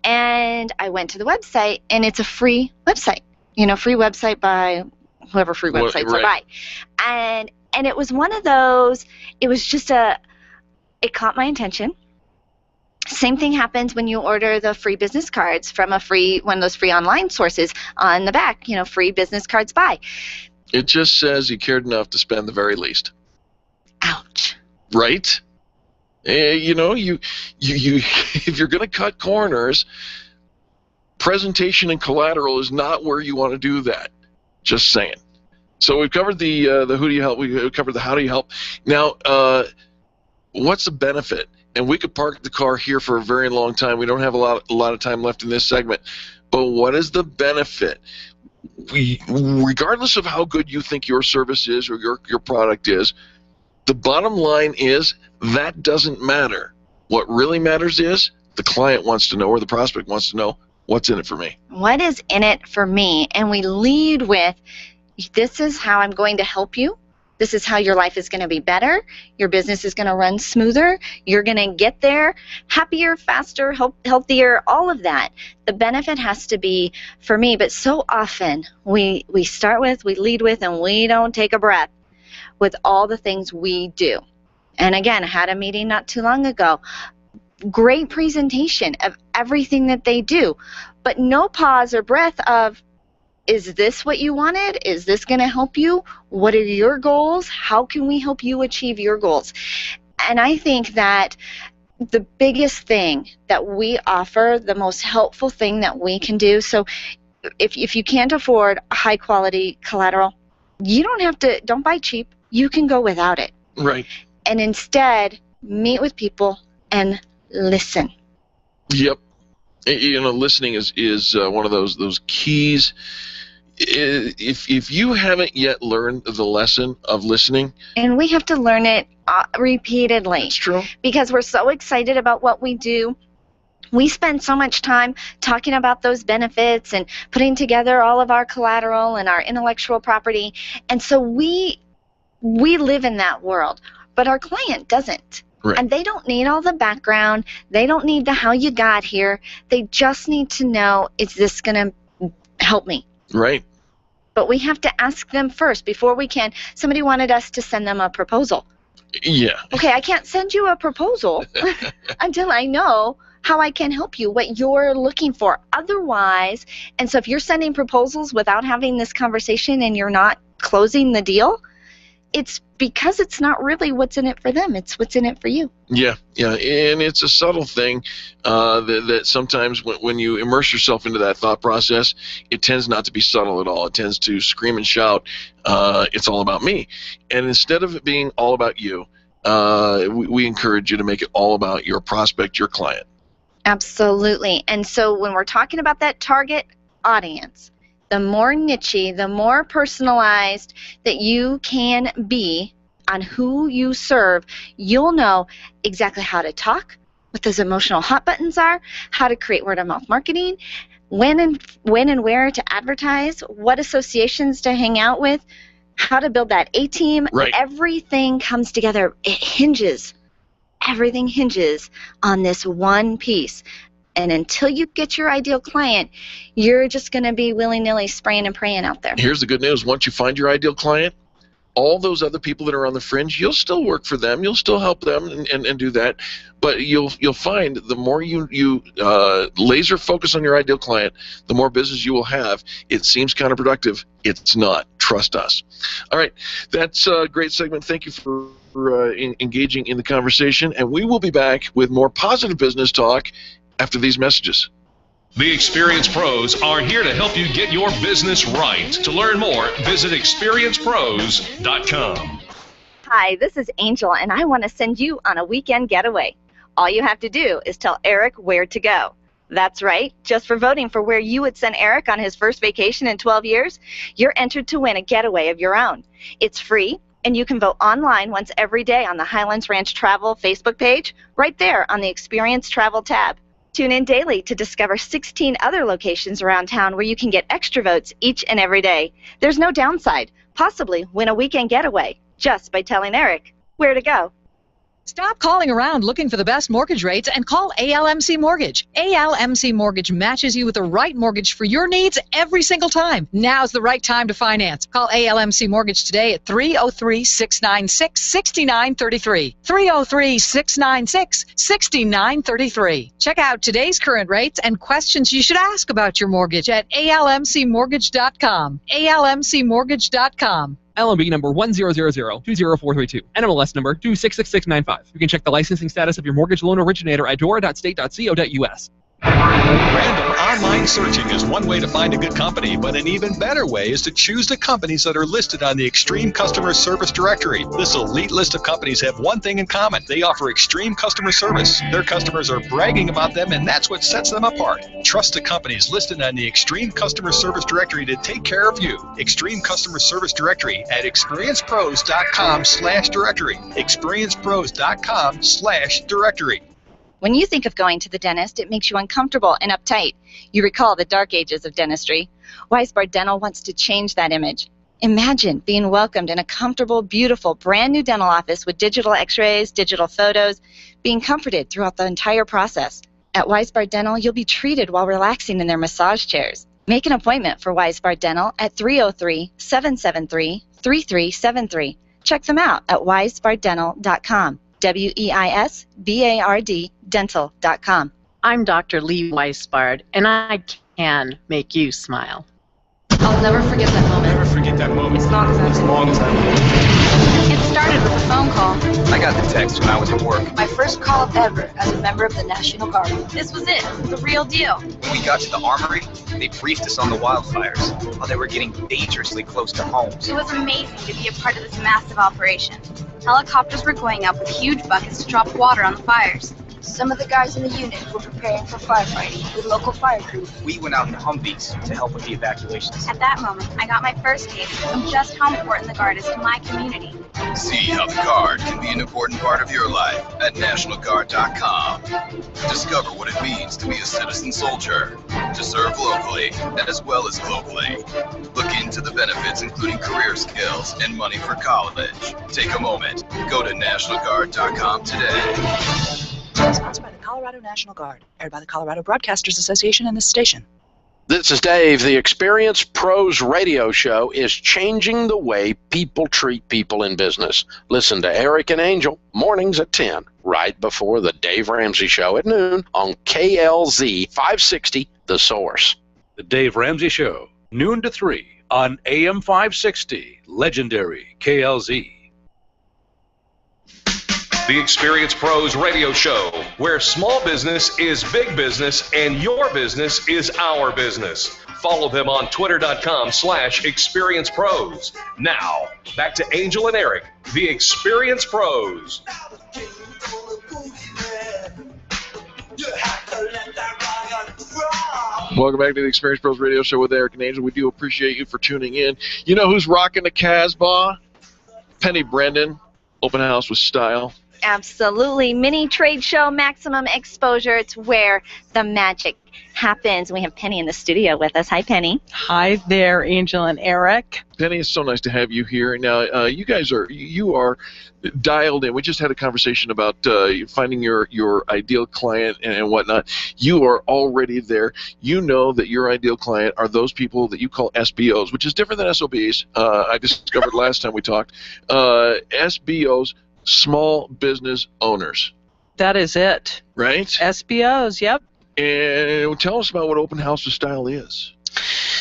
[SPEAKER 3] And I went to the website, and it's a free website. Free website by whoever free websites are by. And it was one of those, it was just it caught my attention. Same thing happens when you order the free business cards from one of those free online sources on the back, free business cards by.
[SPEAKER 2] It just says you cared enough to spend the very least.
[SPEAKER 3] Ouch.
[SPEAKER 2] Right? You if you're going to cut corners, presentation and collateral is not where you want to do that. Just saying. So we've covered the who do you help. We covered the how do you help. Now, what's the benefit? And we could park the car here for a very long time. We don't have a lot of time left in this segment. But what is the benefit? Regardless of how good you think your service is or your product is, the bottom line is that doesn't matter. What really matters is the client wants to know, or the prospect wants to know, what's in it for me.
[SPEAKER 3] What is in it for me? And we lead with, this is how I'm going to help you. This is how your life is going to be better. Your business is going to run smoother. You're going to get there happier, faster, healthier, all of that. The benefit has to be for me. But so often we lead with, and we don't take a breath with all the things we do. And again, I had a meeting not too long ago. Great presentation of everything that they do, but no pause or breath of, is this what you wanted? Is this going to help you? What are your goals? How can we help you achieve your goals? And I think that the biggest thing that we offer, the most helpful thing that we can do, so if you can't afford a high quality collateral, don't buy cheap. You can go without it.
[SPEAKER 2] Right.
[SPEAKER 3] And instead, meet with people and listen.
[SPEAKER 2] Yep. Listening is one of those keys. If you haven't yet learned the lesson of listening,
[SPEAKER 3] and we have to learn it repeatedly.
[SPEAKER 2] That's true.
[SPEAKER 3] Because we're so excited about what we do. We spend so much time talking about those benefits and putting together all of our collateral and our intellectual property. And so we live in that world, but our client doesn't.
[SPEAKER 2] Right.
[SPEAKER 3] And they don't need all the background. They don't need the how you got here. They just need to know, is this going to help me?
[SPEAKER 2] Right.
[SPEAKER 3] But we have to ask them first before we can. Somebody wanted us to send them a proposal.
[SPEAKER 2] Yeah.
[SPEAKER 3] Okay, I can't send you a proposal until I know how I can help you, what you're looking for. Otherwise, and so if you're sending proposals without having this conversation and you're not closing the deal, it's because it's not really what's in it for them. It's what's in it for you.
[SPEAKER 2] Yeah, and it's a subtle thing that sometimes when you immerse yourself into that thought process, it tends not to be subtle at all. It tends to scream and shout, it's all about me. And instead of it being all about you, we encourage you to make it all about your prospect, your client.
[SPEAKER 3] Absolutely. And so when we're talking about that target audience, the more niche-y, the more personalized that you can be on who you serve, you'll know exactly how to talk, what those emotional hot buttons are, how to create word-of-mouth marketing, when and where to advertise, what associations to hang out with, how to build that A-team.
[SPEAKER 2] Right.
[SPEAKER 3] Everything comes together. Everything hinges on this one piece. And until you get your ideal client, you're just going to be willy-nilly spraying and praying out there.
[SPEAKER 2] Here's the good news. Once you find your ideal client, all those other people that are on the fringe, you'll still work for them. You'll still help them and do that. But you'll find the more you laser focus on your ideal client, the more business you will have. It seems counterproductive. It's not. Trust us. All right. That's a great segment. Thank you for engaging in the conversation. And we will be back with more positive business talk after these messages.
[SPEAKER 1] The Experience Pros are here to help you get your business right. To learn more, visit experiencepros.com.
[SPEAKER 11] Hi, this is Angel, and I want to send you on a weekend getaway. All you have to do is tell Eric where to go. That's right. Just for voting for where you would send Eric on his first vacation in 12 years, you're entered to win a getaway of your own. It's free, and you can vote online once every day on the Highlands Ranch Travel Facebook page, right there on the Experience Travel tab. Tune in daily to discover 16 other locations around town where you can get extra votes each and every day. There's no downside. Possibly win a weekend getaway just by telling Eric where to go.
[SPEAKER 22] Stop calling around looking for the best mortgage rates and call ALMC Mortgage. ALMC Mortgage matches you with the right mortgage for your needs every single time. Now's the right time to finance. Call ALMC Mortgage today at 303-696-6933. 303-696-6933. Check out today's current rates and questions you should ask about your mortgage at almcmortgage.com. almcmortgage.com.
[SPEAKER 4] LMB number 100020432. NMLS number 266695. You can check the licensing status of your mortgage loan originator at dora.state.co.us.
[SPEAKER 14] Random online searching is one way to find a good company, but an even better way is to choose the companies that are listed on the Extreme Customer Service Directory. This elite list of companies have one thing in common. They offer extreme customer service. Their customers are bragging about them, and that's what sets them apart. Trust the companies listed on the Extreme Customer Service Directory to take care of you. Extreme Customer Service Directory at experiencepros.com/directory. experiencepros.com/directory.
[SPEAKER 11] When you think of going to the dentist, it makes you uncomfortable and uptight. You recall the dark ages of dentistry. Weisbard Dental wants to change that image. Imagine being welcomed in a comfortable, beautiful, brand new dental office with digital x-rays, digital photos, being comforted throughout the entire process. At Weisbard Dental, you'll be treated while relaxing in their massage chairs. Make an appointment for Weisbard Dental at 303-773-3373. Check them out at weisbarddental.com. WEISBARD dental.com.
[SPEAKER 7] I'm Dr. Lee Weisbard, and I can make you smile.
[SPEAKER 8] I'll never forget that moment.
[SPEAKER 14] Never forget that moment.
[SPEAKER 8] As long as I
[SPEAKER 10] It started with a phone call.
[SPEAKER 23] I got the text when I was at work.
[SPEAKER 10] My first call ever as a member of the National Guard. This was it, the real deal.
[SPEAKER 23] When we got to the armory, they briefed us on the wildfires, while they were getting dangerously close to homes.
[SPEAKER 10] It was amazing to be a part of this massive operation. Helicopters were going up with huge buckets to drop water on the fires. Some of the guys in the unit were preparing for firefighting with local fire crews.
[SPEAKER 23] We went out in Humvees to help with the evacuations.
[SPEAKER 10] At that moment, I got my first taste of just how important the Guard is to my community.
[SPEAKER 25] See how the Guard can be an important part of your life at NationalGuard.com. Discover what it means to be a citizen soldier, to serve locally as well as globally. Look into the benefits including career skills and money for college. Take a moment. Go to NationalGuard.com today.
[SPEAKER 26] Sponsored by the Colorado National Guard, aired by the Colorado Broadcasters Association and this station.
[SPEAKER 9] This is Dave. The Experience Pros radio show is changing the way people treat people in business. Listen to Eric and Angel mornings at 10, right before the Dave Ramsey Show at noon on KLZ 560, The Source.
[SPEAKER 17] The Dave Ramsey Show, noon to 3 on AM 560, legendary KLZ.
[SPEAKER 1] The Experience Pros radio show, where small business is big business and your business is our business. Follow them on twitter.com/experiencepros. Now, back to Angel and Eric, the Experience Pros.
[SPEAKER 2] Welcome back to the Experience Pros radio show with Eric and Angel. We do appreciate you for tuning in. You know who's rocking the Casbah? Penny Brendan, open house with style.
[SPEAKER 11] Absolutely. Mini trade show, maximum exposure. It's where the magic happens. We have Penny in the studio with us. Hi, Penny.
[SPEAKER 5] Hi there, Angel and Eric.
[SPEAKER 2] Penny, it's so nice to have you here. Now, you are dialed in. We just had a conversation about finding your ideal client and whatnot. You are already there. You know that your ideal client are those people that you call SBOs, which is different than SOBs. I discovered last time we talked. SBOs, small business owners.
[SPEAKER 5] That is it.
[SPEAKER 2] Right?
[SPEAKER 5] SBOs, yep.
[SPEAKER 2] And tell us about what Open House with Style is.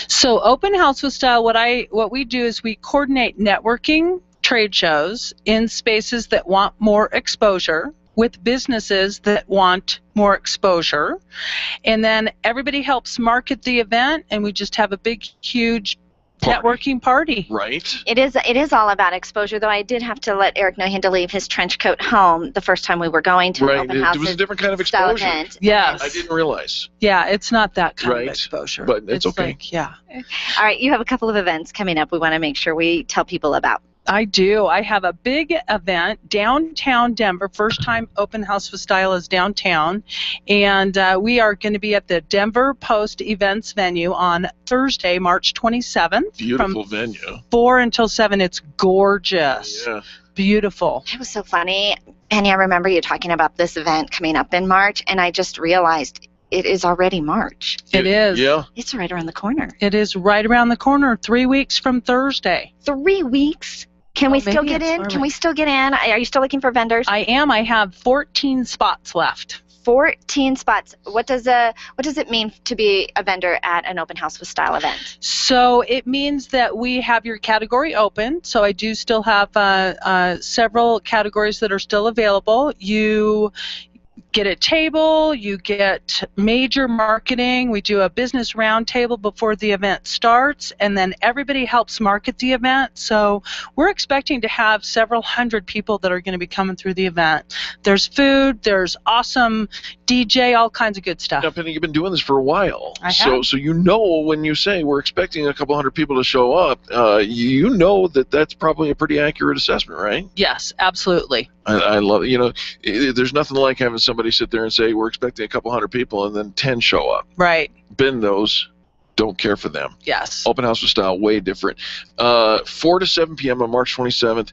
[SPEAKER 5] So Open House with Style, what we do is we coordinate networking trade shows in spaces that want more exposure with businesses that want more exposure. And then everybody helps market the event, and we just have a big, huge networking party.
[SPEAKER 2] Right.
[SPEAKER 11] It is all about exposure, though I did have to let Eric know he had to leave his trench coat home the first time we were going to an open house.
[SPEAKER 2] It was a different kind of exposure.
[SPEAKER 11] Event.
[SPEAKER 5] Yes.
[SPEAKER 2] I didn't realize.
[SPEAKER 5] Yeah, it's not that kind of exposure.
[SPEAKER 2] But it's okay.
[SPEAKER 5] Like, yeah.
[SPEAKER 11] All right, you have a couple of events coming up we want to make sure we tell people about.
[SPEAKER 5] I do. I have a big event downtown Denver. First time Open House with Style is downtown. And we are going to be at the Denver Post Events venue on Thursday, March 27th.
[SPEAKER 2] Beautiful
[SPEAKER 5] from
[SPEAKER 2] venue.
[SPEAKER 5] 4 until 7. It's gorgeous.
[SPEAKER 2] Yeah.
[SPEAKER 5] Beautiful.
[SPEAKER 11] It was so funny. Penny, I remember you talking about this event coming up in March, and I just realized it is already March.
[SPEAKER 5] It is.
[SPEAKER 2] Yeah.
[SPEAKER 11] It's right around the corner.
[SPEAKER 5] It is right around the corner, 3 weeks from Thursday.
[SPEAKER 11] 3 weeks? Can we still get in? Can we still get in? Are you still looking for vendors?
[SPEAKER 5] I am. I have 14 spots left.
[SPEAKER 11] 14 spots. What does it mean to be a vendor at an Open House with Style event?
[SPEAKER 5] So it means that we have your category open. So I do still have several categories that are still available. You get a table, you get major marketing, we do a business roundtable before the event starts, and then everybody helps market the event. So we're expecting to have several hundred people that are going to be coming through the event. There's food, there's awesome DJ, all kinds of good stuff.
[SPEAKER 2] Now, Penny, you've been doing this for a while.
[SPEAKER 5] I have.
[SPEAKER 2] So you know when you say we're expecting a couple hundred people to show up, you know that that's probably a pretty accurate assessment, right?
[SPEAKER 5] Yes, absolutely.
[SPEAKER 2] I love it. There's nothing like having somebody sit there and say we're expecting a couple hundred people and then 10 show up.
[SPEAKER 5] Right.
[SPEAKER 2] Been those. Don't care for them.
[SPEAKER 5] Yes.
[SPEAKER 2] Open House with Style, way different. 4 to 7 p.m. on March 27th.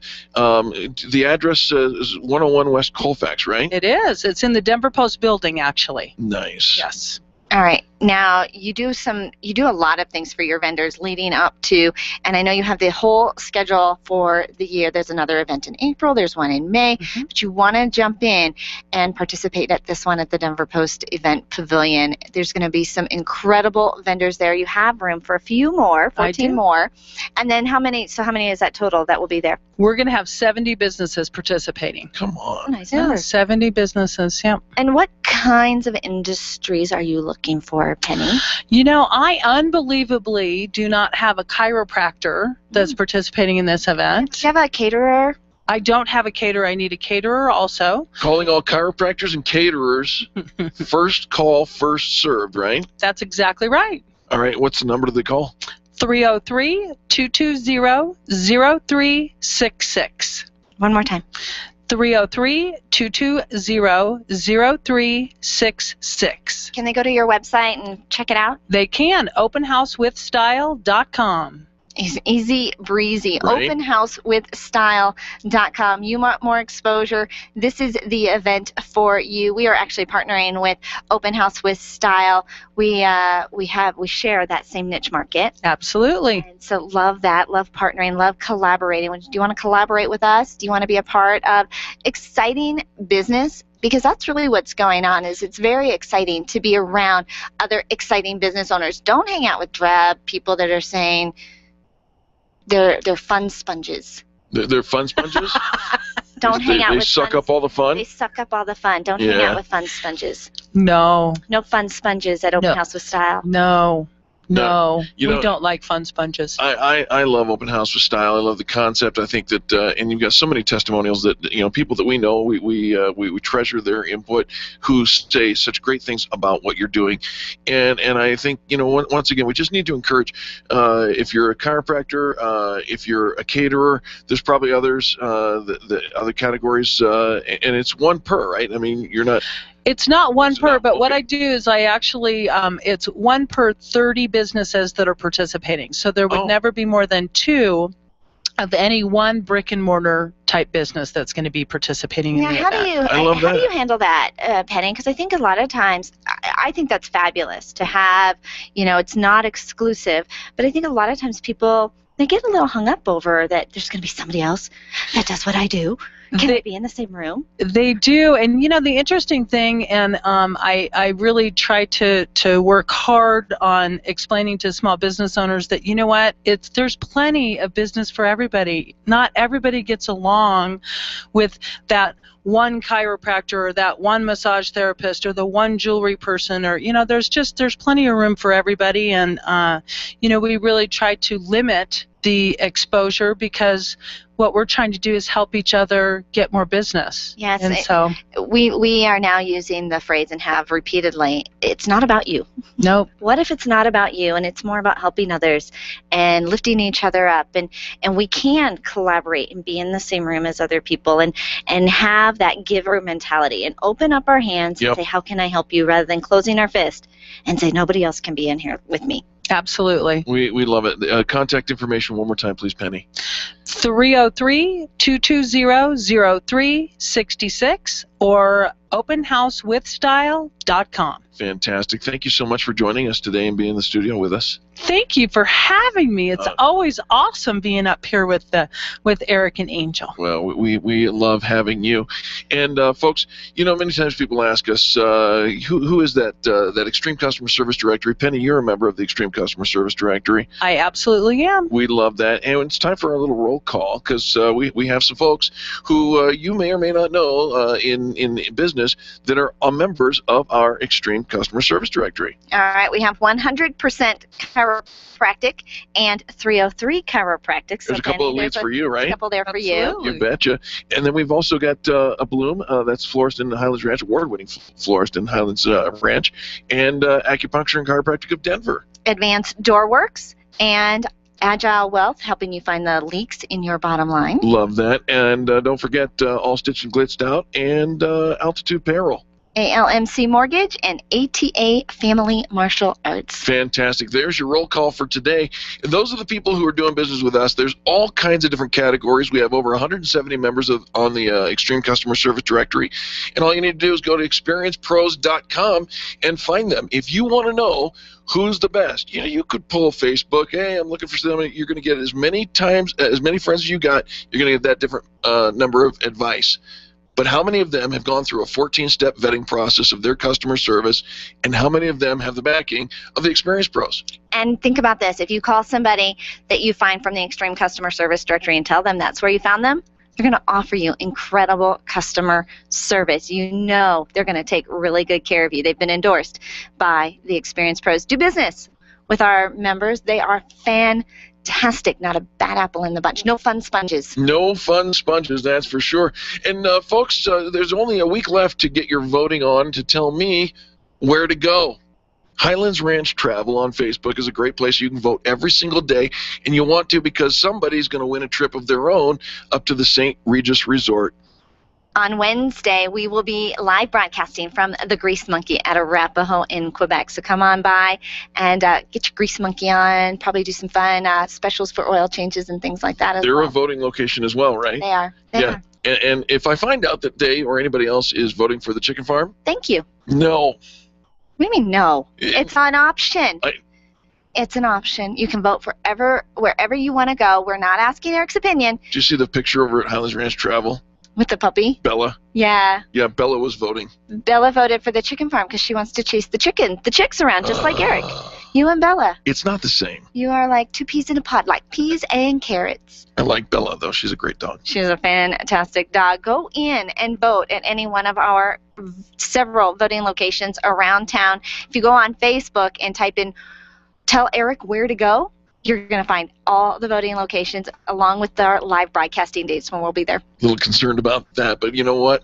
[SPEAKER 2] The address is 101 West Colfax, right?
[SPEAKER 5] It is. It's in the Denver Post building, actually.
[SPEAKER 2] Nice.
[SPEAKER 5] Yes.
[SPEAKER 11] All right. Now, you do a lot of things for your vendors leading up to, and I know you have the whole schedule for the year. There's another event in April. There's one in May.
[SPEAKER 5] Mm-hmm.
[SPEAKER 11] But you want to jump in and participate at this one at the Denver Post Event Pavilion. There's going to be some incredible vendors there. You have room for a few more, 14 more. And then how many is that total that will be there?
[SPEAKER 5] We're going to have 70 businesses participating.
[SPEAKER 2] Come on.
[SPEAKER 11] Nice
[SPEAKER 5] Yeah,
[SPEAKER 11] number.
[SPEAKER 5] 70 businesses, yeah.
[SPEAKER 11] And what kinds of industries are you looking for, Penny?
[SPEAKER 5] You know, I unbelievably do not have a chiropractor that's participating in this event.
[SPEAKER 11] Do you have a caterer?
[SPEAKER 5] I don't have a caterer. I need a caterer also.
[SPEAKER 2] Calling all chiropractors and caterers, first call, first served, right?
[SPEAKER 5] That's exactly right.
[SPEAKER 2] All right, what's the number do they call?
[SPEAKER 5] 303-220-0366.
[SPEAKER 11] One more time.
[SPEAKER 5] 303-220-0366.
[SPEAKER 11] Can they go to your website and check it out?
[SPEAKER 5] They can. openhousewithstyle.com.
[SPEAKER 11] Easy breezy.
[SPEAKER 2] Right.
[SPEAKER 11] Openhousewithstyle.com. You want more exposure? This is the event for you. We are actually partnering with Open House with Style. We share that same niche market.
[SPEAKER 5] Absolutely.
[SPEAKER 11] And so love that. Love partnering. Love collaborating. Do you want to collaborate with us? Do you want to be a part of exciting business? Because that's really what's going on. It's very exciting to be around other exciting business owners. Don't hang out with drab people that are saying they're fun sponges.
[SPEAKER 2] They're fun sponges?
[SPEAKER 11] Don't hang out with
[SPEAKER 2] They suck up all the fun?
[SPEAKER 11] They suck up all the fun. Don't hang out with fun sponges.
[SPEAKER 5] No.
[SPEAKER 11] No fun sponges at Open House with Style.
[SPEAKER 5] No. No,
[SPEAKER 2] You
[SPEAKER 5] we
[SPEAKER 2] know,
[SPEAKER 5] don't like fun sponges.
[SPEAKER 2] I love Open House with Style. I love the concept. I think that, and you've got so many testimonials that people that we know, we treasure their input, who say such great things about what you're doing, and I think once again we just need to encourage. If you're a chiropractor, if you're a caterer, there's probably others, the other categories, and it's one per, right? I mean, you're not.
[SPEAKER 5] It's not one per, but what I do is I actually, it's 1 per 30 businesses that are participating. So there would never be more than 2 of any one brick and mortar type business that's going to be participating in the event.
[SPEAKER 3] How do you handle that, Penny? Because I think a lot of times, I think that's fabulous to have, it's not exclusive, but I think a lot of times people, they get a little hung up over that there's going to be somebody else that does what I do. Can they be in the same room? They do, and the interesting thing, and I really try to work hard on explaining to small business owners that there's plenty of business for everybody. Not everybody gets along with that one chiropractor or that one massage therapist or the one jewelry person, or there's plenty of room for everybody, and we really try to limit the exposure because what we're trying to do is help each other get more business. Yes,
[SPEAKER 5] and so
[SPEAKER 3] we are now using the phrase and have repeatedly, it's not about you.
[SPEAKER 5] Nope.
[SPEAKER 3] What if it's not about you and it's more about helping others and lifting each other up, and we can collaborate and be in the same room as other people and have that giver mentality and open up our hands and say, how can I help you, rather than closing our fist and say nobody else can be in here with me.
[SPEAKER 5] Absolutely.
[SPEAKER 2] We love it. Contact information one more time, please, Penny.
[SPEAKER 5] 303-220-0366 or openhousewithstyle.com.
[SPEAKER 2] Fantastic. Thank you so much for joining us today and being in the studio with us.
[SPEAKER 5] Thank you for having me. It's always awesome being up here with Eric and Angel.
[SPEAKER 2] Well, we love having you. And folks, many times people ask us, who is that Extreme Customer Service Directory? Penny, you're a member of the Extreme Customer Service Directory.
[SPEAKER 5] I absolutely am.
[SPEAKER 2] We love that. And it's time for our little roll call, because we have some folks who you may or may not know in business that are members of our Extreme Customer Service Directory.
[SPEAKER 3] All right, we have 100% chiropractic and 303 chiropractic.
[SPEAKER 2] There's a couple of leads for you, right?
[SPEAKER 3] A couple there for you.
[SPEAKER 2] You betcha. And then we've also got a Bloom, that's Florist and Highlands Ranch, award-winning Florist and Highlands Ranch, and Acupuncture and Chiropractic of Denver.
[SPEAKER 3] Advanced Doorworks and Agile Wealth, helping you find the leaks in your bottom line.
[SPEAKER 2] Love that. And don't forget All Stitched and Glitzed Out and Altitude Payroll.
[SPEAKER 3] ALMC Mortgage and ATA Family Martial Arts.
[SPEAKER 2] Fantastic. There's your roll call for today. And those are the people who are doing business with us. There's all kinds of different categories. We have over 170 members on the Extreme Customer Service Directory. And all you need to do is go to experiencepros.com and find them. If you want to know who's the best, you could pull Facebook. Hey, I'm looking for somebody. You're going to get as many friends as you got. You're going to get that different number of advice. But how many of them have gone through a 14-step vetting process of their customer service, and how many of them have the backing of the Experience Pros?
[SPEAKER 3] And think about this. If you call somebody that you find from the Extreme Customer Service Directory and tell them that's where you found them, they're going to offer you incredible customer service. They're going to take really good care of you. They've been endorsed by the Experience Pros. Do business with our members. They are fantastic. Not a bad apple in the bunch. No fun sponges.
[SPEAKER 2] No fun sponges, that's for sure. And folks, there's only a week left to get your voting on to tell me where to go. Highlands Ranch Travel on Facebook is a great place. You can vote every single day, and you want to because somebody's going to win a trip of their own up to the St. Regis Resort.
[SPEAKER 3] On Wednesday, we will be live broadcasting from the Grease Monkey at Arapahoe in Quebec. So come on by and get your Grease Monkey on, probably do some fun specials for oil changes and things like that as well.
[SPEAKER 2] They're a voting location as well, right?
[SPEAKER 3] They are. They are.
[SPEAKER 2] And if I find out that they or anybody else is voting for the chicken farm?
[SPEAKER 3] Thank you.
[SPEAKER 2] No.
[SPEAKER 3] What do you mean no? It's an option. It's an option. You can vote wherever you want to go. We're not asking Eric's opinion.
[SPEAKER 2] Did you see the picture over at Highlands Ranch Travel?
[SPEAKER 3] With the puppy?
[SPEAKER 2] Bella.
[SPEAKER 3] Yeah.
[SPEAKER 2] Yeah, Bella was voting.
[SPEAKER 3] Bella voted for the chicken farm because she wants to chase the chicks around, just like Eric. You and Bella.
[SPEAKER 2] It's not the same.
[SPEAKER 3] You are like two peas in a pod, like peas and carrots.
[SPEAKER 2] I like Bella, though. She's a great dog.
[SPEAKER 3] She's a fantastic dog. Go in and vote at any one of our several voting locations around town. If you go on Facebook and type in Tell Eric Where to Go, you're going to find all the voting locations along with our live broadcasting dates when we'll be there.
[SPEAKER 2] A little concerned about that, but you know what?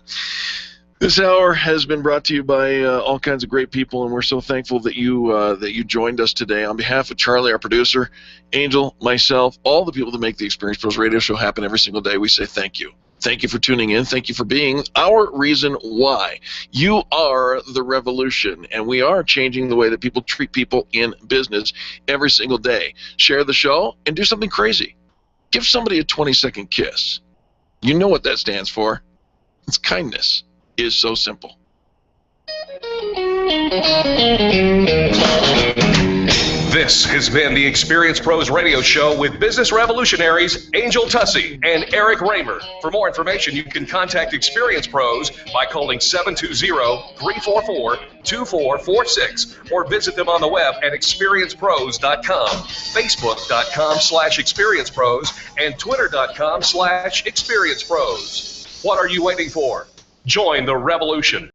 [SPEAKER 2] This hour has been brought to you by all kinds of great people, and we're so thankful that you joined us today. On behalf of Charlie, our producer, Angel, myself, all the people that make the Experience Pros radio show happen every single day, we say thank you. Thank you for tuning in. Thank you for being our reason why. You are the revolution, and we are changing the way that people treat people in business every single day. Share the show and do something crazy. Give somebody a 20-second kiss. You know what that stands for. It's kindness. It is so simple.
[SPEAKER 1] This has been the Experience Pros Radio Show with business revolutionaries Angel Tussey and Eric Raymer. For more information, you can contact Experience Pros by calling 720-344-2446 or visit them on the web at experiencepros.com, facebook.com/experiencepros, and twitter.com/experiencepros. What are you waiting for? Join the revolution.